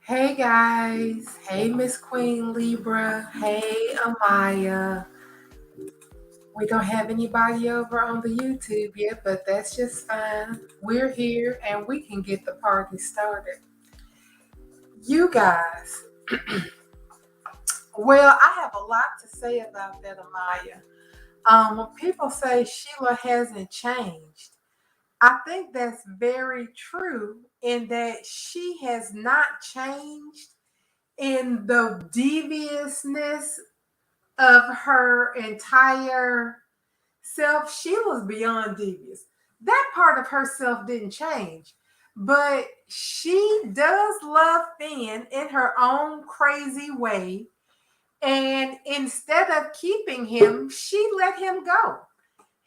Hey guys, hey Miss Queen Libra, hey Amaya. We don't have anybody over on the YouTube yet, but that's just fine. We're here and we can get the party started. You guys, well, I have a lot to say about that, Amaya. When people say Sheila hasn't changed, I think that's very true in that she has not changed in the deviousness of her entire self. Sheila's beyond devious. That part of herself didn't change, but she does love Finn in her own crazy way. And instead of keeping him, she let him go.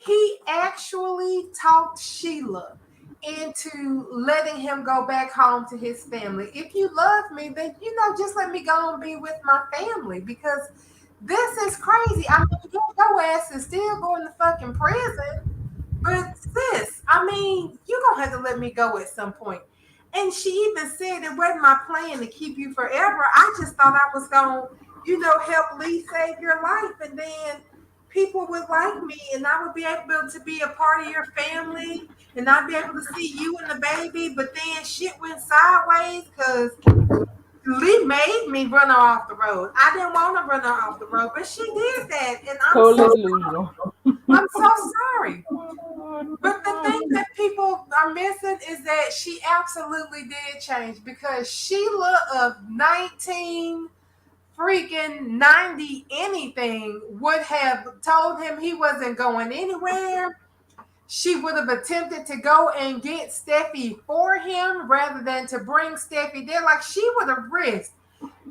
He actually talked Sheila into letting him go back home to his family. If you love me, then just let me go and be with my family because this is crazy. I mean, your ass is still going to fucking prison. But sis, I mean, you gonna have to let me go at some point. And she even said it wasn't my plan to keep you forever. I just thought I was gonna, help Lee save your life, and then people would like me, and I would be able to be a part of your family, and I'd be able to see you and the baby. But then shit went sideways because Lee made me run her off the road. I didn't want to run her off the road, but she did that, and Totally delusional. I'm so sorry. But the thing that people are missing is that she absolutely did change because Sheila of 19 freaking 90 anything would have told him he wasn't going anywhere. She would have attempted to go and get Steffi for him rather than to bring Steffi there. Like she would have risked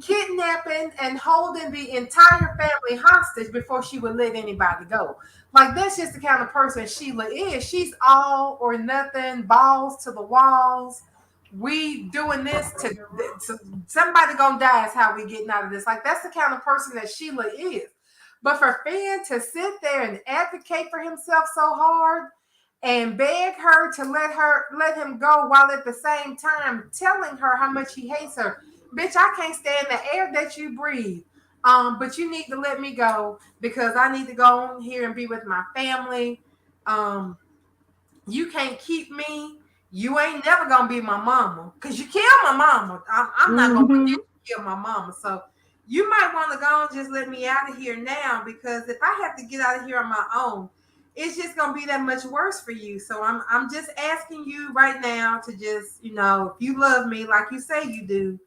kidnapping and holding the entire family hostage before she would let anybody go. Like that's just the kind of person Sheila is. She's all or nothing, balls to the walls. We doing this to somebody gonna die is how we getting out of this. Like that's the kind of person that Sheila is. But for Finn to sit there and advocate for himself so hard and beg her to let him go while at the same time telling her how much he hates her. Bitch, I can't stand the air that you breathe. But you need to let me go because I need to go on here and be with my family. Um, you can't keep me. You ain't never gonna be my mama because you killed my mama. I'm not gonna forget Hmm. you killed my mama. So you might want to go and just let me out of here now because if I have to get out of here on my own, it's just gonna be that much worse for you. So I'm just asking you right now to just if you love me like you say you do,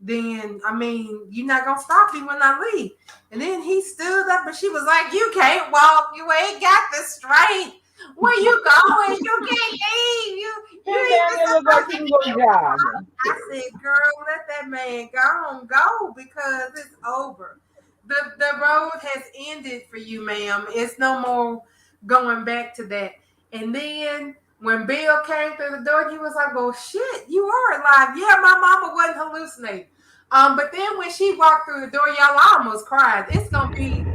then I mean you're not gonna stop me when I leave. And then he stood up and she was like, "You can't walk. You ain't got the strength. Where you going? You can't leave. You His even damn look like supposed he to can be go with the mom." jogging. I said, "Girl, let that man go because it's over. The road has ended for you, ma'am. It's no more going back to that." And then when Bill came through the door, he was like, "Well, shit, you are alive. Yeah, my mama wasn't hallucinating." But then when she walked through the door, y'all almost cried. It's gonna be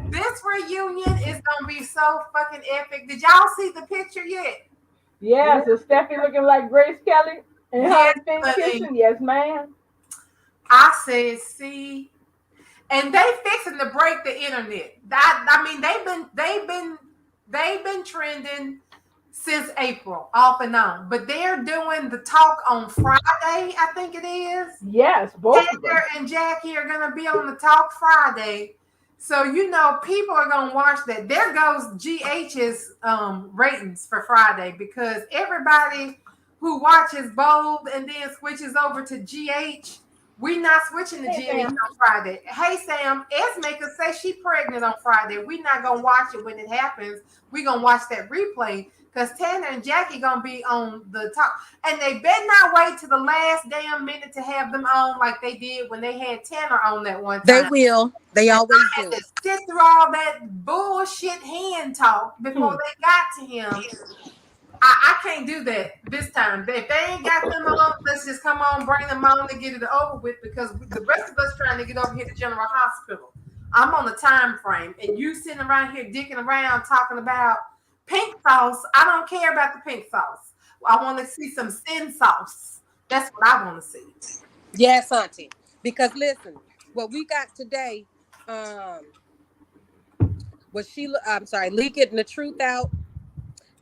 this reunion is gonna be so fucking epic. Did y'all see the picture yet? Yes, is Steffi looking like Grace Kelly and her Yes, and Finn honey. kissing? Yes, ma'am. I said, see, and they fixing to break the internet. I mean, they've been trending since April, off and on. But they're doing the talk on Friday, I think it is. Yes, both of Heather them. and Jackie are gonna be on the talk Friday. So people are gonna watch that. There goes GH's ratings for Friday because everybody who watches Bold and then switches over to GH, we not switching to Hey, GH Sam. on Friday. Hey Sam, Esme could say she pregnant on Friday. We not gonna watch it when it happens. We gonna watch that replay because Tanner and Jackie gonna be on the talk. And they better not wait to the last damn minute to have them on like they did when they had Tanner on that one They time. will. They And always I had do. to sit through all that bullshit hand talk before Hmm. they got to him. I can't do that this time. If they ain't got them on, let's just come on, bring them on and get it over with because the rest of us trying to get over here to General Hospital. I'm on a time frame and you sitting around here dicking around talking about pink sauce. I don't care about the pink sauce. I want to see some sin sauce. That's what I want to see. Yes, Auntie. Because listen, what we got today um was Sheila. I'm sorry, Lee getting the truth out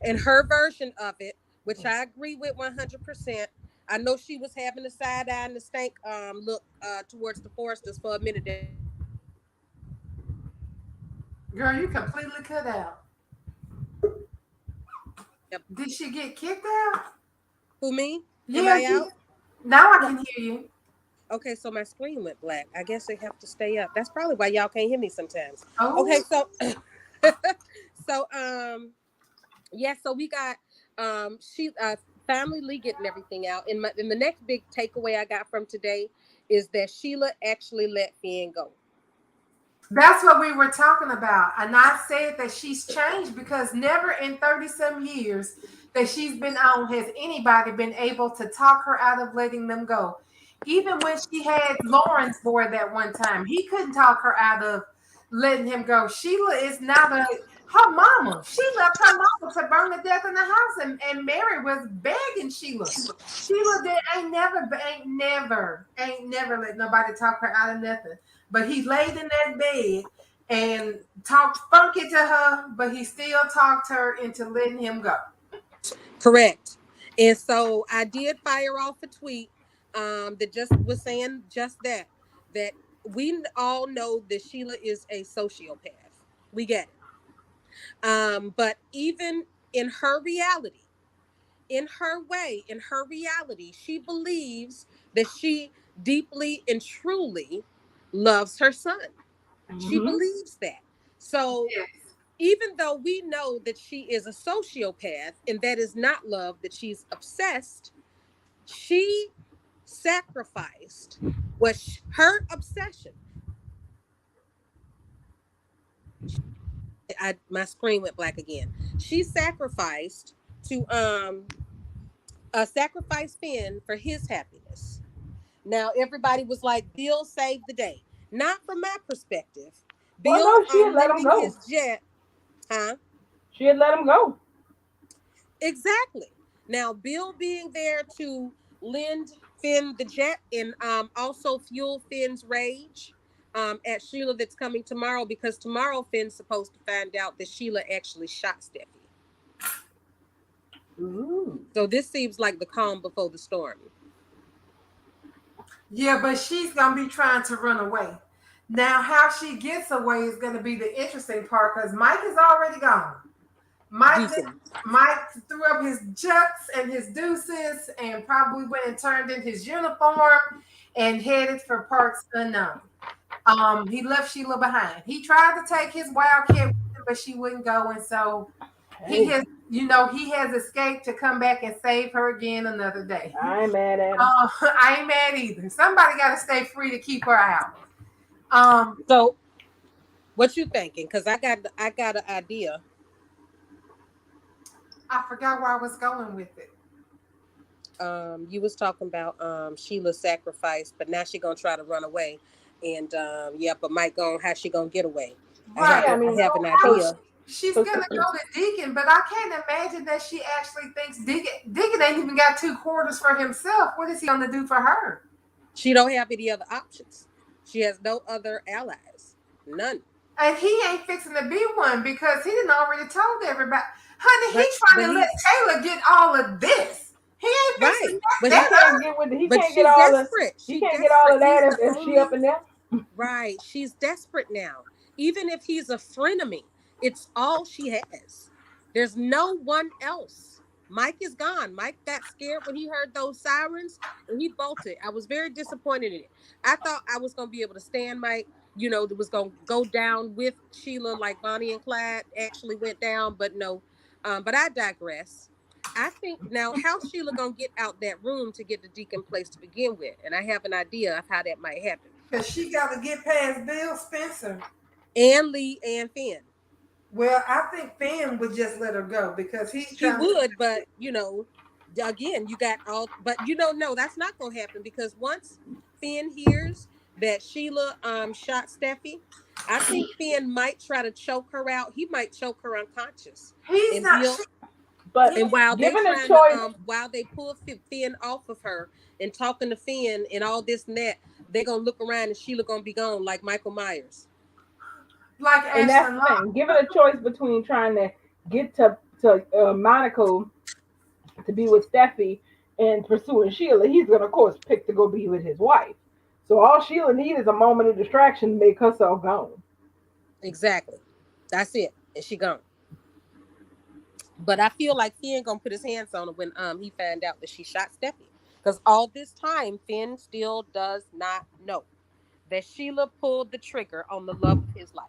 and her version of it, which I agree with 100%. I know she was having the side eye and the stank look towards the Foresters for a minute there, but I think she got her act together. Girl, you completely cut out. Did she get kicked out? Who, me? Am Yeah, I out? now I No. can hear you. Okay, so my screen went black. I guess they have to stay up. That's probably why y'all can't hear me sometimes. Okay, Oh, so so yeah, so we got she family Lee getting everything out. And the next big takeaway I got from today is that Sheila actually let Finn go. that's what we were talking about. And I said that she's changed because never in 30 some years that she's been on has anybody been able to talk her out of letting them go. Even when she had Lauren's boy that one time, he couldn't talk her out of letting him go. Sheila is now her mama. She left her mama to burn to death in the house, and Mary was begging Sheila. Sheila did ain't never let nobody talk her out of nothing. But he laid in that bed and talked funky to her, but he still talked her into letting him go. Correct. And so I did fire off a tweet that just was saying just that we all know that Sheila is a sociopath. We get it. But even in her reality, in her way, in her reality, she believes that she deeply and truly loves her son. She Mm-hmm. believes that. So Yes. even though we know that she is a sociopath and that is not love, that she's obsessed, she sacrificed her obsession. My screen went black again. She sacrificed to sacrifice Finn for his happiness. Now everybody was like, Bill saved the day. Not from my perspective. Well, Bill no, she had let him lending go. his jet, huh? She had let him go. Exactly. Now Bill being there to lend Finn the jet and also fuel Finn's rage at Sheila that's coming tomorrow because tomorrow Finn's supposed to find out that Sheila actually shot Steffi. Ooh. So this seems like the calm before the storm. Yeah, but she's gonna be trying to run away. Now, how she gets away is gonna be the interesting part because Mike is already gone. Mike Deacon. Mike threw up his jucks and his deuces and probably went and turned in his uniform and headed for parts unknown. He left Sheila behind. He tried to take his wildcat with him, but she wouldn't go, and so he Hey, has, he has escaped to come back and save her again another day. I ain't mad at him. I ain't mad either. Somebody got to stay free to keep her out. Um, So what you thinking? Because I got an idea. I forgot where I was going with it. You was talking about Sheila's sacrifice, but now she gonna try to run away, and yeah, but Mike going how she gonna get away? I have Right. Yeah, I I mean, have So an how cause, is idea. she's cause, gonna go to Deacon, but I can't imagine that she actually thinks Deacon ain't even got 2 quarters for himself. What is he gonna do for her? She don't have any other options. She has no other allies. None. And he ain't fixing to be one because he didn't already told everybody. Honey, Right. he's trying But to let he Taylor get all of this. He ain't right. fixing But he that. he can't get with. He but can't get she's all the. desperate. He She can't get all desperate. of that He's the if she up only in there. right. She's desperate now. Even if he's a frenemy, it's all she has. There's no one else. Mike is gone. Mike got scared when he heard those sirens and he bolted. I was very disappointed in it. I thought I was going to be able to stand Mike, that was going to go down with Sheila like Bonnie and Clyde actually went down, but no. But I digress. I think now how Sheila going to get out that room to get the Deacon place to begin with. And I have an idea of how that might happen. Because she got to get past Bill Spencer. And Lee and Finn. Well, I think Finn would just let her go because he's She trying to. would, but again, you got all, but no, that's not gonna happen because once Finn hears that Sheila shot Steffi, I think Finn might try to choke her out. He might choke her unconscious, He's and not. She, Bill. But And while they given a trying to choice, while they pull Finn off of her and talking to Finn and all this and that, they gonna look around and Sheila gonna be gone like Michael Myers. Like and that's Ashton the Locke. thing, given a choice between trying to get to Monaco to be with Steffi and pursuing Sheila, he's gonna of course pick to go be with his wife. So all Sheila needs is a moment of distraction to make herself gone. Exactly. That's it. And she gone. But I feel like Finn gonna put his hands on her when he found out that she shot Steffi. Because all this time, Finn still does not know that Sheila pulled the trigger on the love of his life.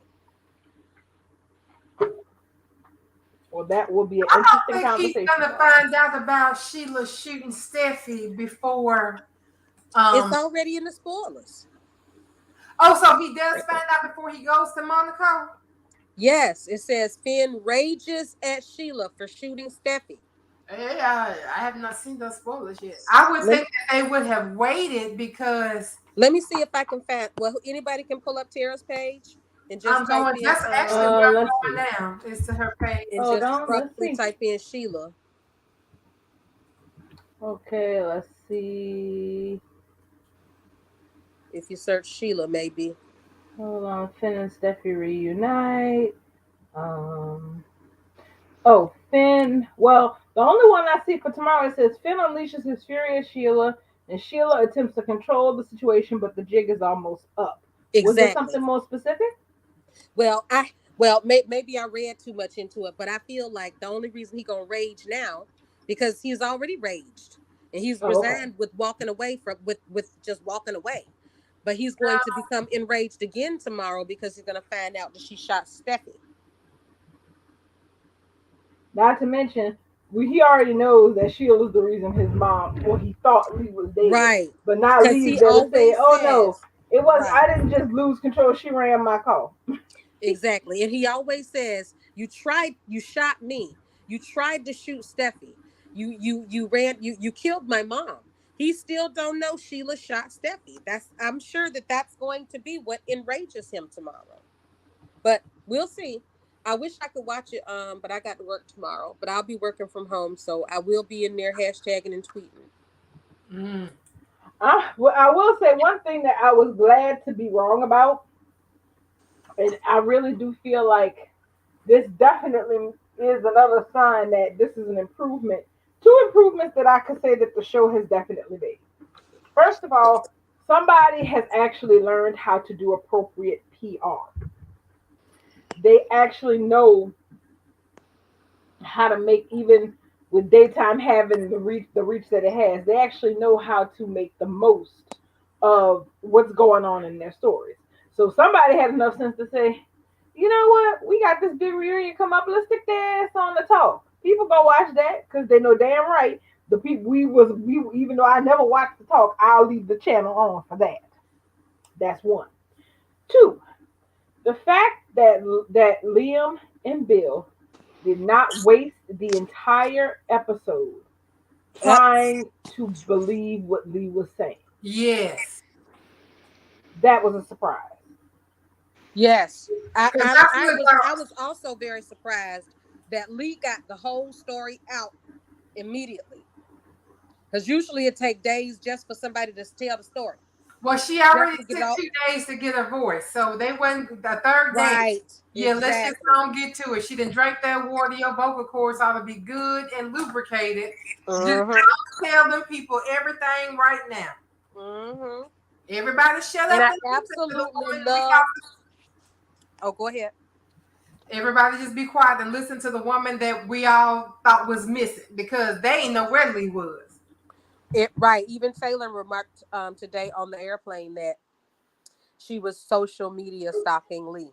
Well, that will be an I interesting don't think he's conversation gonna to have. find out about Sheila shooting Steffi before. It's Um. already in the spoilers. Oh, so he does find out before he goes to Monaco. Yes, it says Finn rages at Sheila for shooting Steffi. Yeah, I have not seen those spoilers yet. I would Let think that they would have waited because Let me see if I can find. Well, anybody can pull up Tara's page and I'm just type going. in That's actually where let's I'm see. going now. Is to her page. and Hold just on, let's abruptly see. type in Sheila. Okay, let's see. If you search Sheila, maybe. Hold on, Finn and Steffi reunite. Um, oh, Finn. Well, the only one I see for tomorrow it says Finn unleashes his fury at Sheila, and Sheila attempts to control the situation, but the jig is almost up. Was there Exactly. something more specific? Well, maybe I read too much into it, but I feel like the only reason he gonna rage now because he's already raged and he's Oh, okay. resigned with walking away from with just walking away. But he's going to become enraged again tomorrow because he's gonna find out that she shot Steffi. Not to mention, he already knows that Sheila's the reason his mom, or he thought Lee was dead. Right. But now Because Lee's he there to say, always "Oh no, says, it was. right. I didn't just lose control. She ran my car." Exactly. And he always says, you shot me. You tried to shoot Steffi. You killed my mom. He still don't know Sheila shot Steffi. I'm sure that that's going to be what enrages him tomorrow. But we'll see. I wish I could watch it, but I got to work tomorrow. But I'll be working from home, so I will be in there hashtagging and tweeting. Mm. Well, I will say one thing that I was glad to be wrong about, and I really do feel like this definitely is another sign that this is an improvement. Two improvements that I could say that the show has definitely made. First of all, somebody has actually learned how to do appropriate PR. They actually know how to make, even with daytime having the reach that it has, they actually know how to make the most of what's going on in their stories. So somebody had enough sense to say, you know what, we got this big reunion come up, let's stick their ass on the talk. People go watch that because they know damn right the people we even though I never watched the talk, I'll leave the channel on for that. That's one. Two, the fact that Liam and Bill did not waste the entire episode Yep. trying to believe what Lee was saying. Yes, That was a surprise. Yes, because I feel I like was also very surprised that Lee got the whole story out immediately. Because usually it take days just for somebody to tell the story, well, she just already to get it took all 2 days to get her voice, so they went the third day. right. Yeah, let's just Exactly. don't get to it. She didn't drink that water. Your vocal cords ought to be good and lubricated. Just Mm-hmm. don't tell them people everything right now. Mm-hmm. Everybody shut And up I and listen to the absolutely woman we love. got. Oh, go ahead. Everybody just be quiet and listen to the woman that we all thought was missing because they ain't know where Lee was. It right. Even Taylor remarked today on the airplane that she was social media stalking Lee.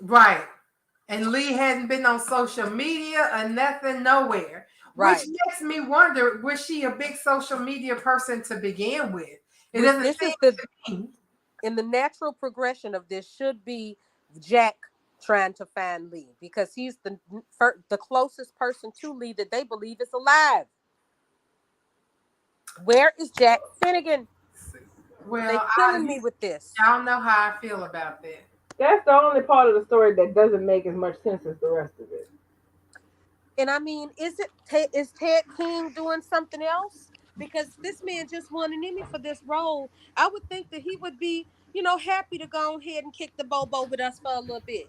Right. And Lee hadn't been on social media or nothing nowhere, which Right. makes me wonder, was she a big social media person to begin with? It Which doesn't this seem is the to me. in the natural progression of this should be Jack trying to find Lee because he's the closest person to Lee that they believe is alive. Where is Jack Finnegan? They Well, killing me with this. I don't know how I feel about that. That's the only part of the story that doesn't make as much sense as the rest of it. And I mean, is Ted King doing something else? Because this man just won an Emmy for this role. I would think that he would be, happy to go ahead and kick the bobo with us for a little bit.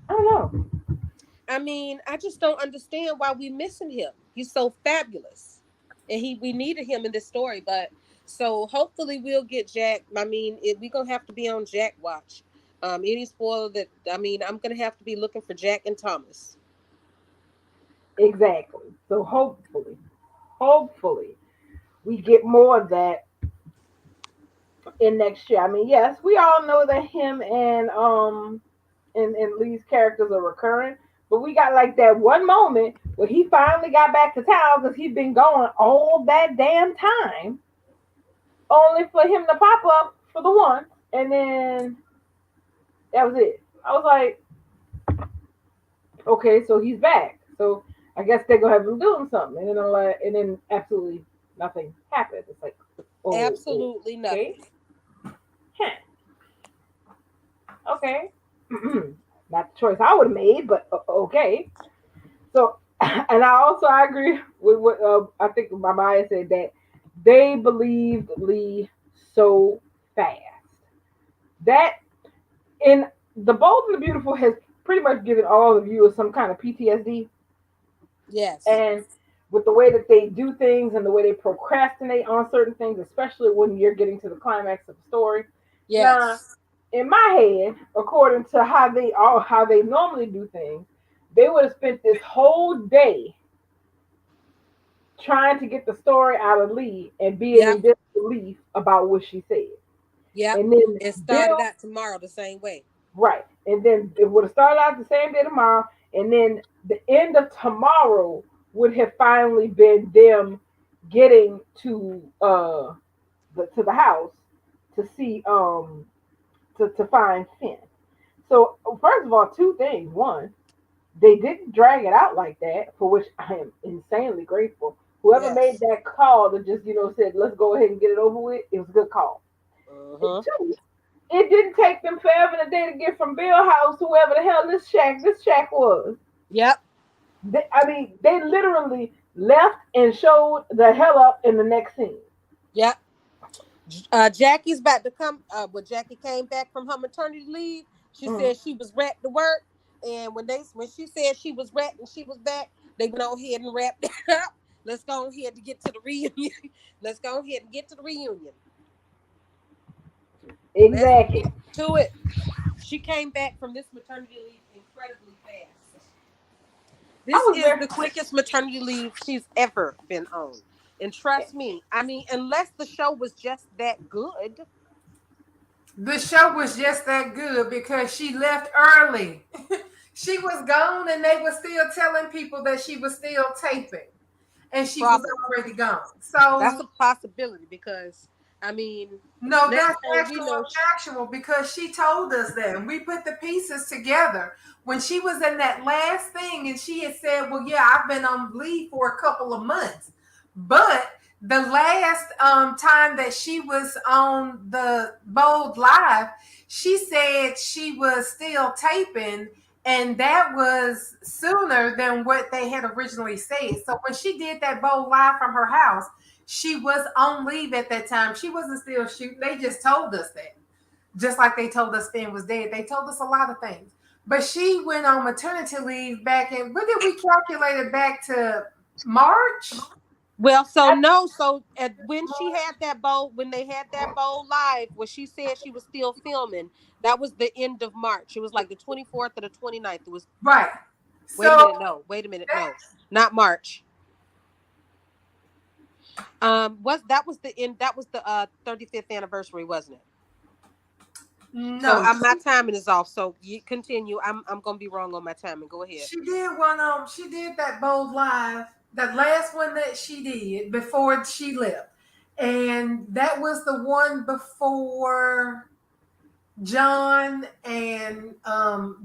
I don't know. I mean, I just don't understand why we missing him. He's so fabulous, and we needed him in this story. But so hopefully we'll get Jack. I mean, we gonna have to be on Jack watch. Any spoiler that I mean, I'm gonna have to be looking for Jack and Thomas. Exactly. So hopefully, we get more of that in next year. I mean, yes, we all know that him and Lee's characters are recurring, but we got like that one moment where he finally got back to town because he'd been gone all that damn time, only for him to pop up for the one, and then that was it. I was like, okay, so he's back. So I guess they're gonna have him doing something, and then I'm like, and then absolutely nothing happened. It's like, oh, Absolutely okay, nothing. huh, okay, not the choice I would have made, but okay. So, and I agree with what I think my mind said that they believed Lee so fast that in the Bold and the Beautiful has pretty much given all the viewers some kind of PTSD, Yes. and with the way that they do things and the way they procrastinate on certain things, especially when you're getting to the climax of the story. Now, Yes. in my head, according to how they normally do things, they would have spent this whole day trying to get the story out of Lee and being Yep. in disbelief about what she said. Yep. And then It started Bill, out tomorrow the same way. right. And then it would have started out the same day tomorrow. And then the end of tomorrow would have finally been them getting to the house to see to find Finn. So first of all, two things. One, they didn't drag it out like that, for which I am insanely grateful. Whoever made Yes. that call to just, said, let's go ahead and get it over with, it was a good call. And Uh-huh. two, it didn't take them forever and a day to get from Bill House, whoever the hell this shack was. Yep. I mean, they literally left and showed the hell up in the next scene. Yep. Jackie's about to come. When Jackie came back from her maternity leave, she Mm. said she was ready to work. And when she said she was ready and she was back, they went on ahead and wrapped it up. Let's go ahead to get to the reunion. Let's go ahead and get to the reunion. Let's Exactly. get to it. She came back from this maternity leave incredibly fast. I This was is there. the quickest maternity leave she's ever been on. And trust me, I mean, unless the show was just that good. The show was just that good because she left early. She was gone and they were still telling people that she was still taping and she was Probably. already gone. That's So a possibility because I mean, no, next that's thing we actual know, factual because she told us that and we put the pieces together. When she was in that last thing and she had said, well, yeah, I've been on leave for a couple of months. But the last time that she was on the Bold Live, she said she was still taping and that was sooner than what they had originally said. So when she did that Bold Live from her house, she was on leave at that time. She wasn't still shooting. They just told us that. Just like they told us Finn was dead. They told us a lot of things. But she went on maternity leave back in, what did we calculate it back to? March? well, so no, so when she had that bowl, when they had that bowl live, when she said she was still filming, that was the end of March. It was like the 24th or the 29th. It was, Right. wait a So minute, no, wait a minute, that, no, not March. Was that was the end? That was the 35th anniversary, wasn't it? So no, my timing is off. So you continue. I'm gonna be wrong on my timing. Go ahead. she did one she did that Bold Live, that last one that she did before she left. And that was the one before John and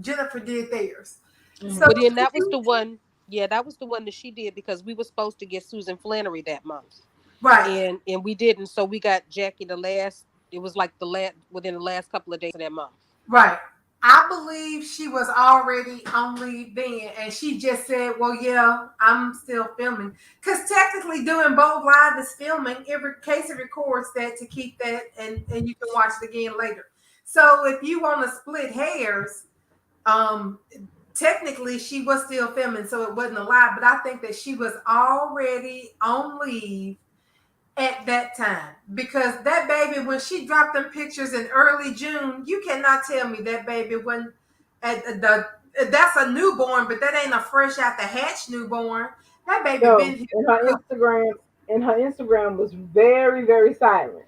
Jennifer did theirs. So Mhm. But then that was the one. Yeah, that was the one that she did because we were supposed to get Susan Flannery that month, right, and we didn't. So we got Jackie the last. It was like the last within the last couple of days of that month. right. I believe she was already on leave then, and she just said, "Well, yeah, I'm still filming." Because technically, doing both live is filming. Every case it records that to keep that, and you can watch it again later. So if you want to split hairs, um, technically she was still filming, so it wasn't a lie. But I think that she was already on leave at that time because that baby, when she dropped them pictures in early June, you cannot tell me that baby wasn't at the. That's a newborn, but that ain't a fresh out the hatch newborn. That baby No, been here. and her Instagram was very, very silent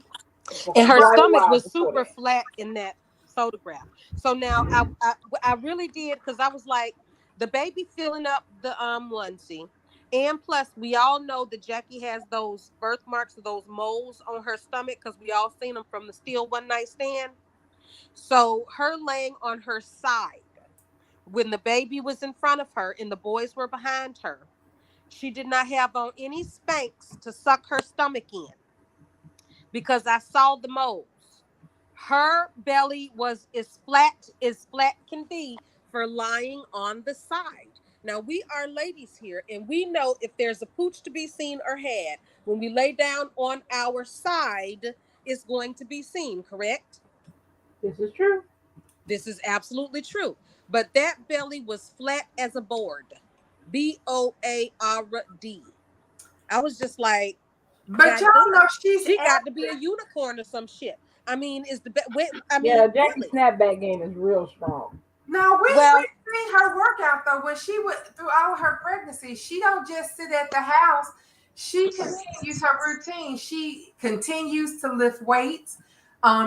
for And her quite a stomach while was before super that. flat in that photograph. So now I really did, because I was like, the baby filling up the onesie. And plus, we all know that Jackie has those birthmarks, those moles on her stomach, because we all seen them from the Still One Night Stand. So her laying on her side when the baby was in front of her and the boys were behind her, she did not have on any Spanx to suck her stomach in, because I saw the moles. Her belly was as flat can be for lying on the side. Now we are ladies here, and we know if there's a pooch to be seen or had, when we lay down on our side, it's going to be seen, correct? This is true. This is absolutely true. But that belly was flat as a board. Board. I was just like, But God y'all damn, know she's she got to be a active. unicorn or some shit. I mean, is the I Yeah, mean, Jackie's really? snapback game is real strong. No, we Well, seen her workout though. When she went through all her pregnancy, she don't just sit at the house. She continues her routine. She continues to lift weights.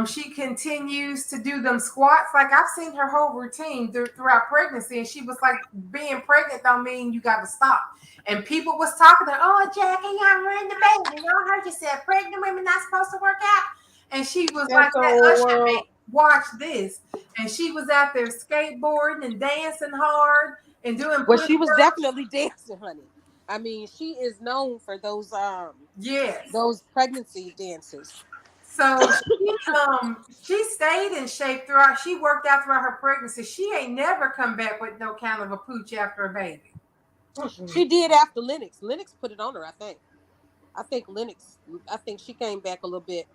She continues to do them squats. Like I've seen her whole routine throughout pregnancy, and she was like, "Being pregnant don't mean you got to stop." And people was talking to her, "Oh, Jackie, y'all ruined the baby. Y'all heard you said pregnant women not supposed to work out." And she was And like, "That so, usher me, watch this." And she was out there skateboarding and dancing hard and doing well, push she was ups. definitely dancing, honey. I mean, she is known for Yes. those pregnancy dances. So she stayed in shape throughout. She worked out throughout her pregnancy. She ain't never come back with no kind of a pooch after a baby. mm-mm. She did after Lennox. Lennox put it on her, I think. I think Lennox. I think she came back a little bit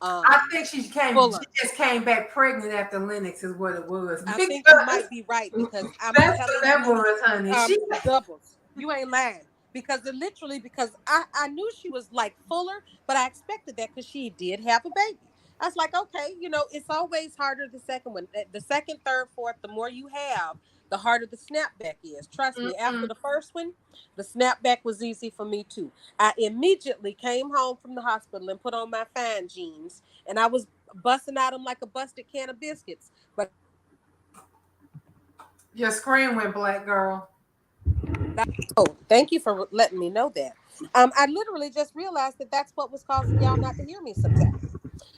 I um think she fuller. just came back pregnant after Lennox is what it was. I think you Because might be right, because I'm that's what telling that you, was, honey. She doubles. You ain't lying. Because it literally, because I knew she was like fuller, but I expected that because she did have a baby. I was like, okay, it's always harder the second one. The second, third, fourth, the more you have, the harder the snapback is. Trust me, after mm-mm. the first one, the snapback was easy for me too. I immediately came home from the hospital and put on my fine jeans, and I was busting out them like a busted can of biscuits. But I literally just realized that that's what was Your causing y'all screen not went to hear black, me sometimes. girl. Oh, thank you for letting me know that. I literally just realized that that's what was causing y'all not to hear me sometimes.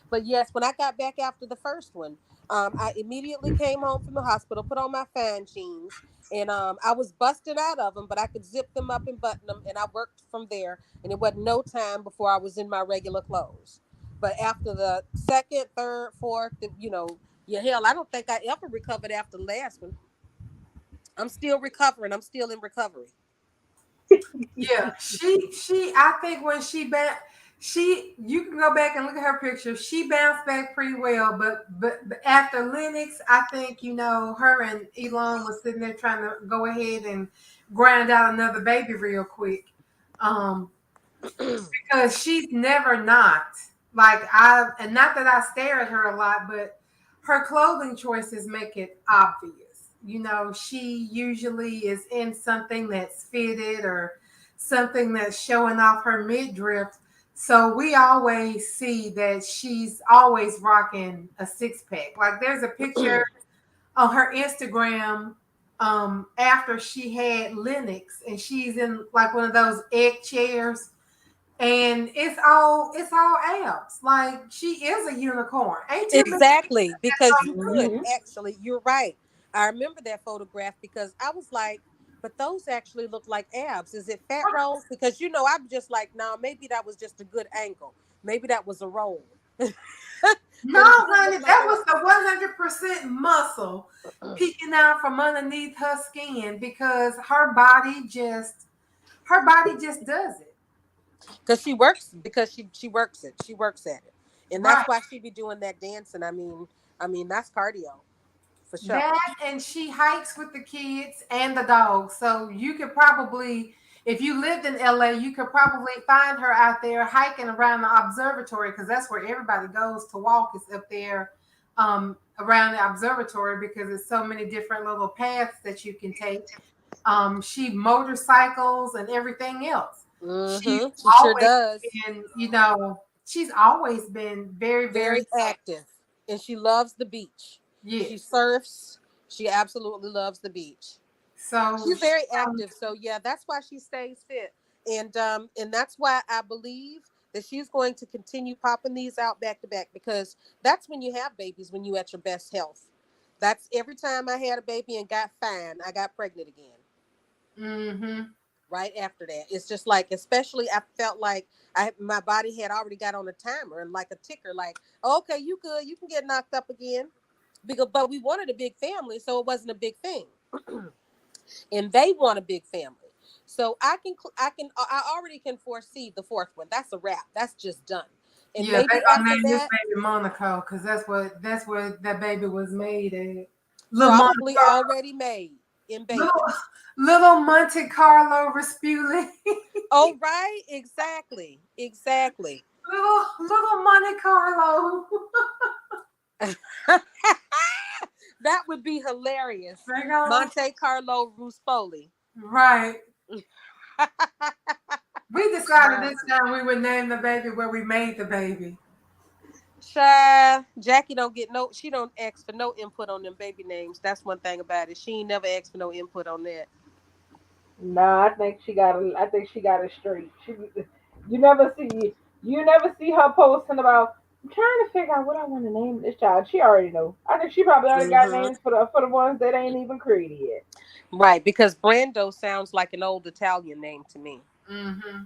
But yes, when I got back after the first one, I immediately came home from the hospital, put on my fine jeans, and I was busted out of them, but I could zip them up and button them, and I worked from there. And it wasn't no time before I was in my regular clothes. But after the second, third, fourth, yeah, hell, I don't think I ever recovered after the last one. I'm still recovering. I'm still in recovery. Yeah, she I think when she you can go back and look at her picture. She bounced back pretty well, but after Lennox, I think her and Elon was sitting there trying to go ahead and grind out another baby real quick. Um, because she's never not like I and not that I stare at her a lot, but her clothing choices make it obvious. She usually is in something that's fitted or something that's showing off her midriff. So we always see that she's always rocking a six pack. Like there's a picture on her Instagram after she had Lennox and she's in like one of those egg chairs and it's all abs. Like she is a unicorn. Ain't too many people Exactly, because you that could Hmm. actually, you're right. I remember that photograph because I was like, but those actually look like abs. Is it fat rolls? Because I'm just like, no, maybe that was just a good angle. Maybe that was a roll. No, but it did honey, look like that that. was the 100% muscle peeking out from underneath her skin because her body just does it. Because she works, because she works it. She works at it. And that's Right. why she be doing that dancing. I mean that's cardio for sure. That and she hikes with the kids and the dogs. So you could probably, if you lived in LA, you could probably find her out there hiking around the observatory because that's where everybody goes to walk is up there around the observatory because there's so many different little paths that you can take. She motorcycles and everything else. She's She sure always does. she's always been very, very Very active. And she loves the beach. She yes. surfs. She absolutely loves the beach. So She's very active, so yeah, that's why she stays fit, and that's why I believe that she's going to continue popping these out back to back because that's when you have babies, when you at your best health. That's every time I had a baby and got fine, I got pregnant again. mm-hmm. Right after that, it's just like, especially I felt like my body had already got on a timer and like a ticker, like okay, you good, you can get knocked up again, because but we wanted a big family, so it wasn't a big thing. And they want a big family. So I already can foresee the fourth one. That's a wrap. That's just done. And Yeah, they maybe gonna after name this that, baby Monaco because that's where that baby was made at. Little probably Monaco, already made in little babies. little Monte Carlo Respuling, Oh, right, exactly, exactly. little Monte Carlo. That would be hilarious. They go Monte Carlo Ruspoli. right. We decided Wow. this time we would name the baby where we made the baby. Jackie don't get no. She don't ask for no input on them baby names. That's one thing about it. She ain't never asked for no input on that. No, I think she got it straight. You never see, you never see her posting about. I'm trying to figure out what I want to name this child. She already know. I think she probably already got Hmm. names for the ones that ain't even created yet. Right, because Brando sounds like an old Italian name to me.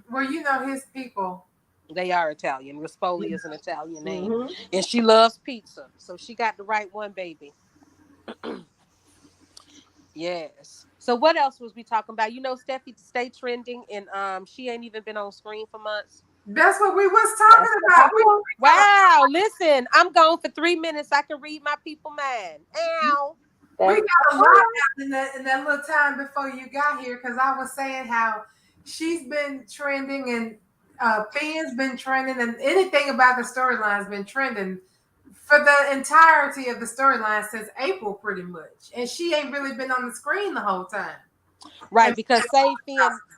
Well, you know his people. They are Italian. Rispoli is an Italian name. Hmm. And she loves pizza. So she got the right one, baby. Yes. So what else was we talking about? You know, Steffi stay trending and she ain't even been on screen for months. That's what we was That's talking the about. power. We got Wow, listen, I'm gone for 3 minutes. I can read my people mind. Ow. we That's got a the lot power. out in that little time before you got here because I was saying how she's been trending and Finn's been trending and anything about the storyline's been trending for the entirety of the storyline since April, pretty much. And she ain't really been on the screen the whole time. Right, And because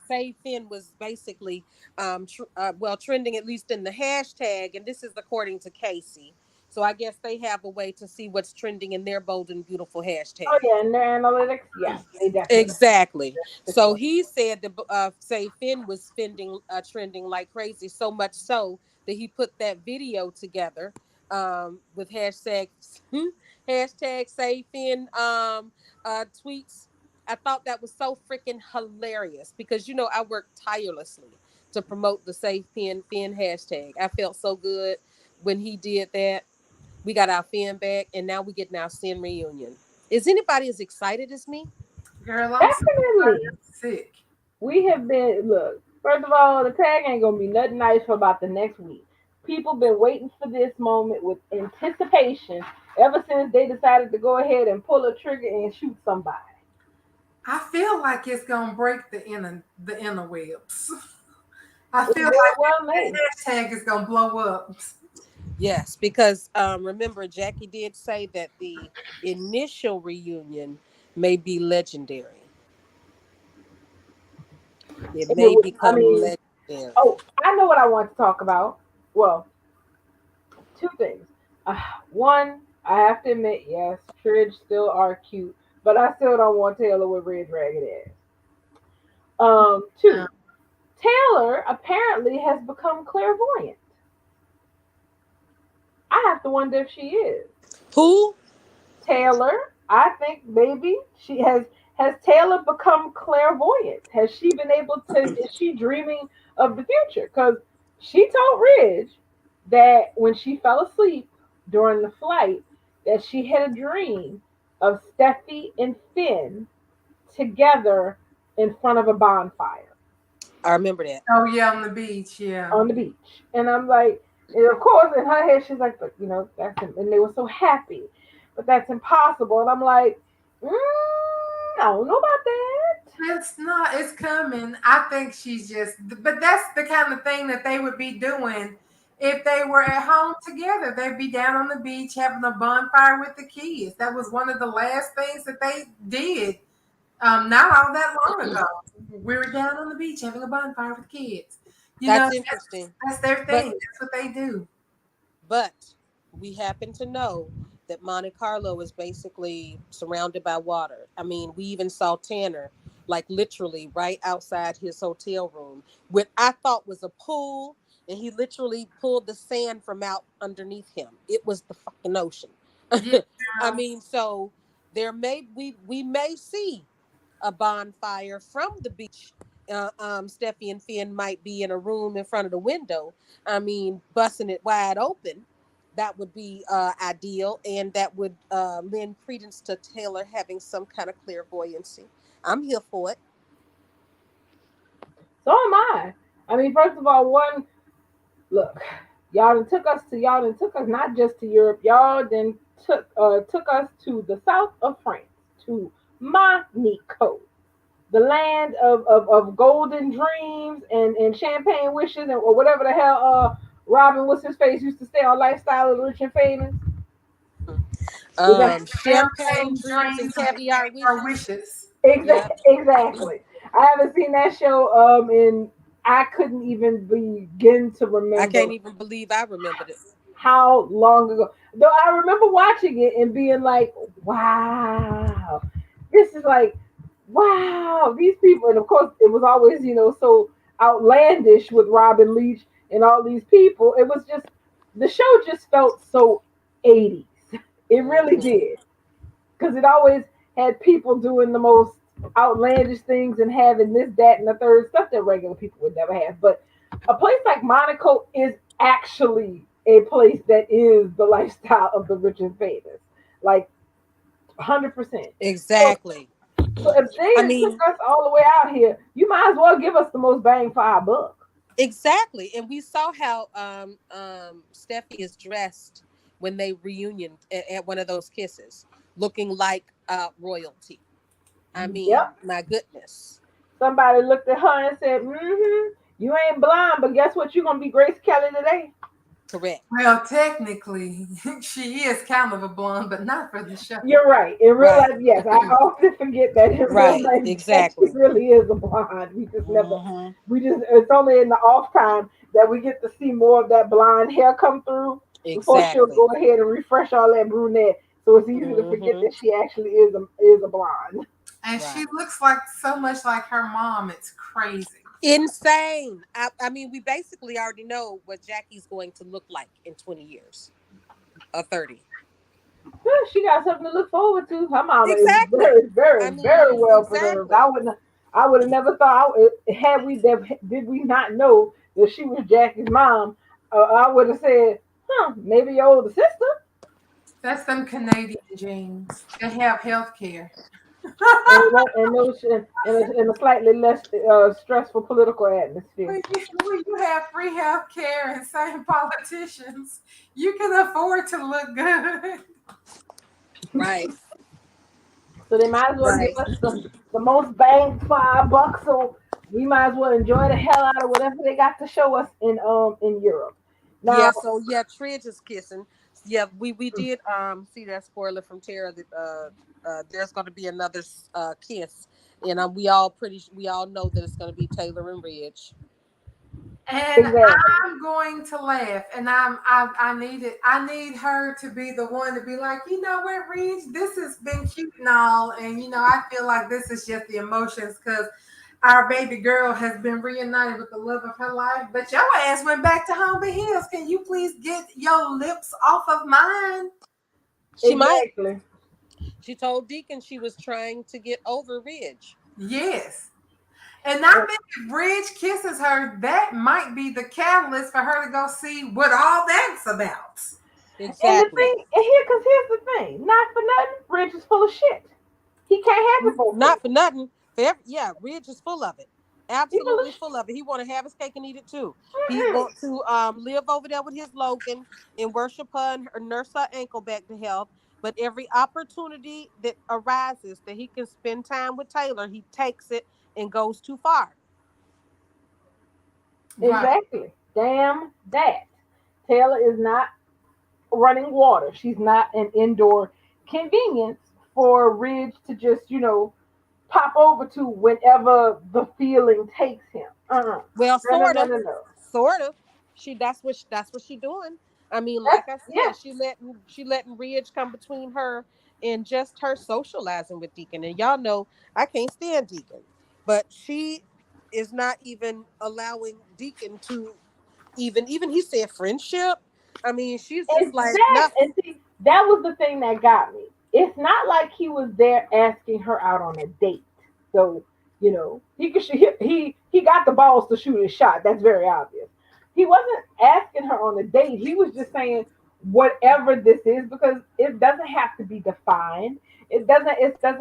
Save Finn was basically trending, at least in the hashtag, and this is according to Casey. So I guess they have a way to see what's trending in their bold and beautiful Oh hashtag. yeah, and their analytics, yeah, they definitely Exactly. for So sure. he said that say Finn was trending like crazy, so much so that he put that video together with hashtag hashtag say Finn tweets. I thought that was so freaking hilarious because I worked tirelessly to promote the Save Finn hashtag. I felt so good when he did that. We got our Finn back, and now we getting our Sin reunion. Is anybody as excited as me? girl, I'm so Definitely, sick. we have been. Look, first of all, the tag ain't gonna be nothing nice for about the next week. People been waiting for this moment with anticipation ever since they decided to go ahead and pull a trigger and shoot somebody. I feel like it's gonna break the interwebs. I It feel very like well that may. hashtag is gonna blow up. Yes, because remember, Jackie did say that the initial reunion may be legendary. It And it may would, I become mean, legendary. oh, I know what I want to talk about. Well, two things. One, I have to admit, yes, Tridge still are cute, but I still don't want Taylor with red ragged ass. Uh, Two, Taylor apparently has become clairvoyant. I have to wonder if she is. Who? Taylor, I think maybe she has Taylor become clairvoyant? Has she been able to is she dreaming of the future? Because she told Ridge, that when she fell asleep during the flight, that she had a dream of Steffi and Finn together in front of a bonfire I remember that. Oh yeah, on the beach. Yeah. on the beach. And I'm like, and of course, in her head, she's like, but that's, and they were so happy, but that's impossible. And I'm like, I don't know about that. It's not. It's coming. I think she's just. But that's the kind of thing that they would be doing if they were at home together. They'd be down on the beach having a bonfire with the kids. That was one of the last things that they did. Not all that long ago. We were down on the beach having a bonfire with kids. You know, That's interesting. that's their But thing. That's what they do. But we happen to know that Monte Carlo is basically surrounded by water. I mean, we even saw Tanner like literally right outside his hotel room with I thought was a pool, and he literally pulled the sand from out underneath him. It was the fucking ocean. Yeah. I mean, so we may see a bonfire from the beach. Steffi and Finn might be in a room in front of the window. I mean, busting it wide open. That would be ideal, and that would lend credence to Taylor having some kind of clairvoyancy. I'm here for it. So am I. I mean, first of all, one look, y'all done took us not just to Europe, y'all then took us to the south of France, to Monaco, the land of golden dreams and champagne wishes and or whatever the hell Robin what's his face used to stay on Lifestyle of the Rich and Famous. We got Champagne Champagne dreams and dreams and caviar our wishes. wishes. Yep. exactly. I haven't seen that show and I couldn't even begin to I can't remember even believe I remembered it. how long ago. Though I remember watching it and being like, wow, this is like, wow, these people. And of course, it was always, so outlandish with Robin Leach and all these people. It was just, the show just felt so 80s. It really Hmm. did. Because it always had people doing the most outlandish things and having this, that, and the third stuff that regular people would never have. But a place like Monaco is actually a place that is the lifestyle of the rich and famous, like 100%. So, Exactly. so if I they took mean, us all the way out here, you might as well give us the most bang for our buck. exactly. And we saw how Steffi is dressed when they reunion at one of those kisses, looking like royalty. I mean, Yep. my goodness. Somebody looked at her and said, you ain't blind, but guess what? You're going to be Grace Kelly today. Correct. Well, technically, she is kind of a blonde, but not for the show. You're right. In real Right. life, yes. I often forget that in real Right. life, Jackie Exactly. really is a blonde. Hmm. It's only in the off time that we get to see more of that blonde hair come through before she'll Exactly. go ahead and refresh all that brunette. So it's easy to forget Hmm. that she actually is a blonde. And she Right. looks like so much like her mom. It's crazy. Insane. I mean, we basically already know what Jackie's going to look like in 20 years or 30. Well, she got something to look forward to. Her mama is Exactly. very, I very, very mean, well preserved. exactly. I would have never thought. Had we did we not know that she was Jackie's mom, I would have said, maybe your older sister. That's them Canadian genes. They have health care. And those in a slightly less stressful political atmosphere. When you have free health care and same politicians, you can afford to look good. Right. So they might as well give Right. us the most bang for our buck. So we might as well enjoy the hell out of whatever they got to show us in Europe. Now, Yeah, so yeah, Tridge is kissing. Yeah, we did see that spoiler from Tara that there's going to be another kiss, and we all know that it's going to be Taylor and Ridge. And exactly. I'm going to laugh, and I need it. I need her to be the one to be like, you know what, Reach, this has been cute and all, and I feel like this is just the emotions because our baby girl has been reunited with the love of her life, but your ass went back to Home Hills. Can you please get your lips off of mine? She might. Exactly. She told Deacon she was trying to get over Ridge. Yes. And I think if Bridge kisses her, that might be the catalyst for her to go see what all that's about. And the Exactly. thing, and here's the thing. Not for nothing, Rich is full of shit. He can't have it both ways. Not for nothing. Yeah, Ridge is full of it. He full of Absolutely shit. full of it. He want to have his cake and eat it too. He Mm-mm. want to live over there with his Logan and worship her and nurse her ankle back to health. But every opportunity that arises that he can spend time with Taylor, he takes it and goes too far. Right. Exactly. Damn that. Taylor is not running water. She's not an indoor convenience for Ridge to just, pop over to whenever the feeling takes him. Well, No, no, sort no, of, no, no. sort of. That's what she doing. I mean, That's like I yeah. said, she letting Ridge come between her and just her socializing with Deacon. And y'all know I can't stand Deacon, but she is not even allowing Deacon to even he said friendship. I mean, she's just like no. And see, that was the thing that got me. It's not like he was there asking her out on a date. So, he could he got the balls to shoot his shot. That's very obvious. He wasn't asking her on a date. He was just saying whatever this is because it doesn't have to be defined. It doesn't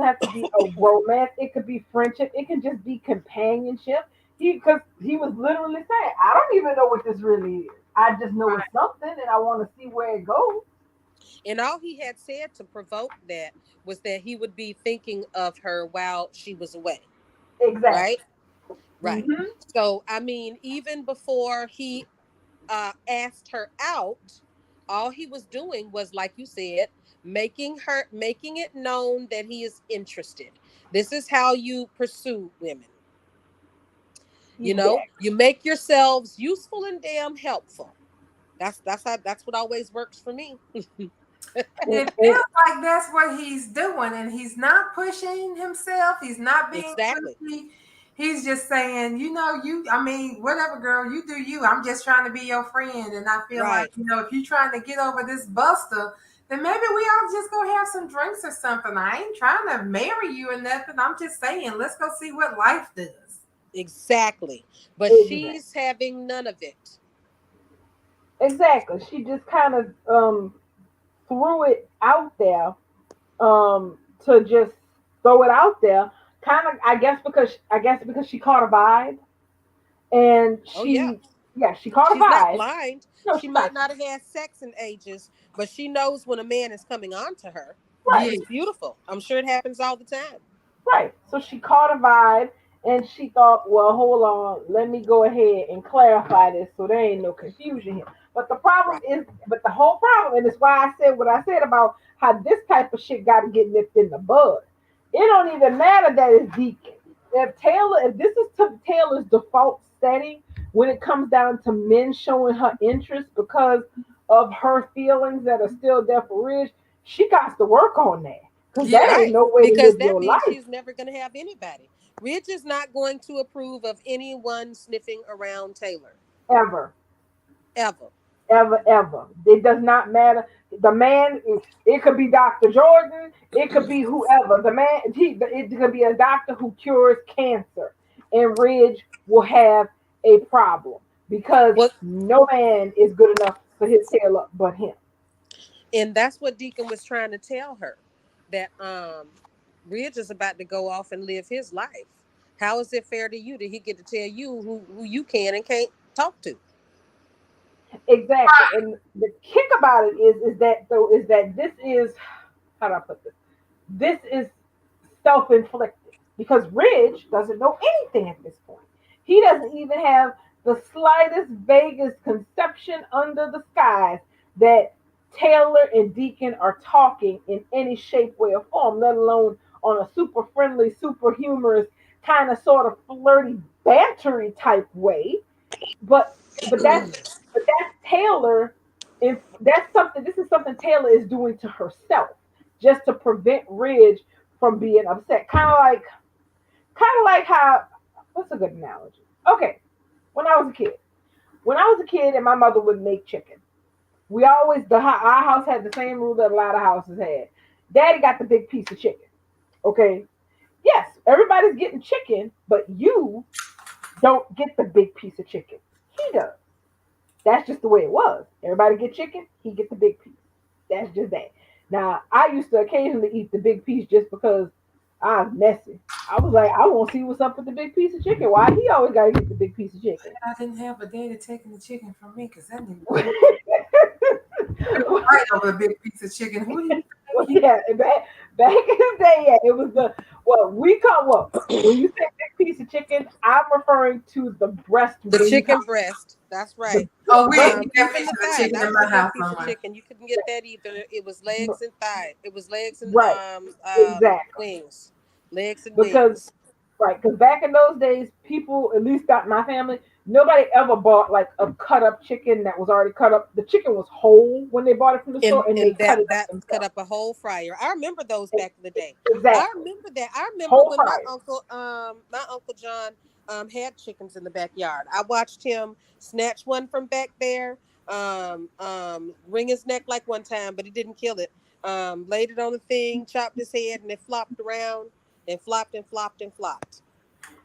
have to be a romance. It could be friendship. It can just be companionship. Because he was literally saying, I don't even know what this really is. I just know it's something and I want to see where it goes. And all he had said to provoke that was that he would be thinking of her while she was away. Right? Exactly. Right. Hmm. So I mean, even before he asked her out, all he was doing was, like you said, making it known that he is interested. This is how you pursue women. Exactly. You make yourselves useful and damn helpful. That's what always works for me. And, It and feels like that's what he's doing, and he's not pushing himself. He's not being Exactly. pushy. He's just saying, I mean, whatever, girl, you do you. I'm just trying to be your friend. And I feel like, Right. if you're trying to get over this buster, then maybe we all just go have some drinks or something. I ain't trying to marry you or nothing. I'm just saying, let's go see what life does. Exactly. But exactly. she's having none of it. Exactly. She just kind of threw it out there to just throw it out there. Kind of, I guess because she caught a vibe and Oh yeah. she caught a She's not vibe. blind. No, She she's might not. not have had sex in ages, but she knows when a man is coming on to her. Right. Yeah, It's beautiful. I'm sure it happens all the time. Right. So she caught a vibe and she thought, well, hold on, let me go ahead and clarify this so there ain't no confusion here. Right. But the whole problem, and it's why I said what I said about how this type of shit got to get nipped in the bud. It don't even matter that it's Deacon. If this is Taylor's default setting when it comes down to men showing her interest because of her feelings that are still there for Ridge, she got to work on that. Because yeah, that ain't Right. no way to Because live that your means life she's never going to have anybody. Ridge is not going to approve of anyone sniffing around Taylor. ever, Ever. ever, ever. It does not matter. The man, it could be Dr. Jordan, it could be whoever. It could be a doctor who cures cancer, and Ridge will have a problem because Well, no man is good enough for his Taylor but him. and that's what Deacon was trying to tell her, that Ridge is about to go off and live his life. How is it fair to you that he get to tell you who you can and can't talk to? Exactly. And the kick about it is that this is, how do I put this? This is self-inflicted because Ridge doesn't know anything at this point. He doesn't even have the slightest vaguest conception under the skies that Taylor and Deacon are talking in any shape, way, or form, let alone on a super friendly, super humorous, kind of sort of flirty, bantery type way. But but that's Taylor. If that's something, this is something Taylor is doing to herself, just to prevent Ridge from being upset. Kind of like how. What's a good analogy? Okay, when I was a kid, and my mother would make chicken. We always our house had the same rule that a lot of houses had. Daddy got the big piece of chicken. Okay, Yes, everybody's getting chicken, but you don't get the big piece of chicken. He does. That's just the way it was. Everybody get chicken, he get the big piece. That's just that. Now, I used to occasionally eat the big piece just because I'm messy. I was like, I want to see what's up with the big piece of chicken. Why he always got to get the big piece of chicken? I didn't have a daddy taking the chicken from me because that nigga Well, was right over a big piece of chicken. Who do you think he? yeah, back in the day, yeah, it was the what we call what when you say big piece of chicken, I'm referring to the breast The wing chicken combo. breast. That's The right. Oh, we breast didn't get that Even piece the of the thigh, chicken not in even my a big house piece of somewhere. chicken. You couldn't get that either. It was legs and thigh. It was legs and right, exactly. wings. Legs and Because wings. right, because back in those days, people, at least got my family, nobody ever bought like a cut up chicken that was already cut up. The chicken was whole when they bought it from the store, and they And cut it up that cut themselves. up a whole fryer. I remember those back in the day. I Exactly, remember that. I remember whole when fryer. my uncle John had chickens in the backyard. I watched him snatch one from back there, wring his neck like one time, but he didn't kill it. Laid it on the thing, chopped his head, and it flopped around and flopped and flopped and flopped.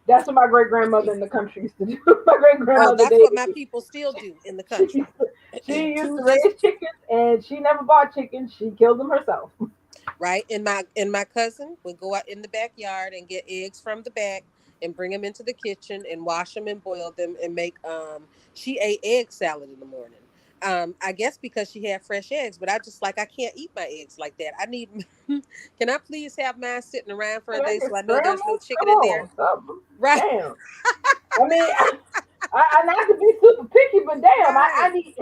That's what my great grandmother in the country used to do. My great Oh, grandmother that's what my Daisy, people still do in the she country. used to, she used To to this raise chickens, and she never bought chickens. She killed them herself. right? And my cousin would go out in the backyard and get eggs from the back and bring them into the kitchen and wash them and boil them and make she ate egg salad in the morning. I guess because she had fresh eggs, but I just like I can't eat my eggs like that. I need can I please have mine sitting around for a And I day get so I know there's no scrambled. chicken Come in there? on, something. Right. Damn. I mean, I not to be super picky, but damn, I Right. need.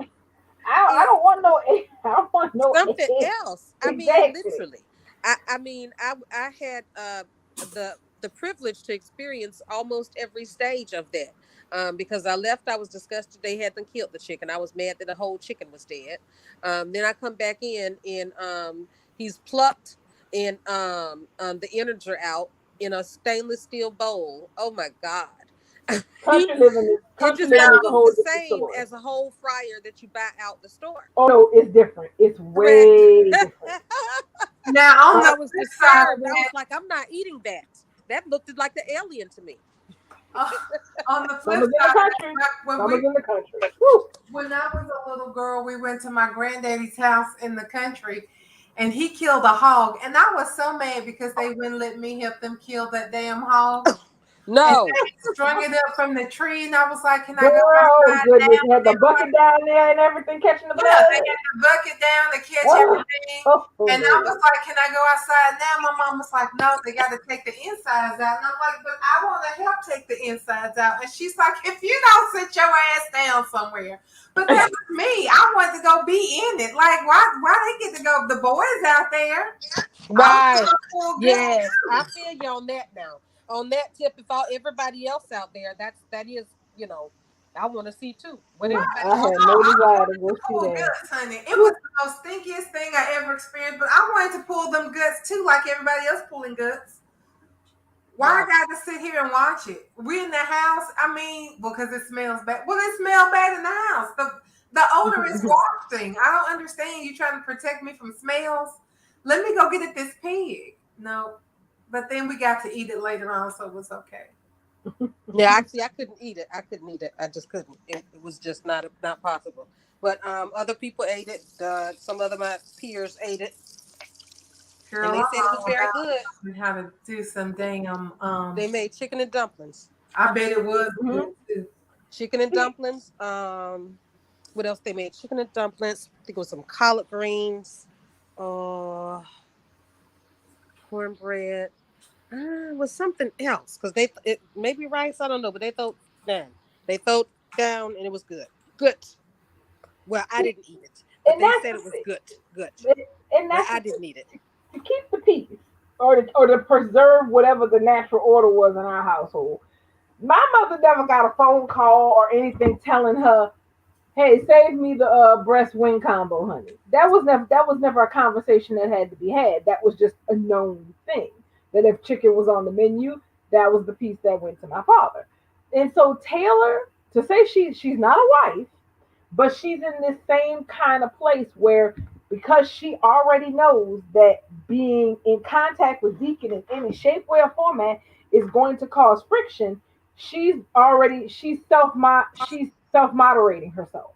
I It, don't want no egg. I don't want no something egg. else. I mean, Exactly. literally. I mean, I had the privilege to experience almost every stage of that. Because I left, I was disgusted they hadn't killed the chicken. I was mad that the whole chicken was dead. Then I come back in and he's plucked and the innards are out in a stainless steel bowl. Oh my God. It Country just living don't is a look whole the different same story. as a whole fryer that you buy out the store. Oh no, it's different. It's Correct. way different. Now on And the I was flip side of disturbed. I was that, like, I'm not eating that. That looked like the alien to me. uh, on the flip Some is in the side of country. that, when Some is we in the country. Whew. when I was a little girl, we went to my granddaddy's house in the country, and he killed a hog, and I was so mad because they wouldn't let me help them kill that damn hog. And No. they strung it up from the tree, and I was like, "Can I go Girl, oh outside goodness, now?" had the bucket down there and everything catching the Yeah, they blood. had the bucket down to catch Oh, everything. oh, And I Lord. was like, "Can I go outside now?" My mom was like, "No, they got to take the insides out." And I'm like, "But I want to help take the insides out." And she's like, "If you don't sit your ass down somewhere." But that was me. I wanted to go be in it. Like, why they get to go? The boys out there. I was Right. going full good Yes. I too. feel you on that now. On that tip, if all everybody else out there, that is, I want to see too. What everybody I Oh, else had no, no doing. I desire to wanted to go see pull that. guts, honey. It was Whew. the most stinkiest thing I ever experienced, but I wanted to pull them guts too, like everybody else pulling guts. Why I Yeah. gotta sit here and watch it? We in the house. I mean, because it smells bad. Well, it smells bad in the house. The odor is wafting. I don't understand. You trying to protect me from smells? Let me go get at this pig. No, but then we got to eat it later on, so it was okay. Yeah, actually, I couldn't eat it. I couldn't eat it. I just couldn't. It was just not possible. But other people ate it. Some other my peers ate it, and Girl, they I'm said it was all very about good. learning how to do some damn. They made chicken and dumplings. I bet it was good Mhm. too. Chicken and See, dumplings. What else they made? Chicken and dumplings. I think it was some collard greens. Uh, cornbread. Was something else because it maybe rice. I don't know, but they throw down. They throw down, and it was good. Good. Well, I see, didn't eat it, but and they that's said the it was thing. good. Good. And But that's I the thing. didn't eat it. To keep the peace, or to preserve whatever the natural order was in our household. My mother never got a phone call or anything telling her, "Hey, save me the breast wing combo, honey." That was never a conversation that had to be had. That was just a known thing. That if chicken was on the menu, that was the piece that went to my father. And so Taylor, to say she's not a wife, but she's in this same kind of place where because she already knows that being in contact with Deacon in any shape, way, or format is going to cause friction. She's self moderating herself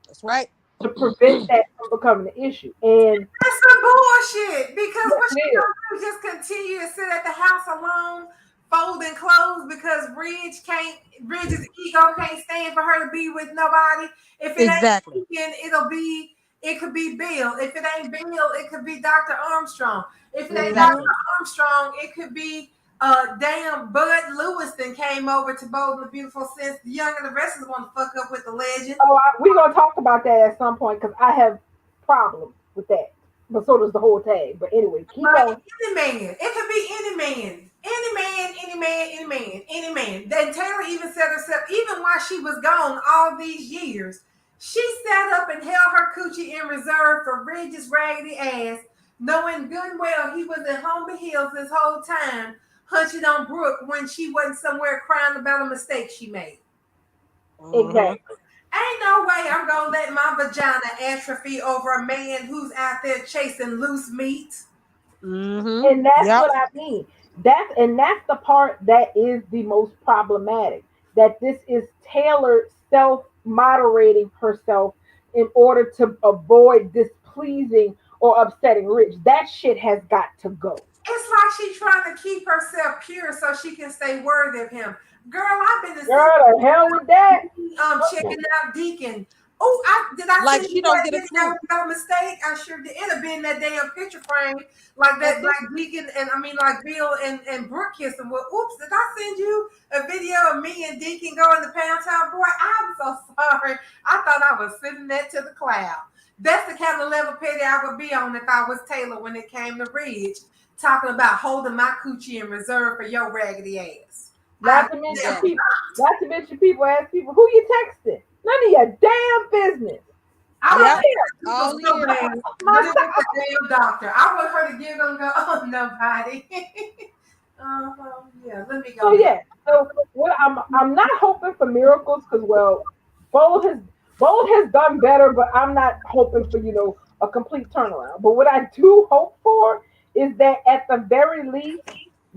That's right. to prevent that from becoming an issue. And That's some bullshit. Because yes, what it she is. gonna do? Just continue to sit at the house alone, folding clothes because Ridge's ego can't stand for her to be with nobody. If it Exactly. ain't Deacon, it could be Bill. If it ain't Bill, it could be Dr. Armstrong. If it ain't Hmm. Exactly. Dr. Armstrong, it could be damn Bud Lewiston came over to Bold and the Beautiful since the young and the restless want to fuck up with the legend. Oh, we're gonna talk about that at some point because I have problems with that. But so does the whole tag. But anyway, keep Like on. any man. It could be any man. Any man, any man, any man, any man. Then Taylor even said herself, even while she was gone all these years, she sat up and held her coochie in reserve for Regis' raggedy ass, knowing good and well he was in Humber Hills this whole time, hunching on Brooke when she wasn't somewhere crying about a mistake she made. Mm-hmm. Exactly. Ain't no way I'm gonna let my vagina atrophy over a man who's out there chasing loose meat. Mm-hmm. And that's Yep. what I mean. That's the part that is the most problematic. That this is Taylor self moderating herself in order to avoid displeasing or upsetting Rich. That shit has got to go. It's like she's trying to keep herself pure so she can stay worthy of him. Girl, I've been to see Girl, the hell with that. checking out Deacon. Oh, I Like send she you don't that get a video clue. without mistake. I sure did. It'd have been that damn picture frame like that, That's it. like Deacon and I mean like Bill and Brooke kissing. Well, oops, did I send you a video of me and Deacon going to Pound Town? Boy, I'm so sorry. I thought I was sending that to the cloud. That's the kind of level petty I would be on if I was Taylor when it came to Ridge, talking about holding my coochie in reserve for your raggedy ass. I Not to mention never. Exactly. people. Not to mention people ask people who you texting. None of your damn business. I I want don't Yep. care. people All so in. bad My to with the damn doctor. I want her to give them go, oh, nobody. Yeah, let me So go. yeah, so what I'm not hoping for miracles because well, Bold has Bold has done better, but I'm not hoping for a complete turnaround. But what I do hope for is that at the very least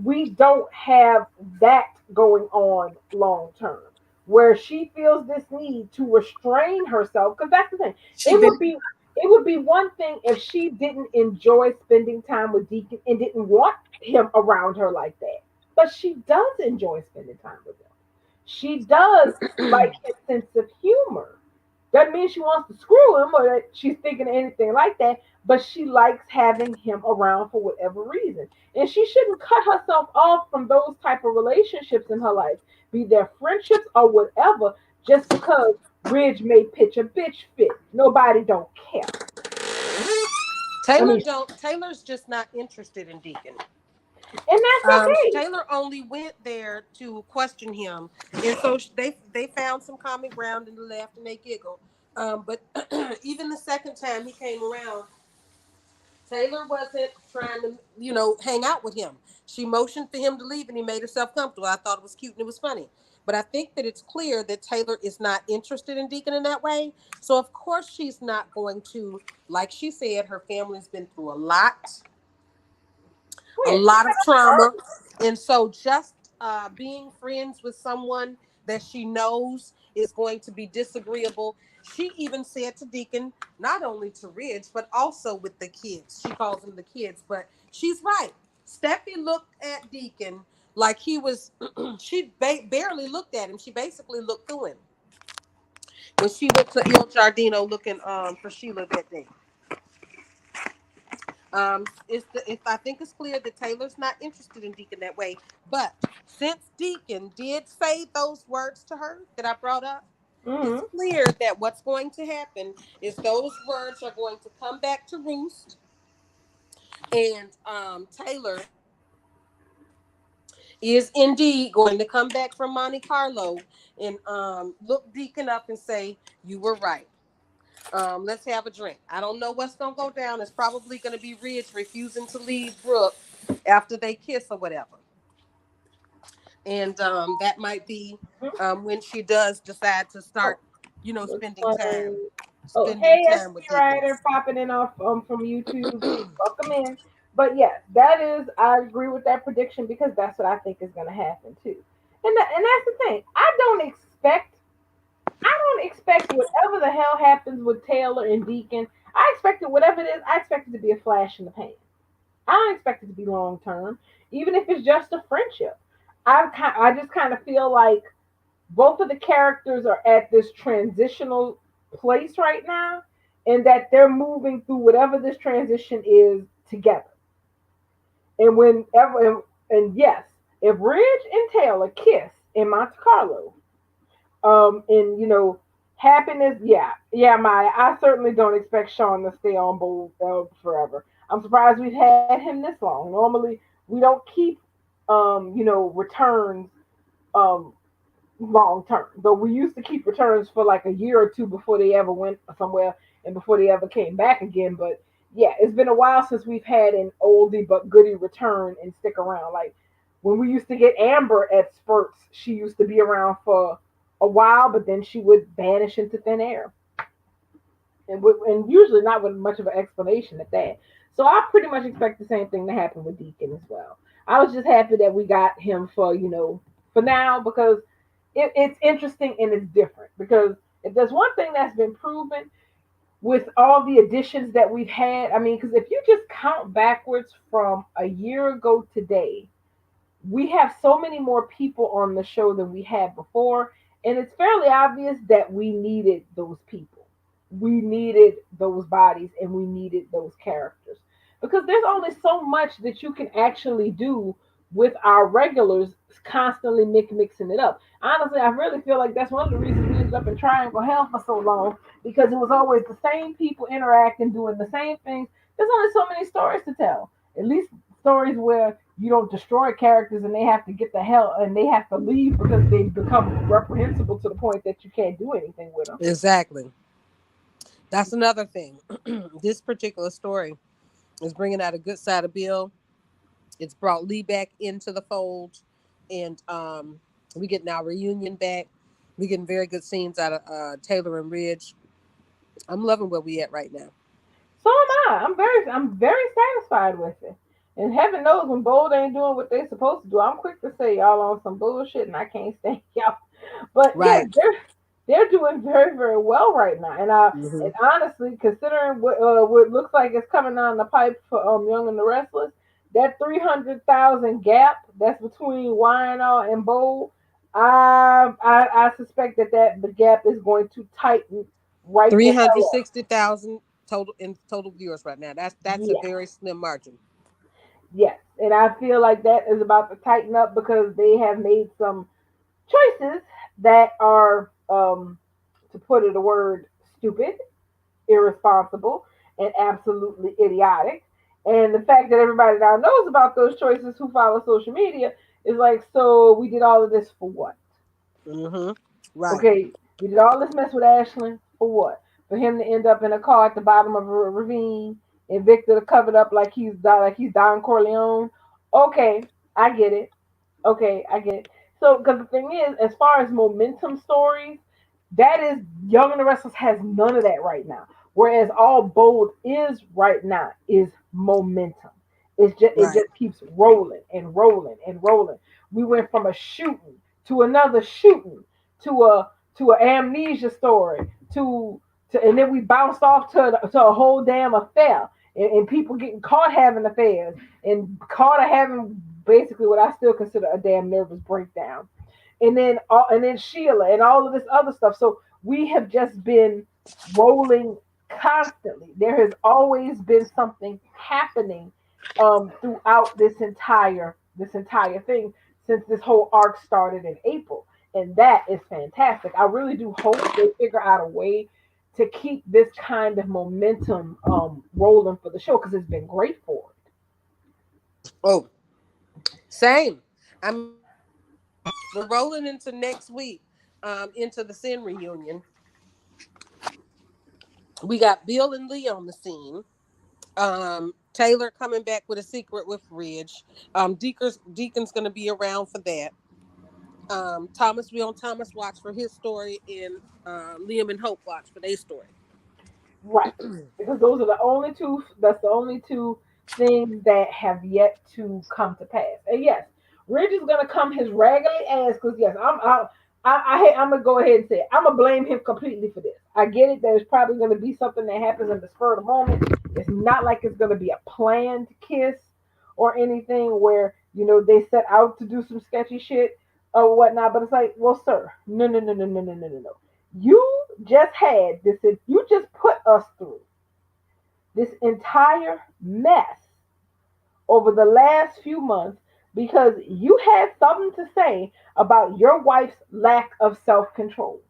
we don't have that going on long term, where she feels this need to restrain herself. Because that's the thing. She It been would be it would be one thing if she didn't enjoy spending time with Deacon and didn't want him around her like that, but she does enjoy spending time with him. She does like his sense of humor. Doesn't mean she wants to screw him or that she's thinking of anything like that, but she likes having him around for whatever reason. And she shouldn't cut herself off from those type of relationships in her life, be their friendships or whatever, just because Ridge may pitch a bitch fit. Nobody don't care. I Taylor mean, don't. Taylor's just not interested in Deacon. and that's okay. Taylor only went there to question him, and so they found some common ground and laughed and they giggled. But even the second time he came around, Taylor wasn't trying to, hang out with him. She motioned for him to leave, and he made herself comfortable. I thought it was cute and it was funny. But I think that it's clear that Taylor is not interested in Deacon in that way. So of course she's not going to, like she said, her family's been through a Yeah, lot of trauma. And so just being friends with someone that she knows is going to be disagreeable. She even said to Deacon, not only to Ridge, but also with the kids. She calls them the kids, but she's right. Steffi looked at Deacon like he was, she barely looked at him. She basically looked through him when she went to Il Giardino looking for Sheila that day. If I think it's clear that Taylor's not interested in Deacon that way, but since Deacon did say those words to her that I brought up, it's hmm clear that what's going to happen is those words are going to come back to roost, and Taylor is indeed going to come back from Monte Carlo and look Deacon up and say, "You were right. Let's have a drink." I don't know what's gonna go down. It's probably gonna be Ridge refusing to leave Brooke after they kiss or whatever, and that might be when she does decide to start, Looks spending like time. Oh, spending hey, time with SP Rider Deacons. popping in off from YouTube. Welcome in. But yes, that is. I agree with that prediction because that's what I think is going to happen too. And that's the thing. I don't expect whatever the hell happens with Taylor and Deacon. I expect it, whatever it is. I expect it to be a flash in the pan. I don't expect it to be long term, even if it's just a friendship. I just kind of feel like both of the characters are at this transitional place right now, and that they're moving through whatever this transition is together. And and yes, if Ridge and Taylor kiss in Monte Carlo, and happiness, yeah, Maya. I certainly don't expect Sean to stay on board forever. I'm surprised we've had him this long. Normally, we don't keep, returns um long term. But we used to keep returns for like a year or two before they ever went somewhere and before they ever came back again. But yeah, it's been a while since we've had an oldie but goodie return and stick around. Like when we used to get Amber at spurts, she used to be around for a while, but then she would vanish into thin air. And usually not with much of an explanation at that. So I pretty much expect the same thing to happen with Deacon as well. I was just happy that we got him for now because it's interesting and it's different. Because if there's one thing that's been proven with all the additions that we've had, I mean, because if you just count backwards from a year ago today, we have so many more people on the show than we had before, and it's fairly obvious that we needed those people. We needed those bodies and we needed those characters. Because there's only so much that you can actually do with our regulars constantly mixing it up. Honestly, I really feel like that's one of the reasons we ended up in Triangle Hell for so long, because it was always the same people interacting, doing the same things. There's only so many stories to tell. At least stories where you don't destroy characters and they have to get the hell and they have to leave because they become reprehensible to the point that you can't do anything with them. Exactly. That's another thing. This particular story is bringing out a good side of Bill. It's brought Lee back into the fold, and we getting our reunion back. We getting very good scenes out of Taylor and Ridge. I'm loving where we at right now. So am I. I'm very satisfied with it. And heaven knows when Bold ain't doing what they supposed to do, I'm quick to say y'all on some bullshit and I can't stand y'all. But yes, Right. they're doing very, very well right now. Hmm. And honestly, considering what looks like is coming down the pipe for Young and the Restless, that 300,000 gap that's between Wynall and Bold, I suspect that the gap is going to tighten right Three the hundred hell up. sixty thousand total viewers right now. That's a Yeah. very slim margin. Yes, and I feel like that is about to tighten up because they have made some choices that are, to put it a word, stupid, irresponsible, and absolutely idiotic. And the fact that everybody now knows about those choices who follow social media is like, so we did all of this for what? Hmm. Right. Okay, we did all this mess with Ashland for what? For him to end up in a car at the bottom of a ravine and Victor to cover it up like he's Don Corleone. Okay, I get it. Okay, I get it. So, because the thing is, as far as momentum stories, that is Young and the Restless has none of that right now. Whereas all Bold is right now is momentum. It Right. just keeps rolling and rolling and rolling. We went from a shooting to another shooting to a amnesia story to and then we bounced off to a whole damn affair and people getting caught having affairs and caught having basically what I still consider a damn nervous breakdown. And then Sheila and all of this other stuff. So we have just been rolling constantly. There has always been something happening throughout this entire thing since this whole arc started in April. And that is fantastic. I really do hope they figure out a way to keep this kind of momentum rolling for the show because it's been great for it. Oh, same. I mean, we're rolling into next week, into the Sin reunion. We got Bill and Lee on the scene. Taylor coming back with a secret with Ridge. Deacon's gonna be around for that. Thomas, we on Thomas watch for his story, and Liam and Hope watch for their story. Right. Because those are the only two. That's the only two things that have yet to come to pass. And yes, Ridge is gonna come his raggedy ass. Because yes, I'm gonna go ahead and say it. I'm gonna blame him completely for this. I get it. There's probably gonna be something that happens in the spur of the moment. It's not like it's gonna be a planned kiss or anything where they set out to do some sketchy shit or whatnot. But it's like, well, sir, no, no, no, no, no, no, no, no, no. You just had this. You just put us through this entire mess over the last few months because you had something to say about your wife's lack of self control,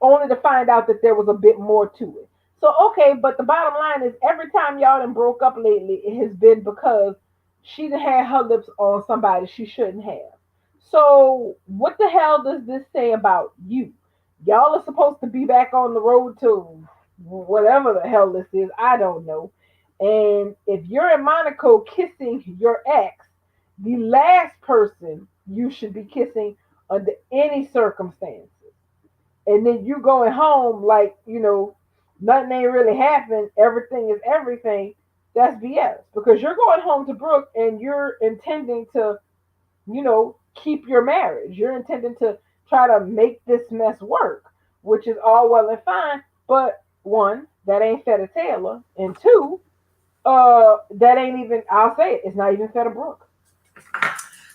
only to find out that there was a bit more to it. So, okay, but the bottom line is every time y'all done broke up lately, it has been because she done had her lips on somebody she shouldn't have. So, what the hell does this say about you? Y'all are supposed to be back on the road to whatever the hell this is. I don't know. And if you're in Monaco kissing your ex, the last person you should be kissing under any circumstances, and then you going home like nothing ain't really happened, everything is everything. That's BS because you're going home to Brooke and you're intending to keep your marriage. You're intending to try to make this mess work, which is all well and fine. But one, that ain't fair to Taylor, and two, that ain't even. I'll say it. It's not even fair to Brooke.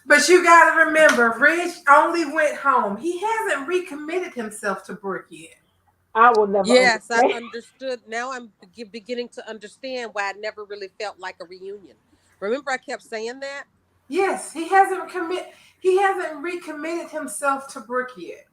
But you got to remember, Rich only went home. He hasn't recommitted himself to Brooke yet. I will never Yes, I understand. understood. Now I'm beginning to understand why I never really felt like a reunion. Remember, I kept saying that. Yes, he hasn't commit. He hasn't recommitted himself to Brooke yet.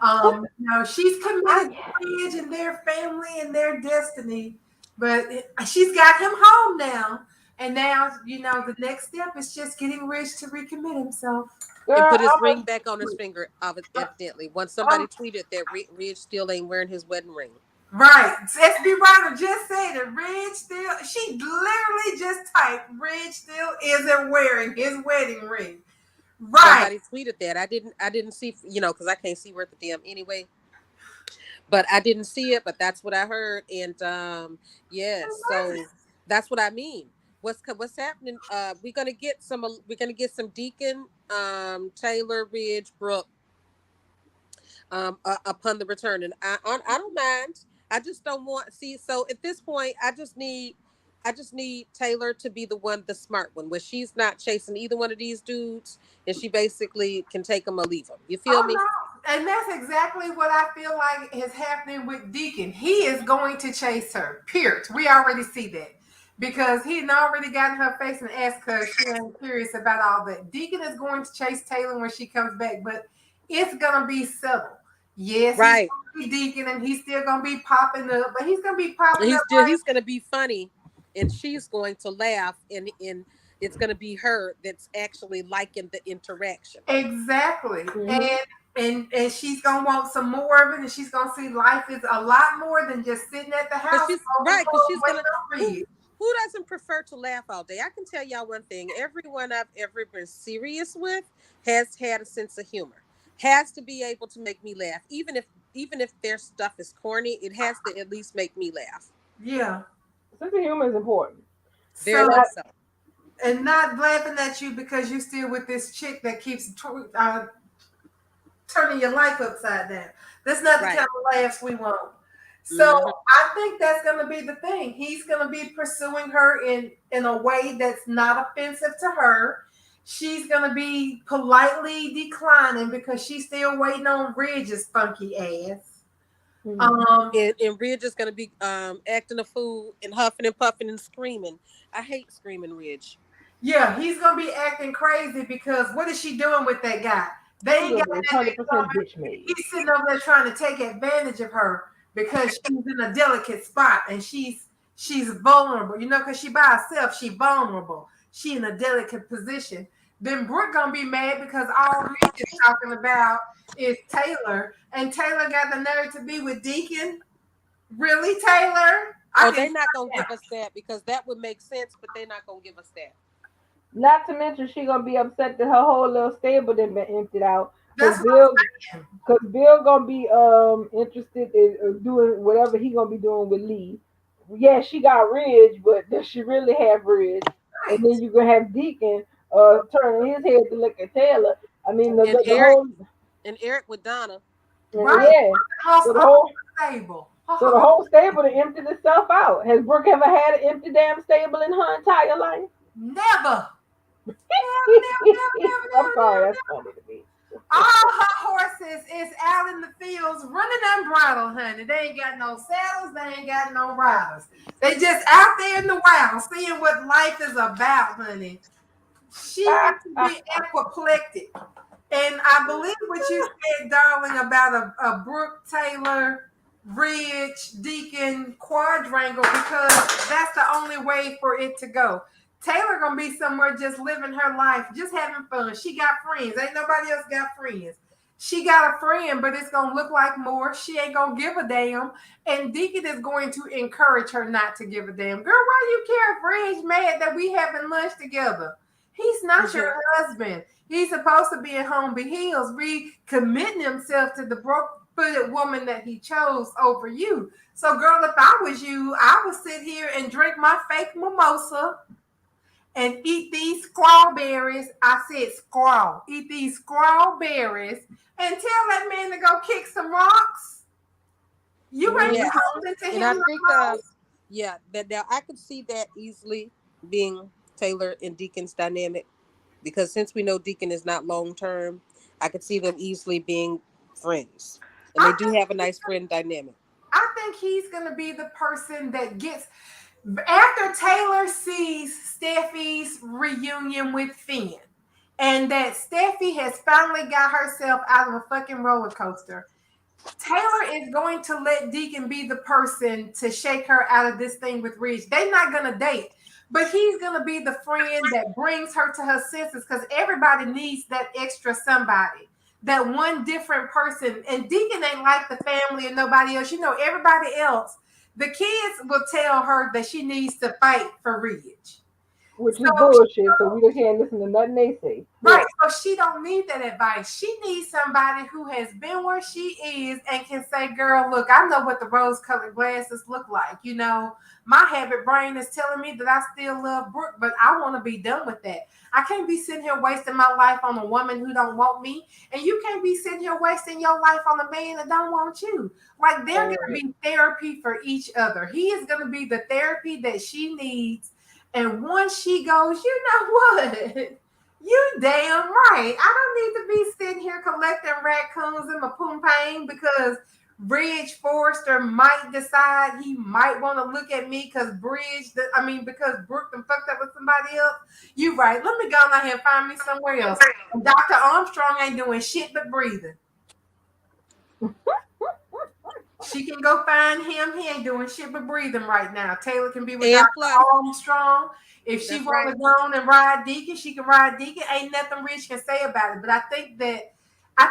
What No, she's committed I to Ridge and their family and their destiny, but she's got him home now. And now, the next step is just getting Ridge to recommit himself. And girl, put his ring back on his finger, I'm, evidently. Once somebody I'm tweeted that Ridge still ain't wearing his wedding ring. Right. SB Ryder just said that Ridge still, she literally just typed, Ridge still isn't wearing his wedding ring. Right. Somebody tweeted that. I didn't see, because I can't see worth the damn anyway. But I didn't see it, but that's what I heard. And yes, so that's what I mean. What's happening? We're gonna get some Deacon, Taylor, Ridge, Brooke, upon the return, and I don't mind. I just don't want see. So at this point, I just need Taylor to be the one, the smart one, where she's not chasing either one of these dudes, and she basically can take them or leave them. You feel Oh me? no. And that's exactly what I feel like is happening with Deacon. He is going to chase her. Period. We already see that. Because he had already got in her face and asked her if she ain't curious about all that. Deacon is going to chase Taylor when she comes back, but it's gonna be subtle. Yes, he's Right. gonna be Deacon and he's still gonna be popping up, but he's gonna be popping up He's gonna be funny, and she's going to laugh, and it's gonna be her that's actually liking the interaction. exactly. Mhm. And she's gonna want some more of it, and she's gonna see life is a lot more than just sitting at the Cause house she's folding right, cause clothes she's waiting gonna on who Reed. who doesn't prefer to laugh all day? I can tell y'all one thing: everyone I've ever been serious with has had a sense of humor, has to be able to make me laugh, even if their stuff is corny. It has to at least make me laugh. Yeah. Sense of humor is important, Very So and much so. and not laughing at you because you still with this chick that keeps turning your life upside down. That's not the kind Right. of laughs we want. So Hmm. I think that's going to be the thing. He's going to be pursuing her in a way that's not offensive to her. She's going to be politely declining because she's still waiting on Ridge's funky ass. mhm. Um, And Ridge is gonna be acting a fool and huffing and puffing and screaming. I hate screaming Ridge. yeah, he's gonna be acting crazy because what is she doing with that guy? They I'm ain't got gonna be nothing in 100% common. bitch made. He's sitting over there trying to take advantage of her because she's in a delicate spot and she's vulnerable. Because she by herself, she vulnerable. She in a delicate position. Then Brooke gonna be mad because all Rich is talking about is Taylor, and Taylor got the nerve to be with Deacon. Really, Taylor? I Oh, can. they're not gonna give us that because that would make sense, but they're not gonna give us that. Not to mention she gonna be upset that her whole little stable done been emptied out Cause That's what Bill, I'm saying. cause Bill gonna be interested in doing whatever he gonna be doing with Lee. Yeah, she got Ridge, but does she really have Ridge? And Right. then you gonna have Deacon turning his head to look at Taylor. I mean And the Eric whole and Eric with Donna. Right. yeah. House So the all whole stable. so the whole stable to emptied itself out. Has Brooke ever had an empty damn stable in her entire life? Never. Never, never, never, never, I'm never, sorry, never, that's never. funny to me. All her horses is out in the fields running unbridled, honey. They ain't got no saddles, they ain't got no riders. They just out there in the wild, seeing what life is about, honey. She got to be apoplectic. And I believe what you said, darling, about a Brooke Taylor, Ridge, Deacon quadrangle, because that's the only way for it to go. Taylor gonna be somewhere just living her life, just having fun. She got friends. Ain't nobody else got friends. She got a friend, but it's gonna look like more. She ain't gonna give a damn. And Deacon is going to encourage her not to give a damn. Girl, why you care if Ridge mad that we having lunch together? He's not your Mhm. husband. He's supposed to be at home, but he's recommitting himself to the broke-footed woman that he chose over you. So, girl, if I was you, I would sit here and drink my fake mimosa and eat these strawberries. I said squaw. Eat these strawberries and tell that man to go kick some rocks. You ain't Yes. Mhm. beholden to And him I no think more. yeah, that now I could see that easily being Taylor and Deacon's dynamic because since we know Deacon is not long term, I could see them easily being friends. And they I do think have a nice friend dynamic. I think he's gonna be the person that gets after Taylor sees Steffi's reunion with Finn, and that Steffi has finally got herself out of a fucking roller coaster. Taylor is going to let Deacon be the person to shake her out of this thing with Ridge. They're not gonna date, but he's gonna be the friend that brings her to her senses because everybody needs that extra somebody, that one different person. And Deacon ain't like the family and nobody else. You know, everybody else, the kids will tell her that she needs to fight for Ridge. Which is So bullshit. So we just can't listen to nothing they say. right. Yeah. So she don't need that advice. She needs somebody who has been where she is and can say, girl, look, I know what the rose-colored glasses look like. You know, my habit brain is telling me that I still love Brooke, but I want to be done with that. I can't be sitting here wasting my life on a woman who don't want me. And you can't be sitting here wasting your life on a man that don't want you. Like they're All gonna right. be therapy for each other. He is gonna be the therapy that she needs. And once she goes, you know what? You damn right. I don't need to be sitting here collecting raccoons in my poom pain because Bridge Forrester might decide he might want to look at me because because Brooke done fucked up with somebody else. You right. Let me go out here and find me somewhere else. And Dr. Armstrong ain't doing shit but breathing. She can go find him. He ain't doing shit but breathing right now. Taylor can be with And Dr. plus, Armstrong. If she that's want right. to go on and ride Deacon, she can ride Deacon. Ain't nothing Rich can say about it. But I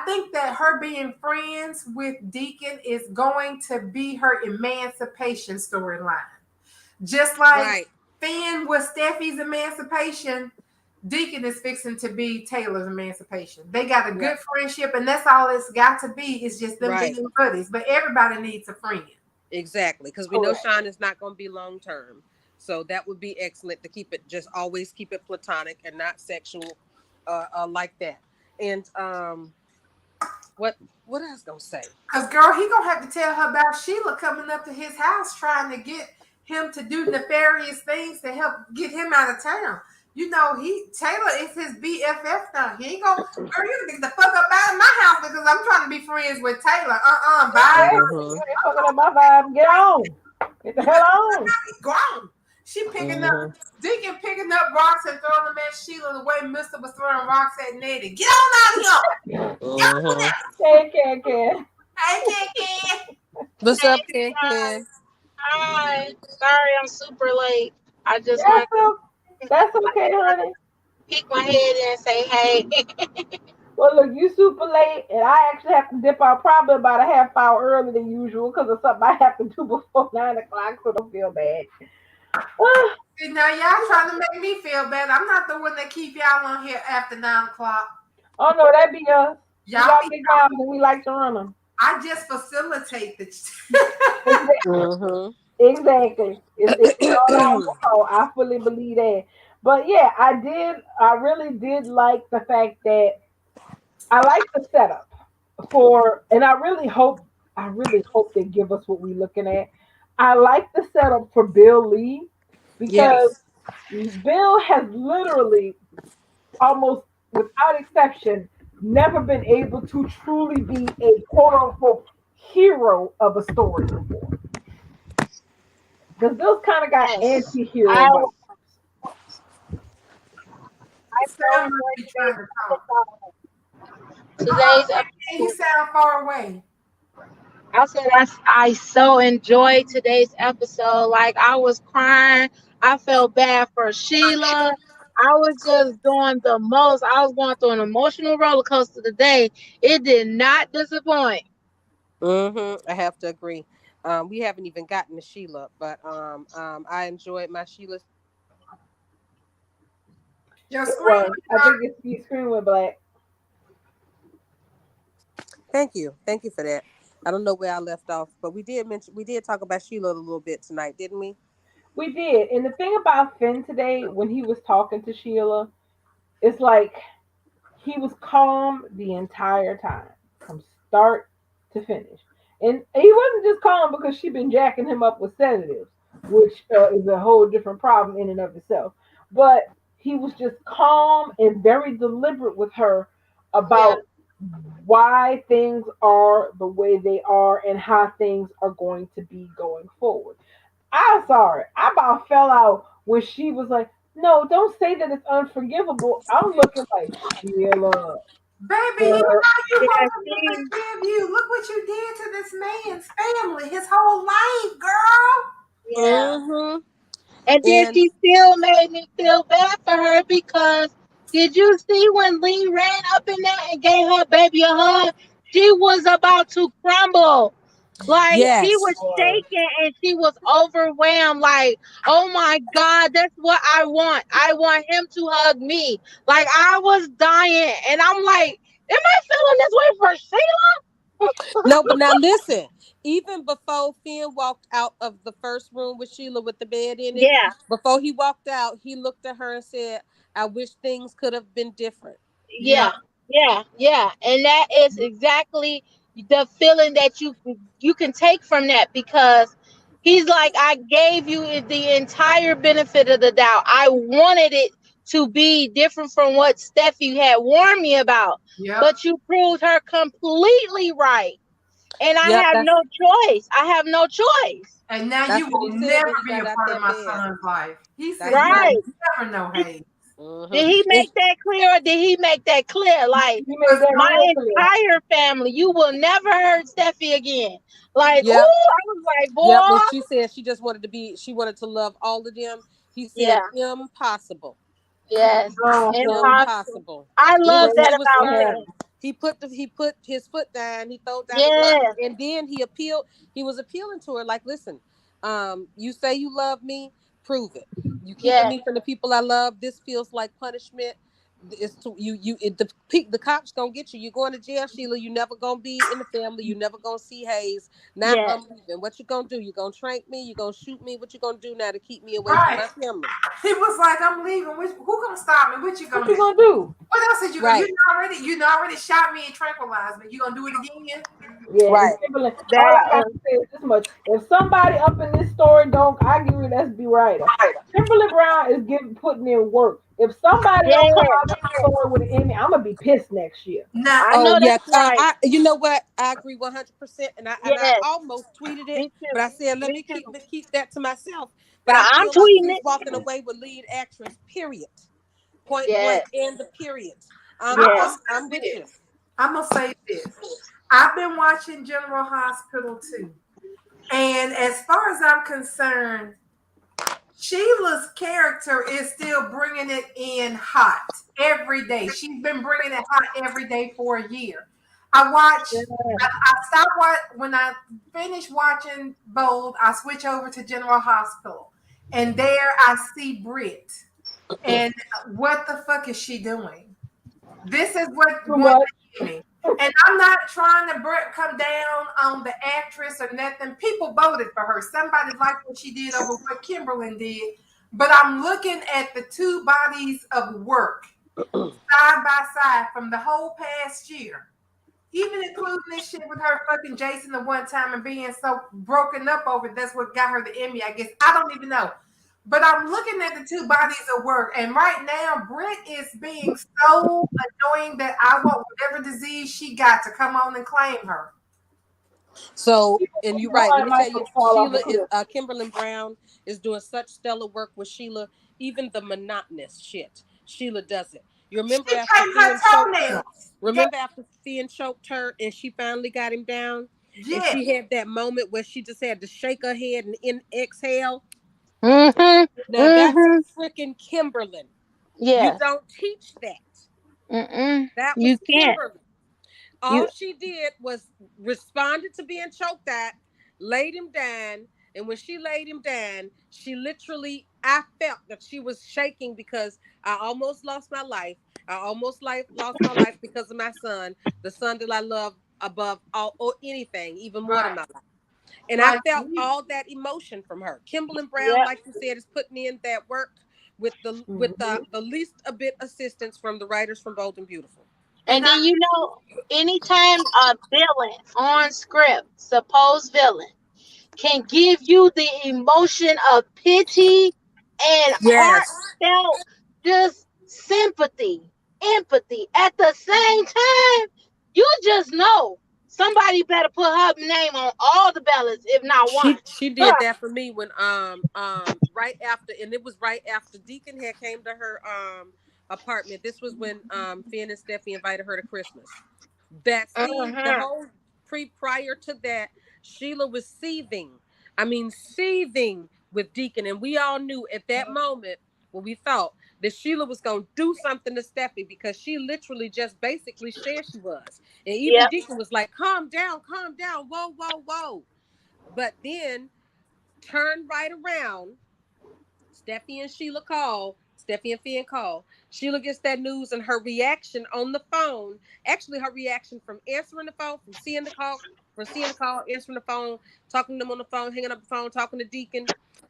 think that her being friends with Deacon is going to be her emancipation storyline. Just like Right. Finn was Steffi's emancipation, Deacon is fixing to be Taylor's emancipation. They got a Right. good friendship, and that's all it's got to be. Is just them Right. being buddies. But everybody needs a friend. Exactly. Because we know Correct. Sean is not going to be long term. So that would be excellent to keep it, just always keep it platonic and not sexual like that. And what what I was going to say? Cause girl, he gonna have to tell her about Sheila coming up to his house trying to get him to do nefarious things to help get him out of town. You know, Taylor is his BFF now. He ain't gonna girl, you can get the fuck up out of my house because I'm trying to be friends with Taylor. Bye. Okay. Mm-hmm. You ain't fucking up my vibe. Get on. Get the hell on. Grown. She picking up Mm-hmm. Deacon picking up rocks and throwing them at Sheila the way Mister was throwing rocks at Nettie. Get on out of here. Get on Mm-hmm. out. Can. Hey, Kiki. What's Hey up, Ken guys, Ken? hi. Sorry I'm super late. I just That's wanted o- that's okay, honey. to peek my head in and say hey. Well, look, you super late, and I actually have to dip out probably about a half hour earlier than usual because of something I have to do before 9 o'clock. So don't feel bad. Ah, See, now y'all trying to make me feel bad. I'm not the one that keep y'all on here after 9 o'clock. oh no, that be us. We Y'all got be big mouths and we like to run them. I just facilitate the Mm-hmm. Exactly. It's all our fault. I fully believe that. But yeah, I did. I really did like the fact that I like the setup for, and I really hope they give us what we're looking at. I like the setup for Bill Lee because Yes. Bill has literally, almost without exception, never been able to truly be a quote unquote hero of a story before. Because Bill's kind of got Yes. anti-hero I vibes. I so Sam must enjoyed be trying today's to talk. episode. Today's Uh-oh, you episode. sound far away. I said I so enjoyed today's episode. Like I was crying. I felt bad for Sheila. I was just doing the most. I was going through an emotional roller coaster today. It did not disappoint. Mm-hmm. I have to agree. We haven't even gotten to Sheila, but I enjoyed my Sheila. Your It screen was. was I think it's your screen went black. Thank you for that. I don't know where I left off, but we did talk about Sheila a little bit tonight, didn't we? We did. And the thing about Finn today, when he was talking to Sheila, it's like he was calm the entire time, from start to finish. And he wasn't just calm because she'd been jacking him up with sedatives, which is a whole different problem in and of itself. But he was just calm and very deliberate with her Yeah. about why things are the way they are and how things are going to be going forward. I'm sorry. I about fell out when she was like, "No, don't say that it's unforgivable." I'm looking like Sheila. baby, you Girl. know you Yeah. want him to forgive you. Look what you did to this man's family, his whole life, girl. Yeah. Mm-hmm. And then And she still made me feel bad for her because did you see when Lee ran up in there and gave her baby a hug? She was about to crumble. Like she was yes, Was. shaking and she was overwhelmed. Like, oh my God, that's what I want. I want him to hug me. Like I was dying. And I'm like, am I feeling this way for Sheila? no, but now listen. Even before Finn walked out of the first room with Sheila with the bed in it, Yeah. before he walked out, he looked at her and said, "I wish things could have been different." Yeah. Yeah, yeah, and that is exactly the feeling that you can take from that because he's like, I gave you the entire benefit of the doubt. I wanted it to be different from what Steffi had warned me about, Yep. but you proved her completely right, and I Yep, have no choice. I have no choice. And now you that's what he will said never when he be got a out part of that my bed. son's life. He That's said you what he. Right? will never know Hayes. Mm-hmm. Did he make that clear, or did he make that clear? Like, He made Because that my real clear. entire family, you will never hurt Steffi again. Like, ooh, Yep. I was like, Yep. When boy, she said she wanted to love all of them, he said, yeah, impossible. yes, impossible. Impossible. I It love was, Can't that it was about happen. her. him. He put his foot down, he throws down his love, Yes, and then he was appealing to her, like, listen, you say you love me, prove it. You keeping yes, me from the people I love. This feels like punishment. It's to the cops gonna get you. You're going to jail, Sheila. You never gonna be in the family. You never gonna see Hayes. Now yes, I'm leaving. What you gonna do? You gonna trank me? You gonna shoot me? What you gonna do now to keep me away from right. my family? He was like, I'm leaving. Who gonna stop me? What you What gonna you do? gonna do? What else did you go? Right, You already shot me and tranquilized me. You gonna do it again? Yeah, and right. Timberland. All that, I got to say is this much: if somebody up in this story don't, I give it SB Writer. Timberland Brown is putting in work. If somebody don't come yes, out of this story with an Emmy, I'm gonna be pissed next year. Now, I Oh know yeah, that's right. I you know what? I agree 100%, and I Yes, almost tweeted it, me too, but I said let me me too. keep that to myself. But Now I I'm feel like tweeting she's it. walking away with lead actress. Period. Point blank. Yes, And the period. I'm yes, gonna I'm say with you. this. I'm gonna say this. I've been watching General Hospital too, and as far as I'm concerned, Sheila's character is still bringing it in hot every day. She's been bringing it hot every day for a year. I watch. I stop when I finish watching Bold. I switch over to General Hospital, and there I see Britt. And what the fuck is she doing? This is what Too wants much. to get me. And I'm not trying to come down on the actress or nothing. People voted for her. Somebody liked what she did over what Kimberlyn did. But I'm looking at the two bodies of work side by side from the whole past year. Even including this shit with her fucking Jason the one time and being so broken up over it, that's what got her the Emmy, I guess. I don't even know. But I'm looking at the two bodies of work, and right now, Brent is being so annoying that I want whatever disease she got to come on and claim her. So, and you're right. Let me tell Might you, fall off a Sheila is cliff. Kimberly Brown is doing such stellar work with Sheila. Even the monotonous shit, Sheila does it. You She remember after painted her Finn choked her? toenails. Yeah, Remember after Finn choked her and she finally got him down, and yeah, she had that moment where she just had to shake her head and exhale. Mhm. Now that's Mhm. freaking Kimberly. You Yes. don't teach that. Mm. That You was can't. Kimberly. All You she did was responded to being choked at, laid him down, and when she laid him down, she literally, I felt that she was shaking because I almost lost my life. I almost lost my life because of my son, the son that I love above all or anything, even more than right. my life. And I Like felt we, all that emotion from her. Kimberly Brown, Yep. like you said, is putting in that work with the Hmm. the least a bit assistance from the writers from Bold and Beautiful. and And then I, anytime a villain on script, supposed villain, can give you the emotion of pity and Yes. heartfelt just sympathy, empathy at the same time, you just know somebody better put her name on all the ballots, if not one. She did that for me when right after, and it was right after Deacon had came to her apartment. This was when Finn and Steffi invited her to Christmas. That scene, the Hmm. whole prior to that, Sheila was seething. I mean, seething with Deacon, and we all knew at that moment when we thought that Sheila was gonna do something to Steffi because she literally just basically said she was, and even Yep. Deacon was like, calm down, whoa, whoa, whoa." But then turn right around. Steffi and Sheila call. Steffi and Finn call. Sheila gets that news and her reaction on the phone. Actually, her reaction from answering the phone, from seeing the call, answering the phone, talking to them on the phone, hanging up the phone, talking to Deacon,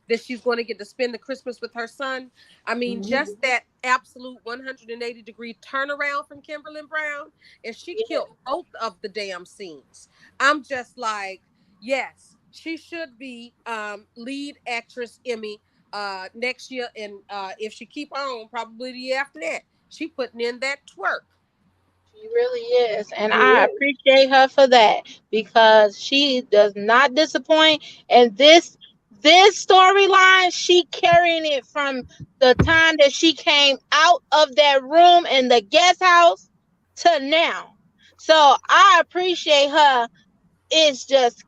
that she's going to get to spend the Christmas with her son. I mean, Hmm. just that absolute 180-degree turnaround from Kimberly Brown, and she Yeah. killed both of the damn scenes. I'm just like, yes, she should be lead actress Emmy next year, and if she keep on, probably the year after that. She putting in that twerk. She really is. And She I is. appreciate her for that because she does not disappoint. And this storyline, she carrying it from the time that she came out of that room in the guest house to now. So I appreciate her. It's just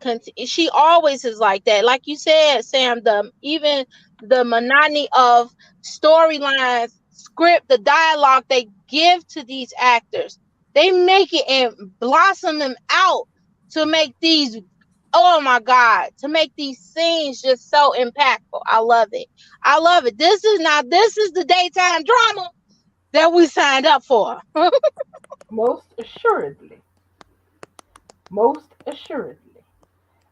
she always is like that, like you said, Sam. The even the monotony of storylines, script, the dialogue they give to these actors, they make it and blossom them out to make these, oh my god, to make these scenes just so impactful. I love it. I love it. This is the daytime drama that we signed up for. Most assuredly. Most assuredly.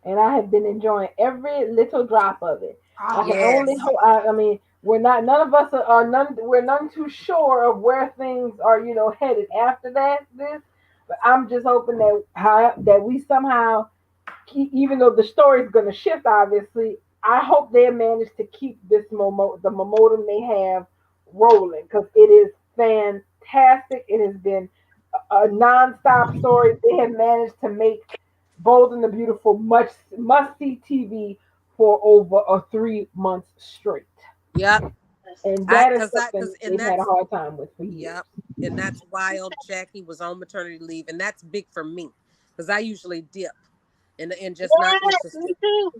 And I have been enjoying every little drop of it. I oh, can only Yes. hope. I mean, we're not. None of us are none. We're none too sure of where things are. Headed after that. This, but I'm just hoping that we somehow even though the story is going to shift, obviously, I hope they manage to keep the momentum they have rolling because it is fantastic. It has been a nonstop story. They have managed to make Bold and the Beautiful much must see TV for over a 3 months straight, Yep. and that is Cause something and they've had a that's hard time with for years. yep. And that's wild. Jackie was on maternity leave, and that's big for me, because I usually dip and just not Yes, me interested. too.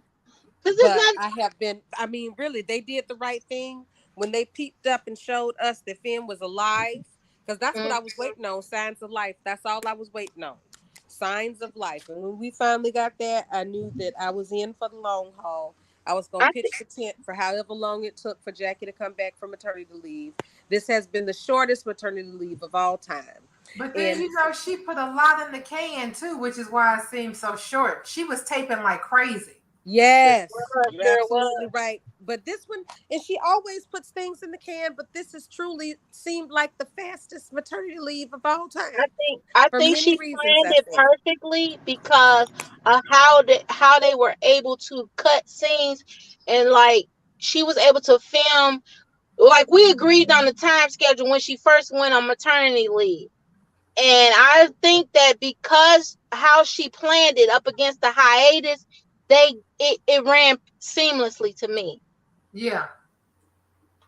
Because it's But not. I have been. I mean, really, they did the right thing when they peeped up and showed us that Finn was alive. Because that's what I was waiting on. Signs of life. That's all I was waiting on. Signs of life. And when we finally got that, I knew that I was in for the long haul. I was gonna I pitch the tent for however long it took for Jackie to come back from maternity leave. This has been the shortest maternity leave of all time. But then And she put a lot in the can too, which is why it seemed so short. She was taping like crazy. yes, you're Sure absolutely was. right. But this one, and she always puts things in the can, but this has truly seemed like the fastest maternity leave of all time. I For think many she reasons, planned I it think. perfectly because of how they were able to cut scenes, and like she was able to film, like we agreed on the time schedule when she first went on maternity leave. And I think that because how she planned it up against the hiatus, it ran seamlessly to me Yeah.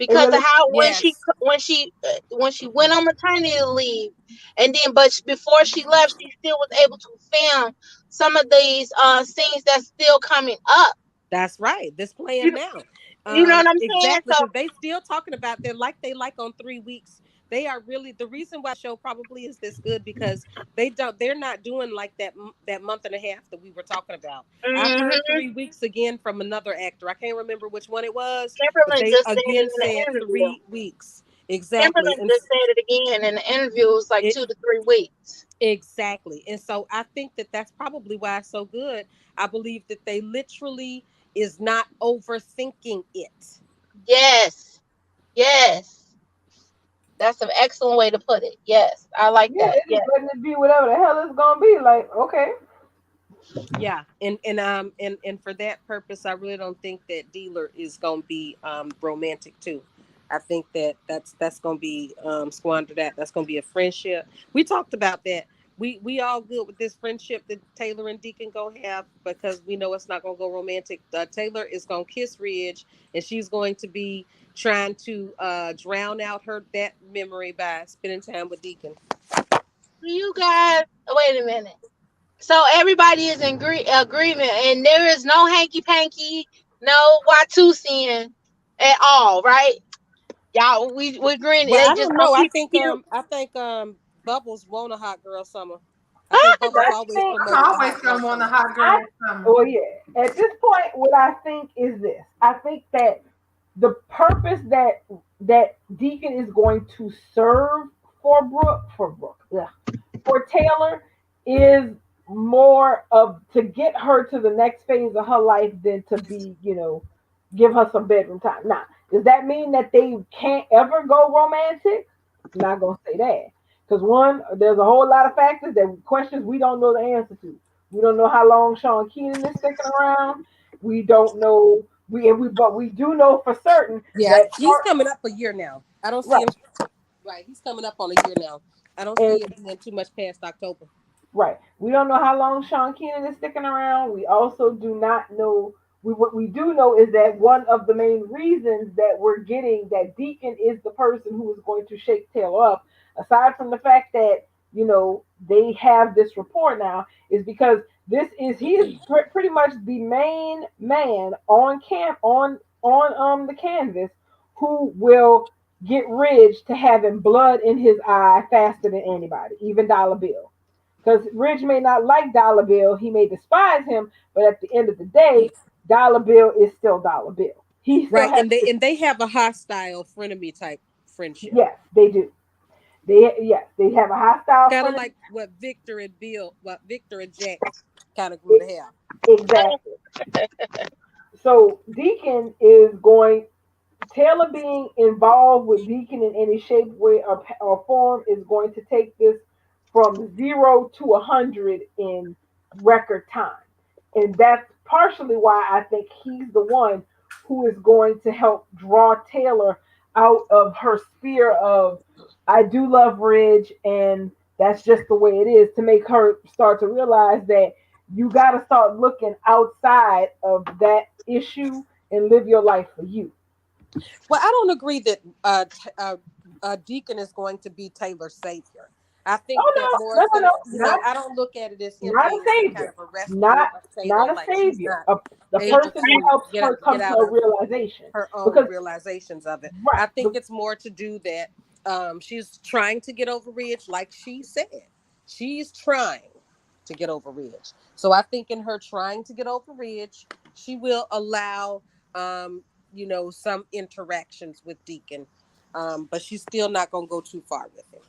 It because of really, how Yes, when she went on maternity leave, and then but before she left, she still was able to film some of these scenes that's still coming up. that's right. This You plan now. you know what I'm saying? Exactly, So because they still talking about they like on 3 weeks. They are really the reason why the show probably is this good because they're not doing like that month and a half that we were talking about. I've heard mhm. 3 weeks again from another actor. I can't remember which one it was, but Kimberly they just said it again in the said interview. 3 weeks exactly, Kimberly and just said it again in the interview. It was like it 2 to 3 weeks. exactly, and so I think that that's probably why it's so good. I believe that they literally is not overthinking it. Yes. Yes. That's an excellent way to put it. Yes. I like yeah, that. it's just Yes. letting it be whatever the hell it's gonna be. Like, okay, Yeah, and for that purpose, I really don't think that Dealer is gonna be romantic too. I think that that's gonna be squander that. That's gonna be a friendship. We talked about that. We all good with this friendship that Taylor and Deacon gonna have because we know it's not gonna go romantic. Taylor is gonna kiss Ridge, and she's going to be trying to drown out her that memory by spending time with Deacon. You guys, wait a minute. So everybody is in agreement, and there is no hanky panky, no Watusian at all, right? Y'all, we agreeing. Well, They I just don't gonna know. keep it cute. I think Bubbles want a hot girl summer. I think Ah, Bubbles I always think I'm promoted the always hot girl gonna want a summer. hot I girl summer. oh yeah. At this point, what I think is this. I think that the purpose that Deacon is going to serve for Taylor is more of to get her to the next phase of her life than to be, give her some bedroom time. Now, does that mean that they can't ever go romantic? I'm not gonna say that. Because one, there's a whole lot of factors that questions we don't know the answer to. We don't know how long Sean Keenan is sticking around. We don't know but we do know for certain Yeah, that he's coming up a year now. I don't see right. him. Right, he's coming up on a year now. I don't And see it being too much past October. right. We don't know how long Sean Keenan is sticking around. We also do not know. What we do know is that one of the main reasons that we're getting that Deacon is the person who is going to shake Taylor up, aside from the fact that they have this rapport now, is because he is pretty much the main man on camp on the canvas who will get Ridge to having blood in his eye faster than anybody, even Dollar Bill. Because Ridge may not like Dollar Bill, he may despise him, but at the end of the day, Dollar Bill is still Dollar Bill. He still Right, has to, and they have a hostile frenemy type friendship, yes, they do. They have a hostile kind of friend. like what Victor and Jack kind of grew to have. Exactly. So Deacon is going Taylor being involved with Deacon in any shape, way, or form is going to take this from 0 to 100 in record time. And that's partially why I think he's the one who is going to help draw Taylor out of her sphere of, I do love Ridge, and that's just the way it is, to make her start to realize that you got to start looking outside of that issue and live your life for you. Well, I don't agree that Deacon is going to be Taylor's savior. I think Oh that more no, no, so, no, not I don't look at it as him not a being some kind savior, of a rescuer not of Taylor. not a Like she's savior. not The able person who to helps her get come to out a of realization, her own because realizations of it. right, I think it's more to do that she's trying to get over Ridge, like she said. She's trying to get over Ridge. So I think in her trying to get over Ridge, she will allow some interactions with Deacon. But she's still not gonna go too far with him.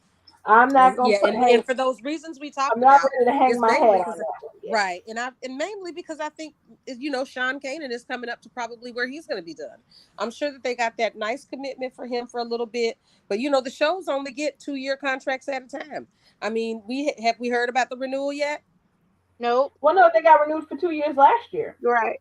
I'm not gonna Yeah, put and hang. for those reasons we I'm talked not about, ready to hang it's my mainly hat on because that one yet. right, and mainly because I think Sean Kanan is coming up to probably where he's going to be done. I'm sure that they got that nice commitment for him for a little bit, but the shows only get 2-year contracts at a time. I mean, we heard about the renewal yet? Nope. Well, no, they got renewed for 2 years last year, Right.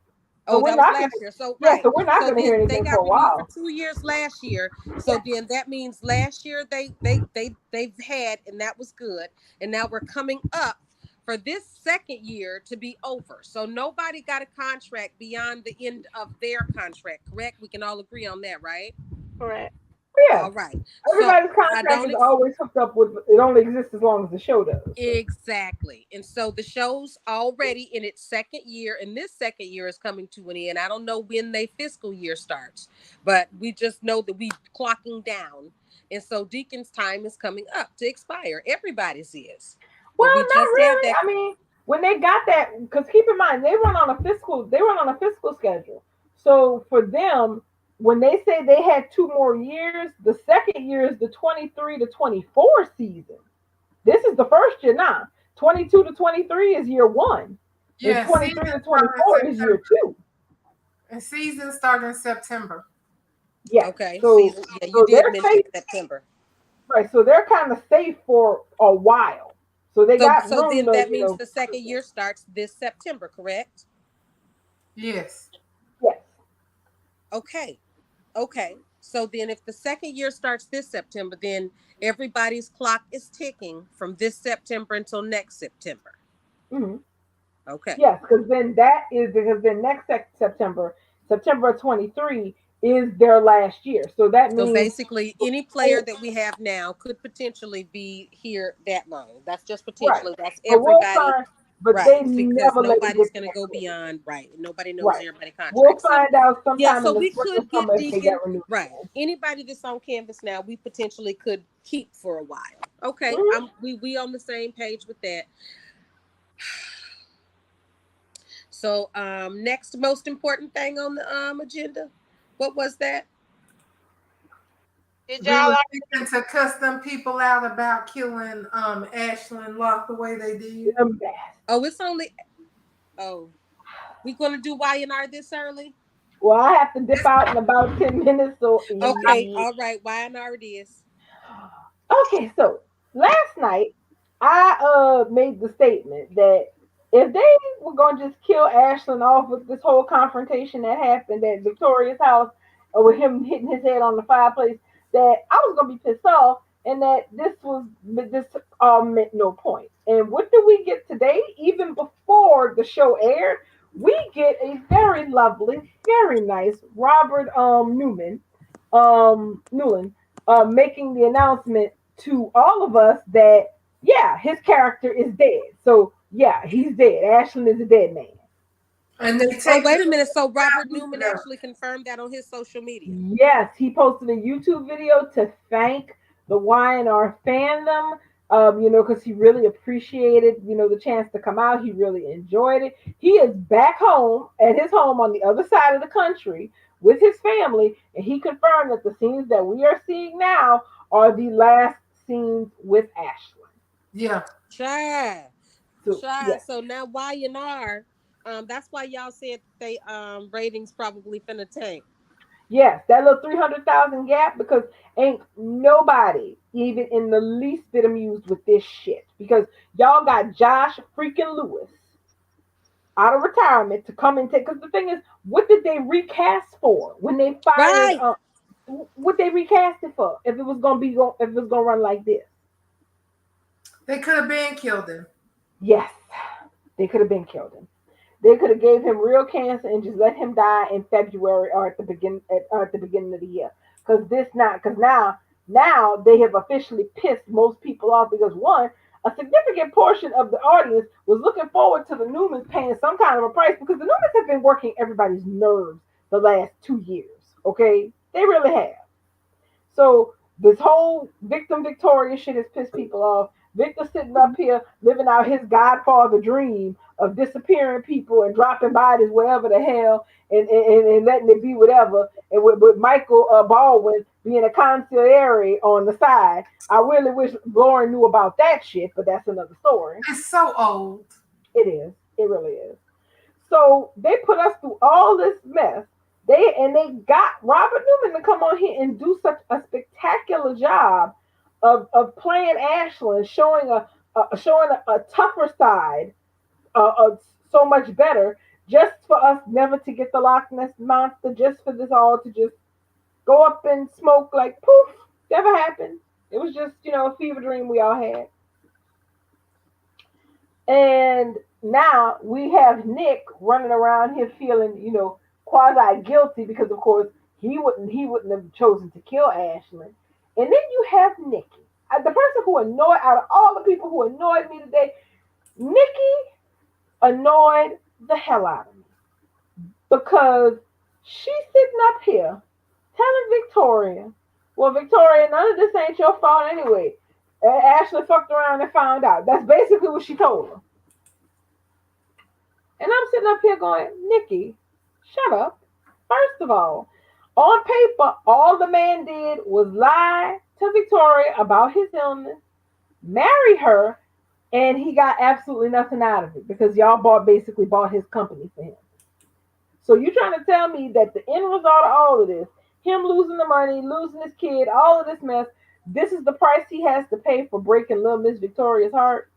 so Oh, we're that was not gonna. last year. So Yeah, right. so we're not So gonna hear then they anything for got a renewed for while. 2 years last year. So then that means last year they've had, and that was good. And now we're coming up for this second year to be over. So nobody got a contract beyond the end of their contract, correct? We can all agree on that, right? Correct. Yeah, All right. So everybody's I contract don't is always hooked up with. It only exists as long as the show does. So. exactly. And so the show's already in its second year, and this second year is coming to an end. I don't know when they fiscal year starts, but we just know that we clocking down. And so Deacon's time is coming up to expire. Everybody's is. But Well, we not just had really. that. I mean, when they got that, because keep in mind they run on a fiscal schedule. So for them, when they say they had 2 more years, the second year is the 23 to 24 season. This is the first year now. 22 to 23 is year one, and Yeah, season 23 to starting in 24 is year September. two. And season starting in September. Yes. Okay, So season. Yeah, you so did they're mention safe, September. right? So they're kind of safe for a while. So they So got so room then to, that means the second year starts this September, correct? Yes. yes. Okay. Okay. So then if the second year starts this September, then everybody's clock is ticking from this September until next September. Mhm. Okay. Yes, because then next September, September 23 is their last year. So that So means basically any player oh, that we have now could potentially be here that long. That's just right. potentially. That's But we'll everybody. find but they Right. Because never let it nobody's get going to that go close. beyond, right. Nobody knows Right. everybody We'll contract. So find out yeah, sometime so in the we spring or could get summer if they get Deacon. renewed Right. again. Anybody that's on canvas now, we potentially could keep for a while. Okay. Mhm. We on the same page with that. So next most important thing on the agenda. What was that? Did We y'all were already? thinking to cuss them people out about killing Ashlyn Locke the way they did. Best. Oh, it's only oh, we gonna do Y&R this early? Well, I have to dip out in about 10 minutes, so Okay, yeah. all right, Y&R it is. Okay, so last night I made the statement that if they were gonna just kill Ashland off with this whole confrontation that happened at Victoria's house, or with him hitting his head on the fireplace, that I was gonna be pissed off, and that this all meant no point. And what do we get today? Even before the show aired, we get a very lovely, very nice Robert Newland making the announcement to all of us that yeah, his character is dead. So yeah, he's dead. Ashland is a dead man. And they Oh, take wait it a minute. So Robert weeks Newman ago. actually confirmed that on his social media. Yes, he posted a YouTube video to thank the YNR fandom. Because he really appreciated, the chance to come out. He really enjoyed it. He is back home at his home on the other side of the country with his family, and he confirmed that the scenes that we are seeing now are the last scenes with Ashley. Yeah. Sure. So Sure. yes, So now Y&R, that's why y'all said they ratings probably finna tank. yes, that little 300,000 gap because ain't nobody even in the least bit amused with this shit because y'all got Josh freaking Lewis out of retirement to come and take. Because the thing is, what did they recast for when they fired? Right. What they recast it for? If it was gonna if it was gonna run like this? They could have been killed him. Yes, they could have been killed him. They could have gave him real cancer and just let him die in February or at the beginning of the year. Because now they have officially pissed most people off because one, a significant portion of the audience was looking forward to the Newmans paying some kind of a price because the Newmans have been working everybody's nerves the last 2 years. Okay, they really have. So this whole victim Victoria shit has pissed people off. Victor sitting up here living out his Godfather dream of disappearing people and dropping bodies wherever the hell and letting it be whatever. And with Michael Baldwin being a consigliere on the side. I really wish Lauren knew about that shit, but that's another story. It's so old. It is. It really is. So they put us through all this mess. They got Robert Newman to come on here and do such a spectacular job of playing Ashland, showing a tougher side, so much better, just for us never to get the Loch Ness monster, just for this all to just go up in smoke like poof, never happened. It was just a fever dream we all had. And now we have Nick running around here feeling, quasi guilty because of course he wouldn't have chosen to kill Ashlyn. And then you have Nikki. The person who annoyed out of all the people who annoyed me today, Nikki annoyed the hell out of me. Because she's sitting up here telling Victoria, well, Victoria, none of this ain't your fault anyway. Ashley fucked around and found out. That's basically what she told her. And I'm sitting up here going, Nikki, shut up. First of all, on paper, all the man did was lie to Victoria about his illness, marry her, and he got absolutely nothing out of it because y'all basically bought his company for him. So you trying to tell me that the end result of all of this, him losing the money, losing his kid, all of this mess, this is the price he has to pay for breaking little Miss Victoria's heart?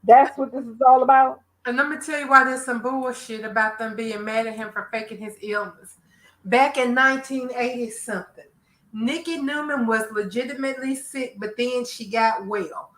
That's what this is all about? And let me tell you why there's some bullshit about them being mad at him for faking his illness. Back in 1980 something, Nikki Newman was legitimately sick, but then she got well.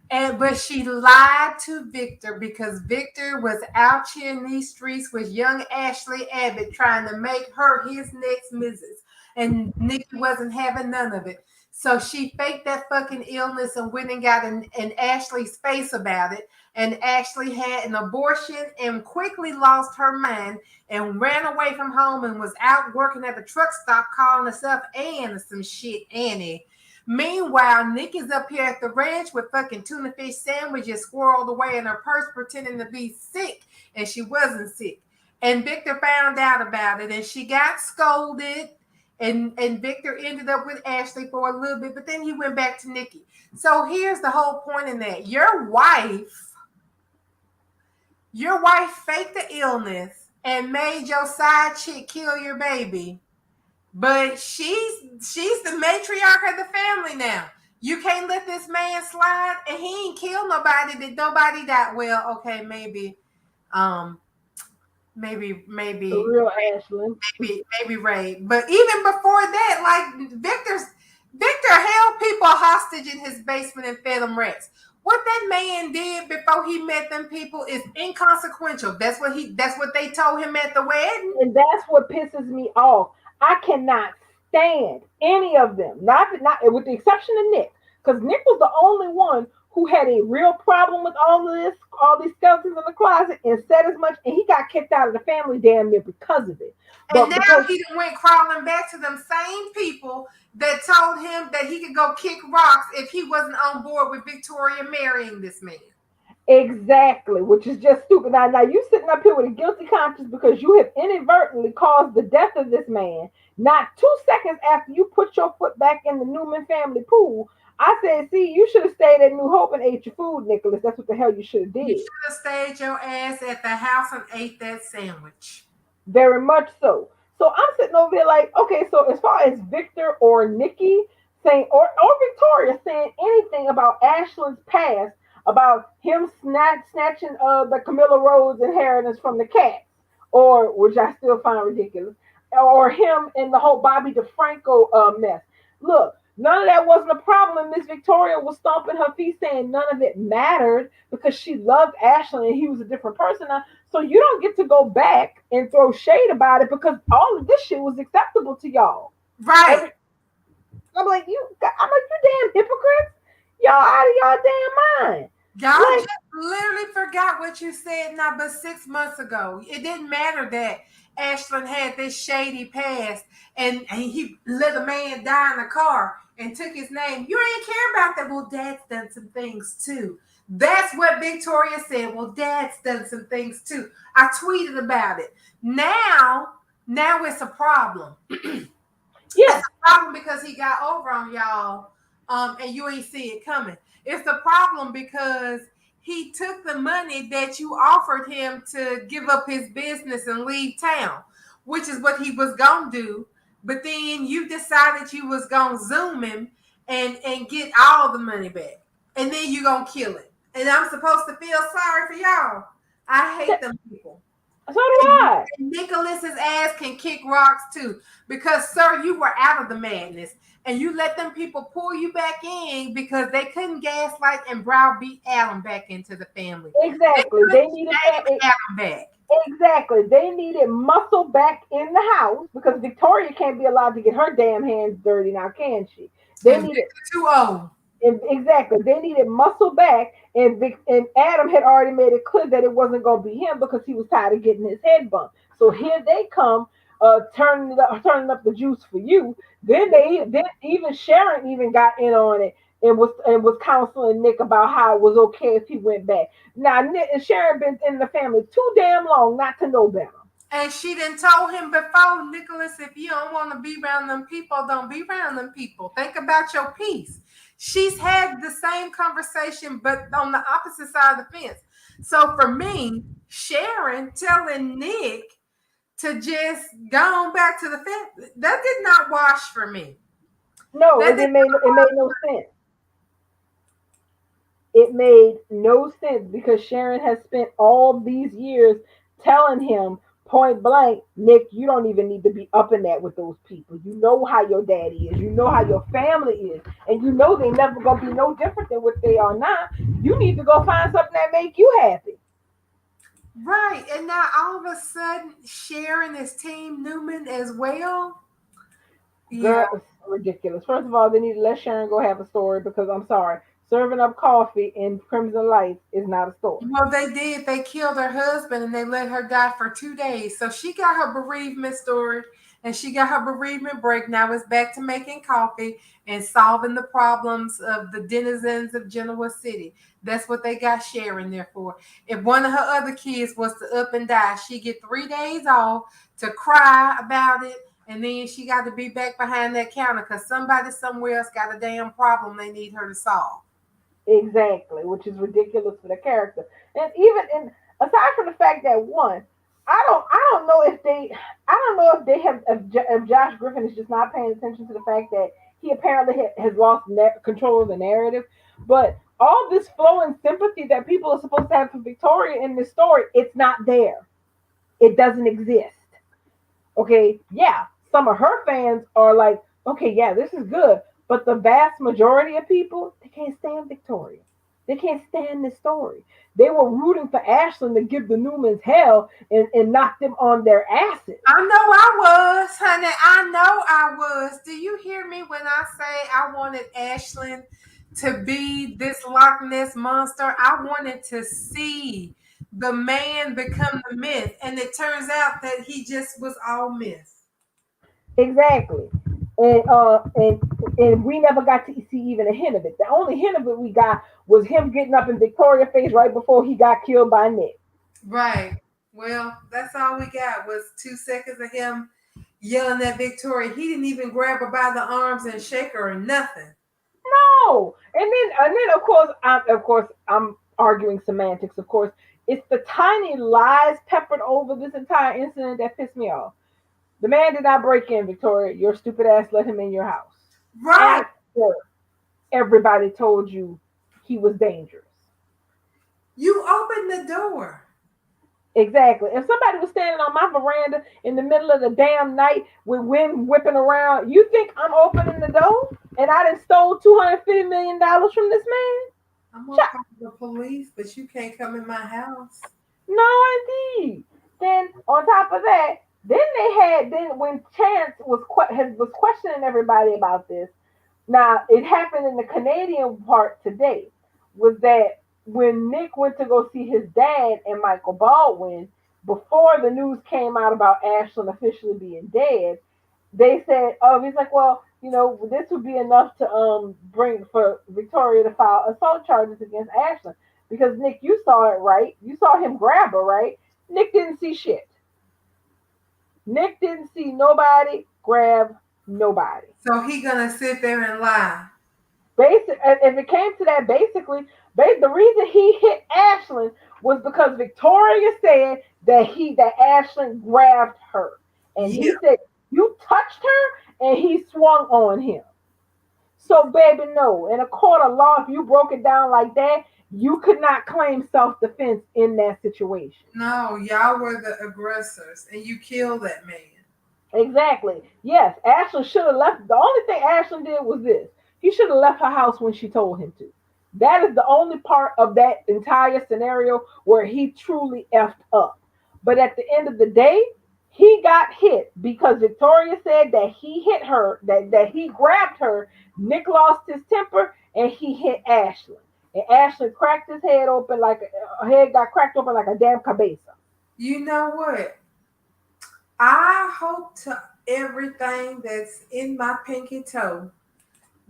But she lied to Victor because Victor was out here in these streets with young Ashley Abbott trying to make her his next missus. And Nikki wasn't having none of it. So she faked that fucking illness and went and got in Ashley's face about it. And Ashley had an abortion and quickly lost her mind and ran away from home and was out working at the truck stop calling herself Ann or some shit, Annie. Meanwhile, Nikki's up here at the ranch with fucking tuna fish sandwiches squirreled away in her purse, pretending to be sick, and she wasn't sick. And Victor found out about it, and she got scolded. And Victor ended up with Ashley for a little bit, but then he went back to Nikki. So here's the whole point in that: your wife faked the illness and made your side chick kill your baby. But she's the matriarch of the family now. You can't let this man slide, and he ain't killed nobody. Did nobody die? Well, okay, um, maybe, The real Ashland. maybe Ray. But even before that, like Victor held people hostage in his basement and fed them rats. What that man did before he met them people is inconsequential. That's what they told him at the wedding. And that's what pisses me off. I cannot stand any of them. Not with the exception of Nick. Because Nick was the only one who had a real problem with all of this, all these skeletons in the closet, and said as much, and he got kicked out of the family damn near because of it. And now he went crawling back to them same people that told him that he could go kick rocks if he wasn't on board with Victoria marrying this man. Exactly, which is just stupid. Now you sitting up here with a guilty conscience because you have inadvertently caused the death of this man. Not 2 seconds after you put your foot back in the Newman family pool, I said, see, you should have stayed at New Hope and ate your food, Nicholas. That's what the hell you should have did. You should have stayed your ass at the house and ate that sandwich. Very much so. So I'm sitting over there like, okay, so as far as Victor or Nikki saying, or Victoria saying anything about Ashland's past, about him snatching the Camilla Rose inheritance from the cats, or which I still find ridiculous, or him and the whole Bobby DeFranco mess. Look, none of that wasn't a problem. Miss Victoria was stomping her feet saying none of it mattered because she loved Ashley and he was a different person. So you don't get to go back and throw shade about it because all of this shit was acceptable to y'all. Right. I'm like, you damn hypocrites. Y'all out of y'all damn mind. Y'all just literally forgot what you said not but 6 months ago. It didn't matter that Ashland had this shady past and he let a man die in a car and took his name. You ain't care about that. Well, Dad's done some things too. That's what Victoria said. Well, Dad's done some things too. I tweeted about it. Now it's a problem. Yeah, Problem because he got over on y'all, and you ain't see it coming. It's the problem because he took the money that you offered him to give up his business and leave town, which is what he was gonna do. But then you decided you was gonna zoom him and get all the money back, and then you gonna kill it. And I'm supposed to feel sorry for y'all. I hate them people. so do And I. Nicholas's ass can kick rocks too. Because, sir, you were out of the madness. And you let them people pull you back in because they couldn't gaslight and browbeat Adam back into the family. They Exactly. couldn't They needed shame that. Adam back. Exactly. They needed muscle back in the house because Victoria can't be allowed to get her damn hands dirty now, can she? They And needed Victor too old. exactly. They needed muscle back, and and Adam had already made it clear that it wasn't going to be him because he was tired of getting his head bumped. So here they come, turning up the juice for you. Then even Sharon even got in on it and was counseling Nick about how it was okay if he went back. Now Nick and Sharon been in the family too damn long not to know better. And she didn't told him before, Nicholas, if you don't want to be around them people, don't be around them people. Think about your peace. She's had the same conversation, but on the opposite side of the fence. So for me, Sharon telling Nick to just go on back to the fence, that did not wash for me. No, That did it made no sense. It made no sense because Sharon has spent all these years telling him point blank, Nick, you don't even need to be up in that with those people. You know how your daddy is, you know how your family is, and you know they never gonna be no different than what they are now. You need to go find something that make you happy. right. And now all of a sudden, Sharon is Team Newman as well. Yeah. Girl, it's ridiculous. First of all, they need to let Sharon go have a story because I'm sorry, serving up coffee in Crimson Lights is not a story. Well, they did. They killed her husband and they let her die for 2 days. So she got her bereavement story and she got her bereavement break. Now it's back to making coffee and solving the problems of the denizens of Genoa City. That's what they got Sharon there for. If one of her other kids was to up and die, she get 3 days off to cry about it. And then she got to be back behind that counter because somebody somewhere else got a damn problem they need her to solve. Exactly, which is ridiculous for the character. And even in aside from the fact that one, I don't know if they have if Josh Griffin is just not paying attention to the fact that he apparently has lost control of the narrative. But all this flow and sympathy that people are supposed to have for Victoria in this story, it's not there. It doesn't exist. Okay, yeah, some of her fans are like, okay, yeah, this is good. But the vast majority of people, they can't stand Victoria. They can't stand this story. They were rooting for Ashlyn to give the Newmans hell and knock them on their asses. I know I was, honey. I know I was. Do you hear me when I say I wanted Ashlyn to be this Loch Ness monster? I wanted to see the man become the myth, and it turns out that he just was all myth. Exactly. And we never got to see even a hint of it. The only hint of it we got was him getting up in Victoria's face right before he got killed by Nick. Right. Well, that's all we got was 2 seconds of him yelling at Victoria. He didn't even grab her by the arms and shake her or nothing. No. And then of course I'm arguing semantics, of course. It's the tiny lies peppered over this entire incident that pissed me off. The man did not break in, Victoria. Your stupid ass let him in your house. Right. After everybody told you he was dangerous. You opened the door. Exactly. If somebody was standing on my veranda in the middle of the damn night with wind whipping around, you think I'm opening the door and I done stole $250 million from this man? I'm gonna call the police, but you can't come in my house. No, indeed. Then on top of that, then when Chance was questioning everybody about this. Now it happened in the Canadian part today. Was that when Nick went to go see his dad and Michael Baldwin before the news came out about Ashlyn officially being dead? They said, "Oh, he's like, well, this would be enough to bring for Victoria to file assault charges against Ashlyn because Nick, you saw it, right? You saw him grab her, right? Nick didn't see shit. Nick didn't see nobody grab Nobody. So he gonna sit there and lie. Basic. If it came to that, basically, the reason he hit Ashlyn was because Victoria said that Ashlyn grabbed her, and Yeah. he said you touched her, and he swung on him. So, baby, no. In a court of law, if you broke it down like that, you could not claim self defense in that situation. No, y'all were the aggressors, and you killed that man. Exactly. Yes, Ashlyn should have left. The only thing Ashlyn did was this. He should have left her house when she told him to. That is the only part of that entire scenario where he truly effed up. But at the end of the day, he got hit because Victoria said that he hit her, that he grabbed her. Nick lost his temper and he hit Ashlyn. And Ashlyn cracked his head open like a head got cracked open like a damn cabeza. You know what? I hope to everything that's in my pinky toe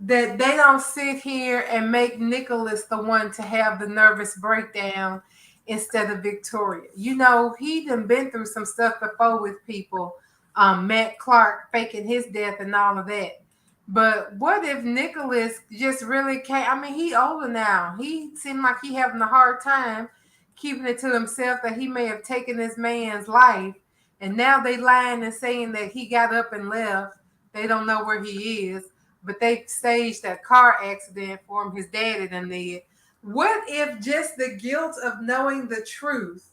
that they don't sit here and make Nicholas the one to have the nervous breakdown instead of Victoria. You know, he done been through some stuff before with people, Matt Clark faking his death and all of that. But what if Nicholas just really can't? I mean, he older now. He seemed like he having a hard time keeping it to himself that he may have taken this man's life. And now they lying and saying that he got up and left. They don't know where he is, but they staged a car accident for him. His daddy done did. What if just the guilt of knowing the truth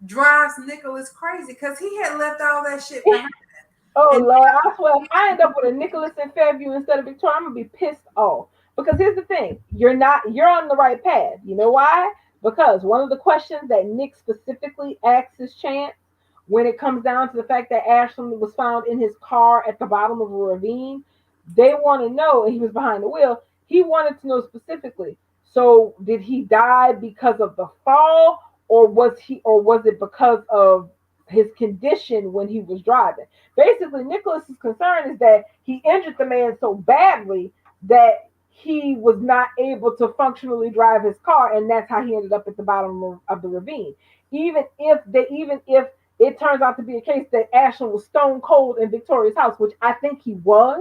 drives Nicholas crazy? Because he had left all that shit behind. Oh And Lord, I swear, if I end up with a Nicholas in Fairview instead of Victoria, I'm gonna be pissed off. Because here's the thing, you're on the right path. You know why? Because one of the questions that Nick specifically asks his Chance when it comes down to the fact that Ashley was found in his car at the bottom of a ravine, they want to know, and he was behind the wheel. He wanted to know specifically. So, did he die because of the fall, or was it because of his condition when he was driving? Basically, Nicholas's concern is that he injured the man so badly that he was not able to functionally drive his car, and that's how he ended up at the bottom of the ravine. Even if it turns out to be a case that Ashland was stone cold in Victoria's house, which I think he was,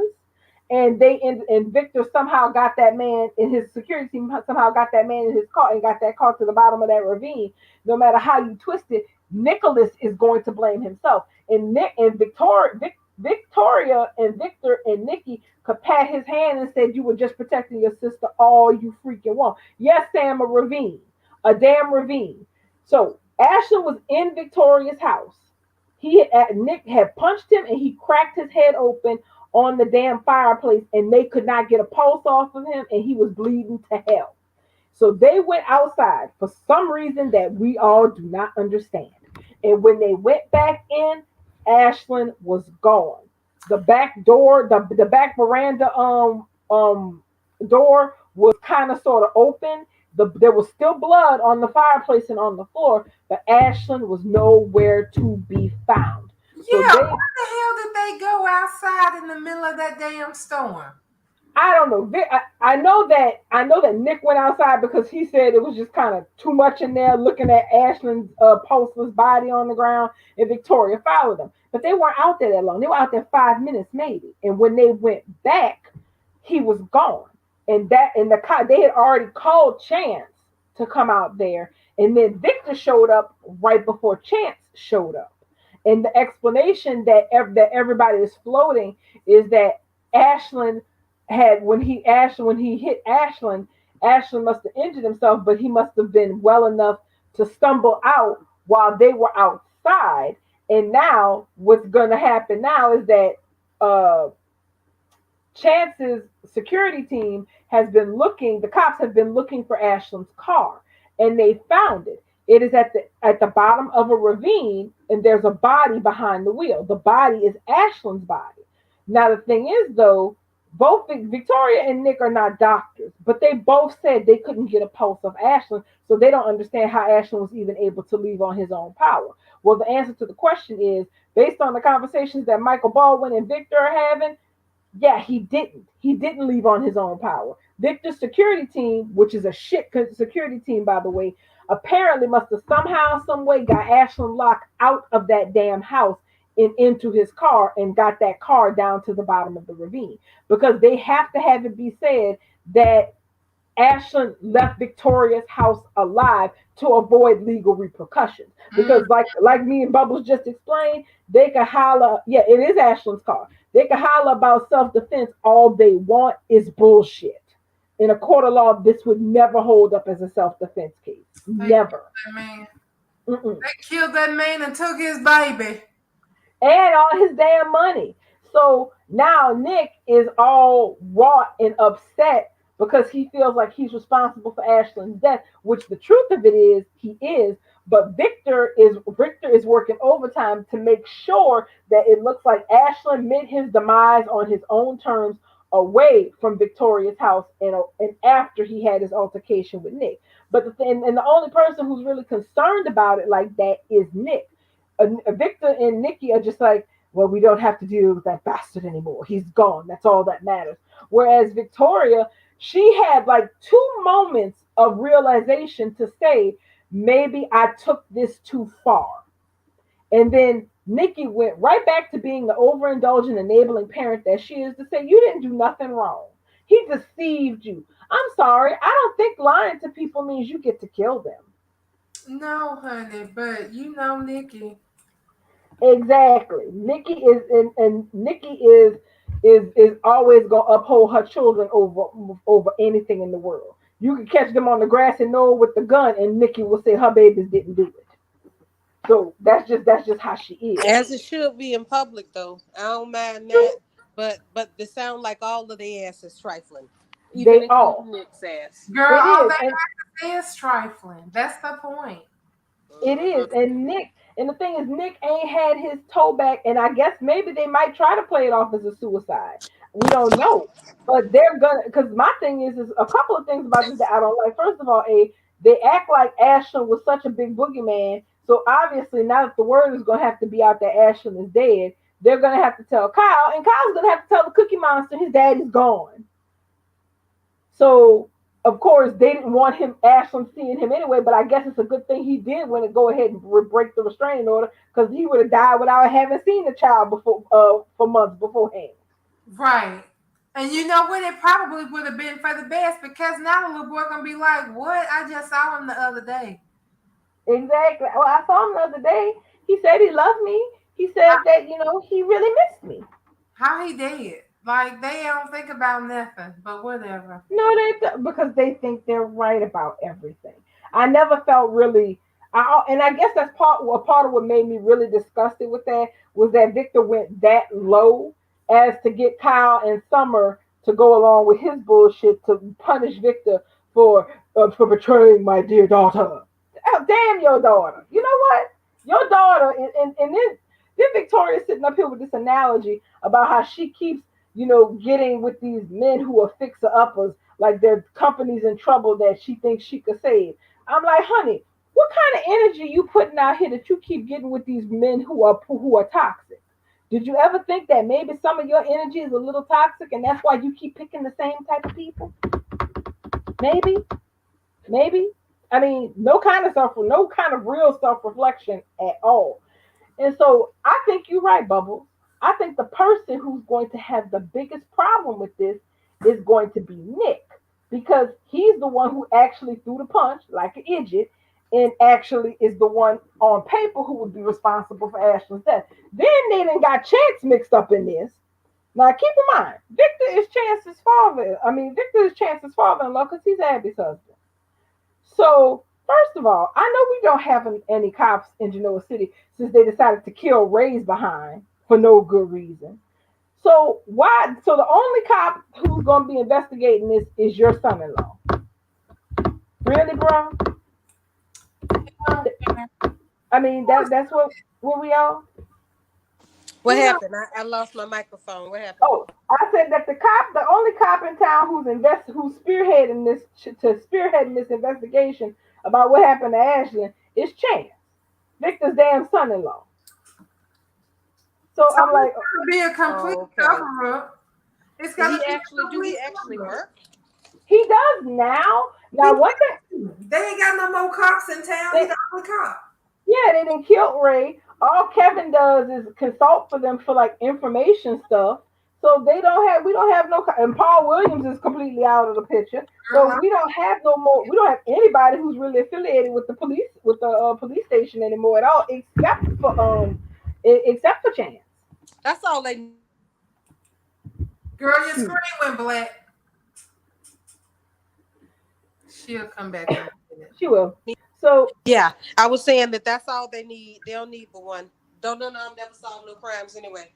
and Victor somehow got that man in his security team somehow got that man in his car and got that car to the bottom of that ravine. No matter how you twist it, Nicholas is going to blame himself, and Victoria and Victor and Nikki could pat his hand and said you were just protecting your sister all you freaking want. Yes, Sam, a damn ravine. So Ashley was in Victoria's house. Nick had punched him and he cracked his head open on the damn fireplace, and they could not get a pulse off of him, and he was bleeding to hell. So they went outside for some reason that we all do not understand. And when they went back in, Ashlyn was gone. The back door, the back veranda door was kind of sort of open. There was still blood on the fireplace and on the floor, but Ashlyn was nowhere to be found. So yeah, they why the hell did they go outside in the middle of that damn storm? I don't know. I know that Nick went outside because he said it was just kind of too much in there, looking at Ashlyn's pulseless body on the ground, and Victoria followed them. But they weren't out there that long. They were out there 5 minutes maybe. And when they went back, he was gone. And the car they had already called Chance to come out there, and then Victor showed up right before Chance showed up. And the explanation that everybody is floating is that Ashlyn when he hit Ashlyn, Ashlyn must have injured himself, but he must have been well enough to stumble out while they were outside. And now what's gonna happen now is that uh Chance's security team has been looking, the cops have been looking for Ashlyn's car, and they found it. It is at the bottom of a ravine, and there's a body behind the wheel. The body is Ashlyn's body. Now the thing is though, both Victoria and Nick are not doctors, but they both said they couldn't get a pulse of Ashlyn, so they don't understand how Ashlyn was even able to leave on his own power. Well, the answer to the question is based on the conversations that Michael Baldwin and Victor are having. Yeah, he didn't. He didn't leave on his own power. Victor's security team, which is a shit security team, by the way, apparently must have somehow, some way got Ashlyn locked out of that damn house into his car and got that car down to the bottom of the ravine, because they have to have it be said that Ashland left Victoria's house alive to avoid legal repercussions. Mm, Because like me and Bubbles just explained, they can holler, yeah, it is Ashland's car. They can holler about self-defense all they want, is bullshit. In a court of law, this would never hold up as a self-defense case. they killed Never. that man. Mm-mm. They killed that man and took his baby. And all his damn money. So now Nick is all wrought and upset because he feels like he's responsible for Ashlyn's death, which the truth of it is he is. But Victor is working overtime to make sure that it looks like Ashlyn met his demise on his own terms, away from Victoria's house, and after he had his altercation with Nick. But the only person who's really concerned about it like that is Nick. Victor and Nikki are just like, well, we don't have to deal with that bastard anymore. He's gone. That's all that matters. Whereas Victoria, she had like 2 moments of realization to say, maybe I took this too far. And then Nikki went right back to being the overindulgent, enabling parent that she is, to say, you didn't do nothing wrong. He deceived you. I'm sorry. I don't think lying to people means you get to kill them. No, honey, but you know, Nikki. Exactly. Nikki is and Nikki is always gonna uphold her children over anything in the world. You can catch them on the grass and know with the gun, and Nikki will say her babies didn't do it. So that's just how she is. As it should be in public, though. I don't mind that. But they sound like all of their ass is trifling, even They including all. Nick's ass. Girl, It all is, that and is trifling. That's the point. it Mhm. is, and Nick. And the thing is, Nick ain't had his toe back, and I guess maybe they might try to play it off as a suicide. We don't know, but they're gonna. Because my thing is a couple of things about this that I don't like. First of all, they act like Ashland was such a big boogeyman. So obviously, now that the word is gonna have to be out that Ashland is dead, they're gonna have to tell Kyle, and Kyle's gonna have to tell the Cookie Monster his daddy's gone. So of course they didn't want him Ashland seeing him anyway, but I guess it's a good thing he did when it go ahead and break the restraining order, because he would have died without having seen the child before for months beforehand. Right. And you know what? It probably would have been for the best, because now the little boy gonna be like, "What? I just saw him the other day." Exactly. Well, I saw him the other day. He said he loved me. He said that he really missed me. How he did? Like they don't think about nothing, but whatever. No, they don't, because they think they're right about everything. I never felt really, and I guess that's part of what made me really disgusted with that, was that Victor went that low as to get Kyle and Summer to go along with his bullshit to punish Victor for betraying my dear daughter. Oh, damn your daughter. You know what? Your daughter, and then Victoria sitting up here with this analogy about how she keeps getting with these men who are fixer uppers, like their company's in trouble that she thinks she could save. I'm like, honey, what kind of energy you putting out here that you keep getting with these men who are toxic? Did you ever think that maybe some of your energy is a little toxic, and that's why you keep picking the same type of people? Maybe, maybe. I mean, no kind of real self reflection at all. And so I think you're right, Bubbles. I think the person who's going to have the biggest problem with this is going to be Nick, because he's the one who actually threw the punch like an idiot, and actually is the one on paper who would be responsible for Ashley's death. Then they done got Chance mixed up in this. Now keep in mind, Victor is Chance's father-in-law because he's Abby's husband. So, first of all, I know we don't have any cops in Genoa City since they decided to kill Ray's behind for no good reason. So why? So the only cop who's going to be investigating this is your son-in-law. Really, bro? I mean, that's what we are. What happened? I lost my microphone. What happened? Oh, I said that the only cop in town who's spearheading this investigation about what happened to Ashley is Chance, Victor's damn son-in-law. So So I'm like, it's gonna be a complete Oh, okay. cover up. It's Do gonna he be a actually? Do he complete actually cover up. work? he does now. Now He- one thing, They ain't got no more cops in town. He they, the only cop. yeah, they didn't kill Ray. All Kevin does is consult for them for like information stuff. So we don't have no, and Paul Williams is completely out of the picture. Girl, So we don't have no more. We don't have anybody who's really affiliated with the police, with the police station anymore at all, except for Chance. That's all they need. girl, your Shoot, screen went black. She'll come back in a minute. she will. So Yeah, I was saying that that's all they need. They don't need but one. Don't none of them never solve no crimes anyway.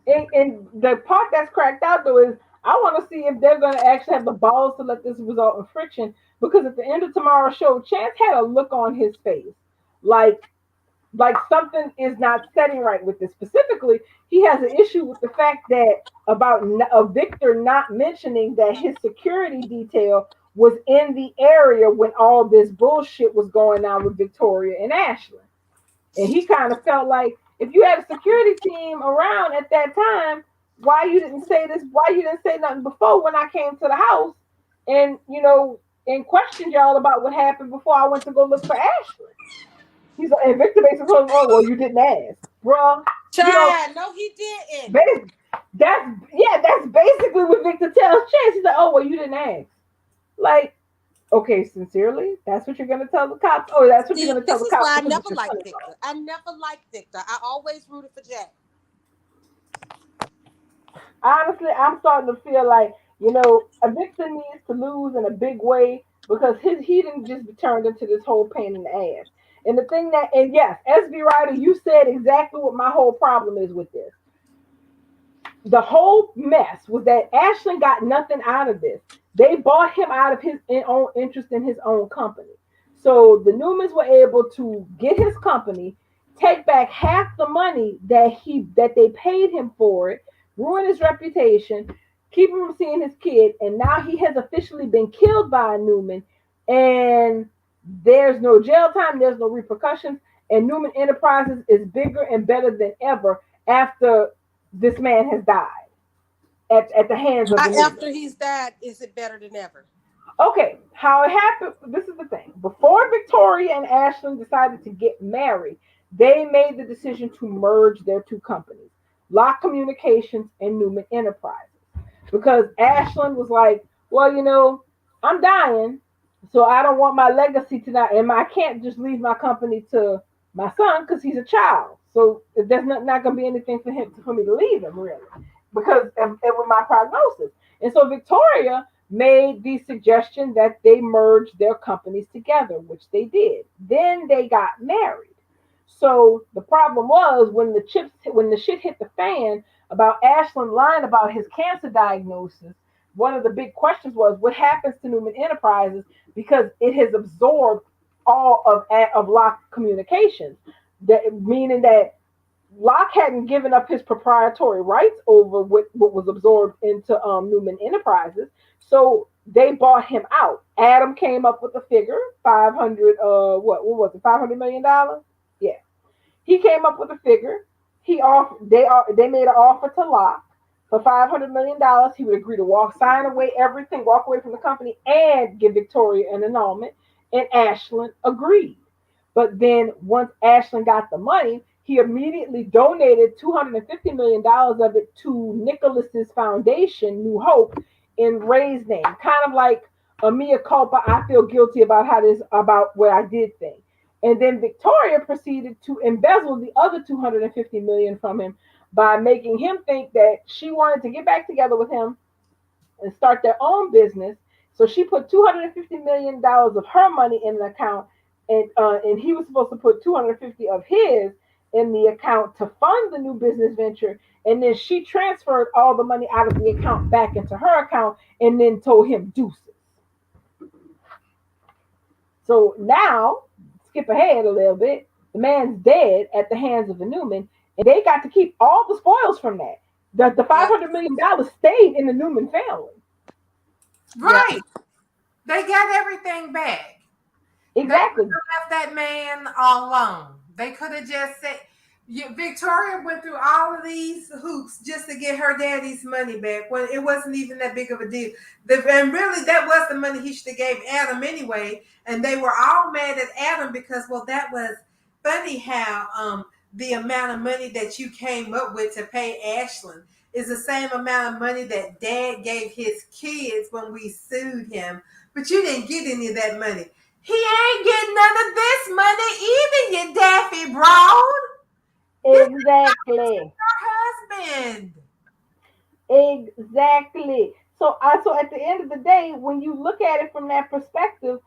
and the part that's cracked out though is I want to see if they're going to actually have the balls to let this result in friction. Because at the end of tomorrow's show, Chance had a look on his face, like something is not setting right with this. Specifically, he has an issue with the fact that about Victor not mentioning that his security detail was in the area when all this bullshit was going on with Victoria and Ashley. And he kind of felt like if you had a security team around at that time, why you didn't say this? Why you didn't say nothing before when I came to the house and and questioned y'all about what happened before I went to go look for Ashley? He's like, and Victor basically told him, "Oh well, you didn't ask, bruh. You know, Chad, no, he didn't. bas- that's basically what Victor tells Chance. He's like, oh well, you didn't ask. Like, okay, sincerely, that's what you're gonna tell the cops. Oh, that's what you're See, gonna tell this the is cops why I because never it's your liked son-in-law. Victor. I never liked Victor. I always rooted for Jack. Honestly, I'm starting to feel like a Victor needs to lose in a big way because he didn't just be turned into this whole pain in the ass. And the thing that, and yes, SB Ryder, you said exactly what my whole problem is with this. The whole mess was that Ashland got nothing out of this. They bought him out of his own interest in his own company. So the Newmans were able to get his company, take back half the money that they paid him for it, ruin his reputation, keep him from seeing his kid, and now he has officially been killed by a Newman, and there's no jail time, there's no repercussions, and Newman Enterprises is bigger and better than ever after this man has died at the hands of the After Newmans. he's died, is it better than ever? Okay, how it happened, this is the thing. Before Victoria and Ashland decided to get married, they made the decision to merge their two companies, Lock Communications and Newman Enterprises. Because Ashland was like, well, I'm dying, so I don't want my legacy to not, and I can't just leave my company to my son because he's a child. So there's not going to be anything for me to leave him really, because with my prognosis. And so Victoria made the suggestion that they merge their companies together, which they did. Then they got married. So the problem was when the shit hit the fan about Ashland lying about his cancer diagnosis. One of the big questions was what happens to Newman Enterprises because it has absorbed all of Locke Communications. That meaning that Locke hadn't given up his proprietary rights over what was absorbed into Newman Enterprises, so they bought him out. Adam came up with a figure, 500. What was it? $500 million. Yeah, he came up with a figure. They made an offer to Locke for $500 million. He would agree to sign away everything, walk away from the company, and give Victoria an annulment. And Ashland agreed. But then once Ashland got the money, he immediately donated $250 million of it to Nicholas's foundation, New Hope, in Ray's name. Kind of like a mea culpa, I feel guilty about what I did thing. And then Victoria proceeded to embezzle the other 250 million from him by making him think that she wanted to get back together with him and start their own business. So she put $250 million of her money in the account, and he was supposed to put 250 of his in the account to fund the new business venture. And then she transferred all the money out of the account back into her account, and then told him deuces. So now, skip ahead a little bit. The man's dead at the hands of the Newman, and they got to keep all the spoils from that. The Yep. $500 million stayed in the Newman family. Yep. Right. They got everything back. They could Exactly. have left that man alone. They could have just said, Victoria went through all of these hoops just to get her daddy's money back when it wasn't even that big of a deal. And really, that was the money he should have gave Adam anyway. And they were all mad at Adam because, well, that was funny how the amount of money that you came up with to pay Ashlyn is the same amount of money that Dad gave his kids when we sued him. But you didn't get any of that money. He ain't getting none of this money either, you daffy broad. This is Exactly. her husband. Exactly. So at the end of the day, when you look at it from that perspective,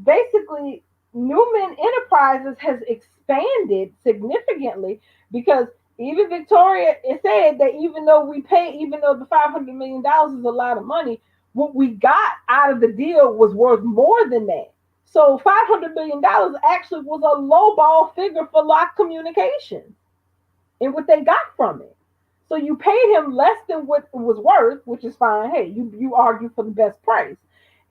basically Newman Enterprises has expanded significantly because even Victoria it said that even though the $500 million is a lot of money, what we got out of the deal was worth more than that. So $500 million actually was a lowball figure for Lock Communications and what they got from it. So you paid him less than what it was worth, which is fine. Hey, you argue for the best price.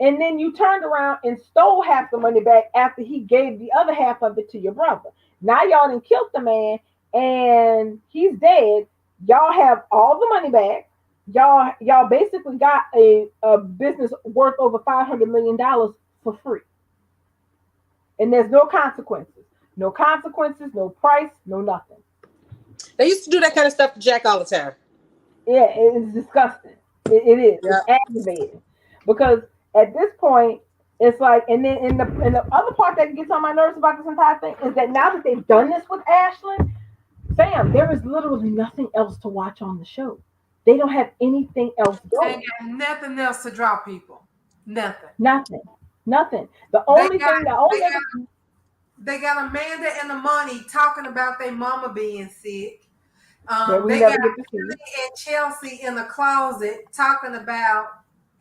And then you turned around and stole half the money back after he gave the other half of it to your brother. Now y'all done killed the man and he's dead. Y'all have all the money back. Y'all basically got a business worth over $500 million for free. And there's no consequences. No consequences, no price, no nothing. They used to do that kind of stuff to Jack all the time. Yeah, it's disgusting. It is. It's Yeah. aggravating because at this point, it's like, and then in the other part that gets on my nerves about this entire thing is that now that they've done this with Ashlyn, fam, there is literally nothing else to watch on the show. They don't have anything else Ain't going. got nothing else to draw people. Nothing. Nothing. Nothing. The They only got thing, the they only other, got they got Amanda and Amani talking about their mama being sick. that we They got never get to see Billy and Chelsea in the closet talking about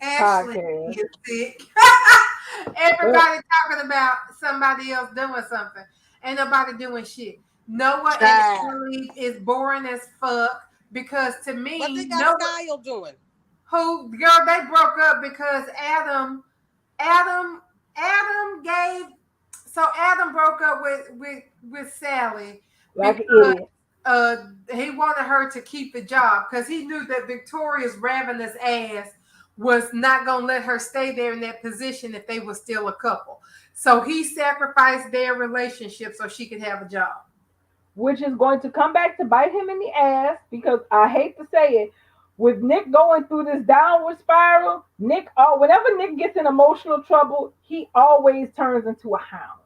Ashley podcast. being sick. Well, Everybody talking about somebody else doing something. Ain't nobody doing shit. Noah and Child. Ellie is boring as fuck because to What they me, got Noah, Skyle doing? who girl, they broke up because Adam, Adam gave. So Adam broke up with Sally like an because idiot. uh he wanted her to keep the job because he knew that Victoria's ravenous ass was not gonna let her stay there in that position if they were still a couple. So he sacrificed their relationship so she could have a job. Which is going to come back to bite him in the ass because I hate to say it, with Nick going through this downward spiral, whenever Nick gets in emotional trouble, he always turns into a hound.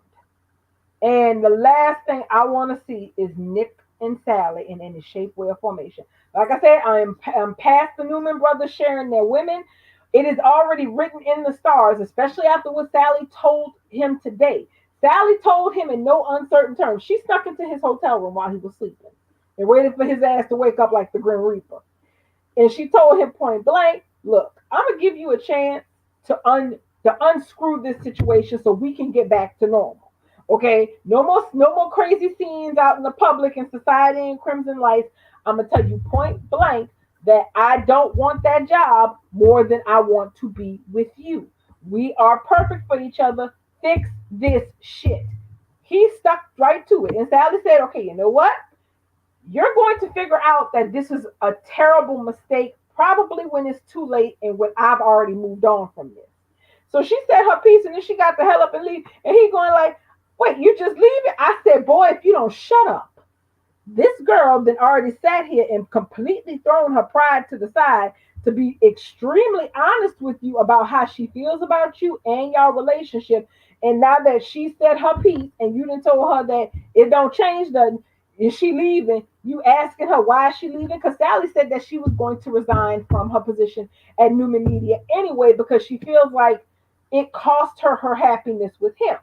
And the last thing I want to see is Nick and Sally in any shape, way, or formation. Like I said, I'm past the Newman brothers sharing their women. It is already written in the stars, especially after what Sally told him today. Sally told him in no uncertain terms. She snuck into his hotel room while he was sleeping and waited for his ass to wake up like the Grim Reaper. And she told him point blank, "Look, I'm gonna give you a chance to unscrew this situation so we can get back to normal. Okay, no more crazy scenes out in the public and society and crimson lights. I'm gonna tell you point blank that I don't want that job more than I want to be with you. We are perfect for each other. Fix this shit." He stuck right to it, and Sally said, "Okay, you know what? You're going to figure out that this is a terrible mistake, probably when it's too late and when I've already moved on from this." So she said her piece and then she got the hell up and leave. And he going like, "Wait, you just leaving?" I said, "Boy, if you don't shut up." This girl then already sat here and completely thrown her pride to the side to be extremely honest with you about how she feels about you and your relationship. And now that she said her piece and you didn't told her that it don't change nothing, is she leaving? You asking her why is she leaving? Because Sally said that she was going to resign from her position at Newman Media anyway because she feels like it cost her her happiness with him.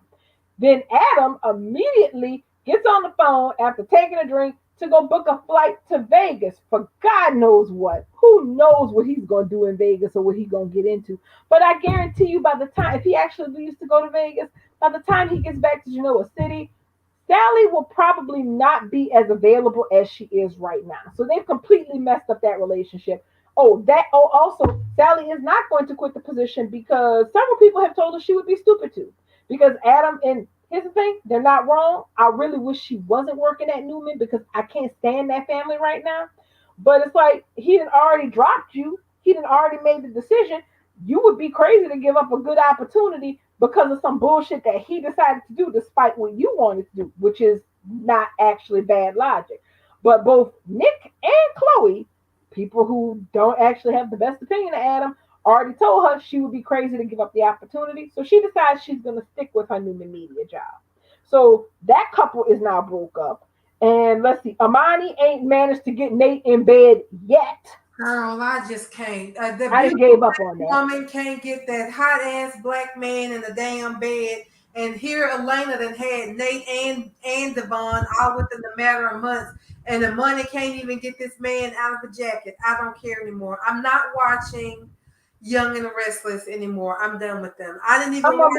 Then Adam immediately gets on the phone after taking a drink to go book a flight to Vegas for God knows what. Who knows what he's going to do in Vegas or what he's going to get into. But I guarantee you by the time, if he actually leaves to go to Vegas, by the time he gets back to Genoa City, Sally will probably not be as available as she is right now. So they've completely messed up that relationship. Also, Sally is not going to quit the position because several people have told her she would be stupid to. Because Adam and here's the thing, they're not wrong. I really wish she wasn't working at Newman because I can't stand that family right now. But it's like he had already dropped you. He had already made the decision. You would be crazy to give up a good opportunity because of some bullshit that he decided to do despite what you wanted to do, which is not actually bad logic. But both Nick and Chloe, people who don't actually have the best opinion of Adam, already told her she would be crazy to give up the opportunity. So she decides she's going to stick with her Newman Media job. So that couple is now broke up. And let's see, Amani ain't managed to get Nate in bed yet. Girl, I just can't. The I just beautiful gave up on black that. woman can't get that hot ass black man in the damn bed. And here Elena that had Nate and Devon all within a matter of months. And the money can't even get this man out of the jacket. I don't care anymore. I'm not watching Young and the Restless anymore. I'm done with them. I didn't even watch.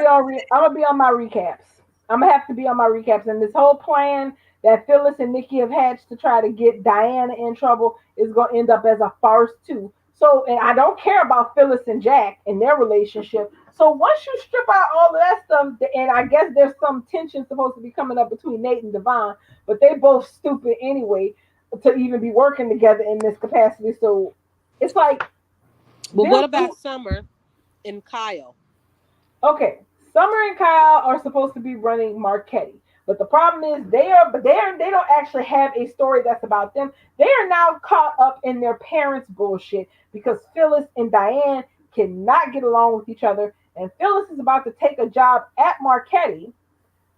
I'm gonna be on my recaps. I'm gonna have to be on my recaps. And this whole plan that Phyllis and Nikki have hatched to try to get Diana in trouble is gonna end up as a farce too. So, and I don't care about Phyllis and Jack and their relationship. So once you strip out all of that stuff, and I guess there's some tension supposed to be coming up between Nate and Devon, but they both stupid anyway to even be working together in this capacity. So it's like But them what about two. Summer and Kyle? Okay, Summer and Kyle are supposed to be running Marquetti, but the problem is they don't actually have a story that's about them. They are now caught up in their parents' bullshit because Phyllis and Diane cannot get along with each other, and Phyllis is about to take a job at Marquetti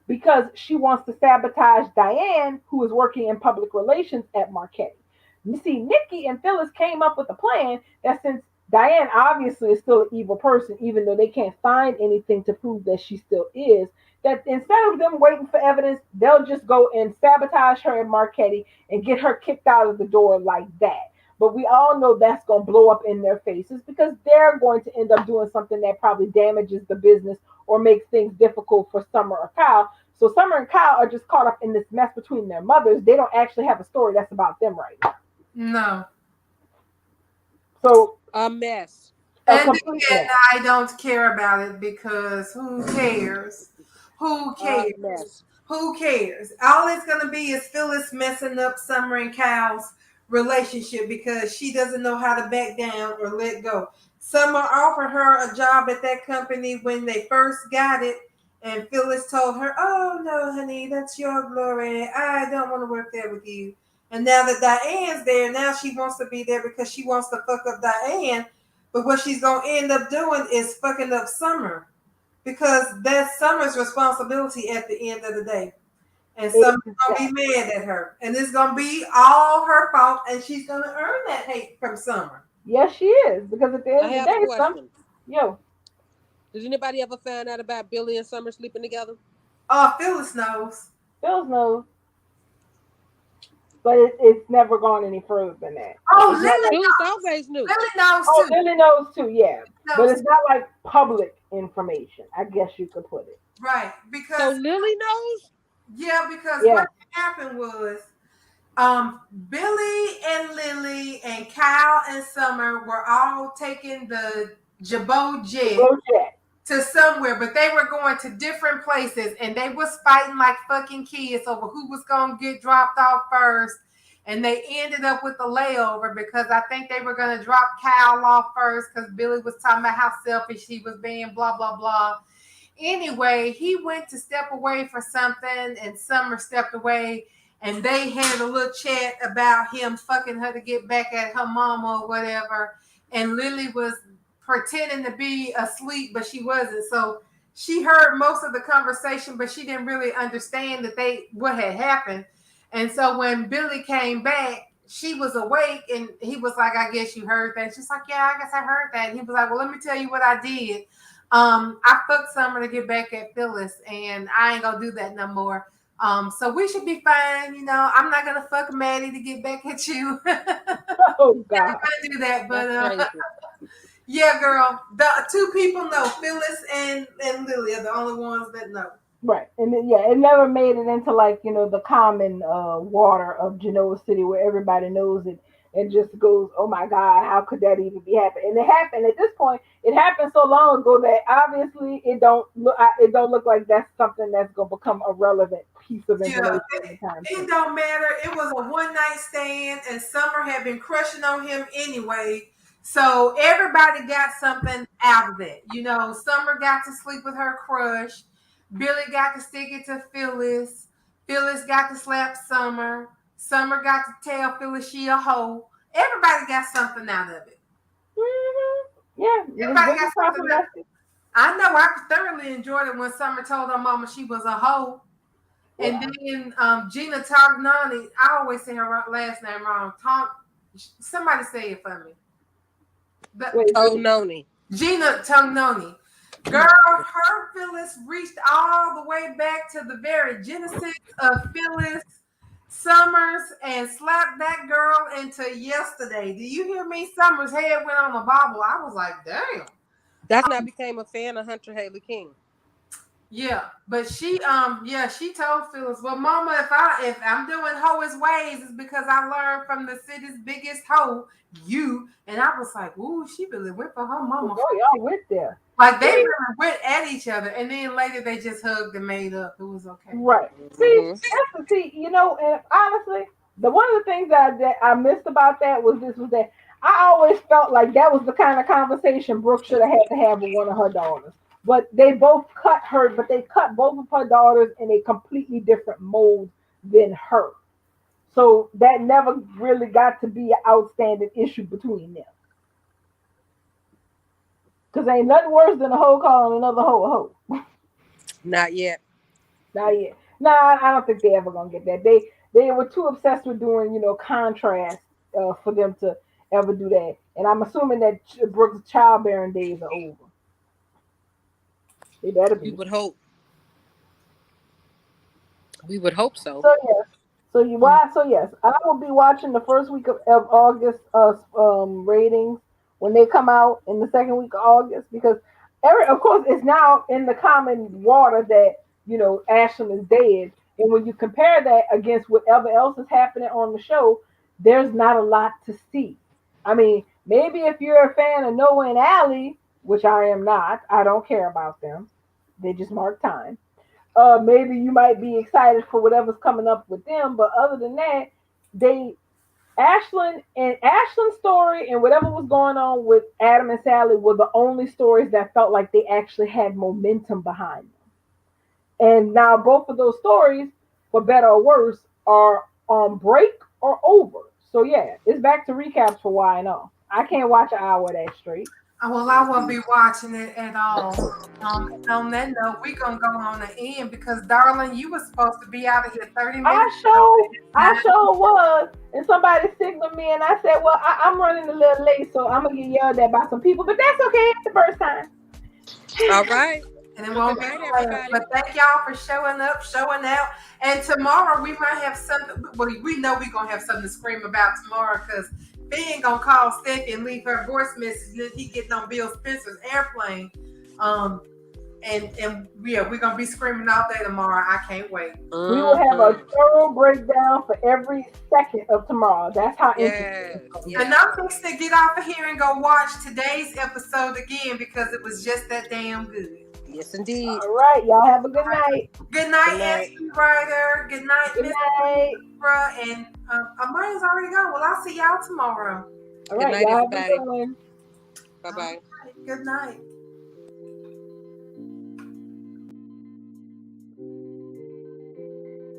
because she wants to sabotage Diane, who is working in public relations at Marquette. You see, Nikki and Phyllis came up with a plan that since Diane obviously is still an evil person, even though they can't find anything to prove that she still is, that instead of them waiting for evidence, they'll just go and sabotage her at Marquette and get her kicked out of the door like that. But we all know that's going to blow up in their faces because they're going to end up doing something that probably damages the business or makes things difficult for Summer or Kyle. So Summer and Kyle are just caught up in this mess between their mothers. They don't actually have a story that's about them right now. No. So A mess. a And complete again, mess. I don't care about it because who cares? Who A cares? mess. Who cares? All it's gonna be is Phyllis messing up Summer and Cal's relationship because she doesn't know how to back down or let go. Summer offered her a job at that company when they first got it, and Phyllis told her, "Oh no, honey, that's your glory. I don't want to work there with you." And now that Diane's there, now she wants to be there because she wants to fuck up Diane. But what she's gonna end up doing is fucking up Summer because that's Summer's responsibility at the end of the day. And Summer's gonna be Exactly. mad at her. And it's gonna be all her fault and she's gonna earn that hate from Summer. Yes, she is. Because at the end I of the have a day, some question. yo, Did anybody ever find out about Billy and Summer sleeping together? Phyllis knows. Phil's knows, but it's never gone any further than that. Oh, It's not like Phyllis always knew. Lily knows oh, too. Lily knows too, yeah. But Knows it's not like public information. I guess you could put it. right. So Because Lily knows? yeah, because Yeah. what happened was Billy and Lily and Kyle and Summer were all taking the Jabot jet Go check. to somewhere, but they were going to different places and they was fighting like fucking kids over who was gonna get dropped off first. And they ended up with the layover because I think they were gonna drop Kyle off first because Billy was talking about how selfish he was being, blah blah blah. Anyway, he went to step away for something and Summer stepped away and they had a little chat about him fucking her to get back at her mama or whatever. And Lily was pretending to be asleep, but she wasn't. So she heard most of the conversation, but she didn't really understand that they what had happened. And so when Billy came back, she was awake and he was like, I guess you heard that. She's like, yeah, I guess I heard that. And he was like, well, let me tell you what I did. I fucked Summer to get back at Phyllis, and I ain't gonna do that no more. So we should be fine. You know, I'm not gonna fuck Maddie to get back at you. Never Oh God. gonna do that, but That's crazy. yeah, girl. The two people know Phyllis and Lily are the only ones that know. Right. And then, yeah, it never made it into like, the common water of Genoa City where everybody knows it and just goes, oh my God, how could that even be happening? And it happened at this point. It happened so long ago that obviously it don't look like that's something that's gonna become a relevant piece of Yeah, information anytime it soon. don't matter. It was a one night stand, and Summer had been crushing on him anyway. So everybody got something out of it. You know, Summer got to sleep with her crush. Billy got to stick it to Phyllis. Phyllis got to slap Summer. Summer got to tell Phyllis she a hoe. Everybody got something out of it. Yeah, Everybody this got is proper something out of it. message. I know I thoroughly enjoyed it when Summer told her mama she was a hoe. And then Gina Tognani, I always say her last name wrong. Somebody say it for me. Tononi. Gina Tognoni. Girl, her Phyllis reached all the way back to the very genesis of Phyllis Summers and slapped that girl into yesterday. Do you hear me? Summers' head went on a bobble. I was like, damn. That's when I became a fan of Hunter Haley King. Yeah, but she she told Phyllis, well, mama, if I'm doing hoe's ways, it's because I learned from the city's biggest hoe, you. And I was like, ooh, she really went for her mama. Oh, y'all went there. Like they really went at each other, and then later they just hugged and made up. It was okay. Right. See, and honestly, one of the things that I missed about that was that I always felt like that was the kind of conversation Brooke should have had to have with one of her daughters. But they both cut both of her daughters in a completely different mold than her. So that never really got to be an outstanding issue between them. Because ain't nothing worse than a hoe calling another hoe a hoe. Not yet. Not yet. Nah, I don't think they ever gonna get that. They were too obsessed with doing contrast for them to ever do that. And I'm assuming that Brooke's childbearing days are over. They better be. We would hope. We would hope so. So yes. So yes, I will be watching the first week of August ratings when they come out in the second week of August because of course it's now in the common water that Ashland is dead, and when you compare that against whatever else is happening on the show, there's not a lot to see. I mean, maybe if you're a fan of Noah and Allie, which I am not, I don't care about them. They just mark time. Maybe you might be excited for whatever's coming up with them, but other than that, Ashland's story and whatever was going on with Adam and Sally were the only stories that felt like they actually had momentum behind them. And now both of those stories, for better or worse, are on break or over. So yeah, it's back to recaps for Y&O. I can't watch an hour of that straight. Well, I won't be watching it at all. On that note, we're gonna go on the end because, darling, you were supposed to be out of here 30 minutes ago. I sure was. And somebody signaled me, and I said, "Well, I'm running a little late, so I'm gonna get yelled at by some people, but that's okay. It's the first time." All right. And it won't be everybody. But thank y'all for showing up, showing out. And tomorrow we might have something. Well, we know we're gonna have something to scream about tomorrow because Ben gonna call Steffi and leave her voice message that he getting on Bill Spencer's airplane. And yeah, we're gonna be screaming all day tomorrow. I can't wait. We will have a thorough breakdown for every second of tomorrow. That's how interesting. And I'm fixing to get off of here and go watch today's episode again because it was just that damn good. Yes, indeed. All right, y'all have a good night. Good night, Ashley Ryder. Good night, Miss Libra. And Amari's already gone. Well, I'll see y'all tomorrow. All right, y'all have a good one. Bye-bye. Good night.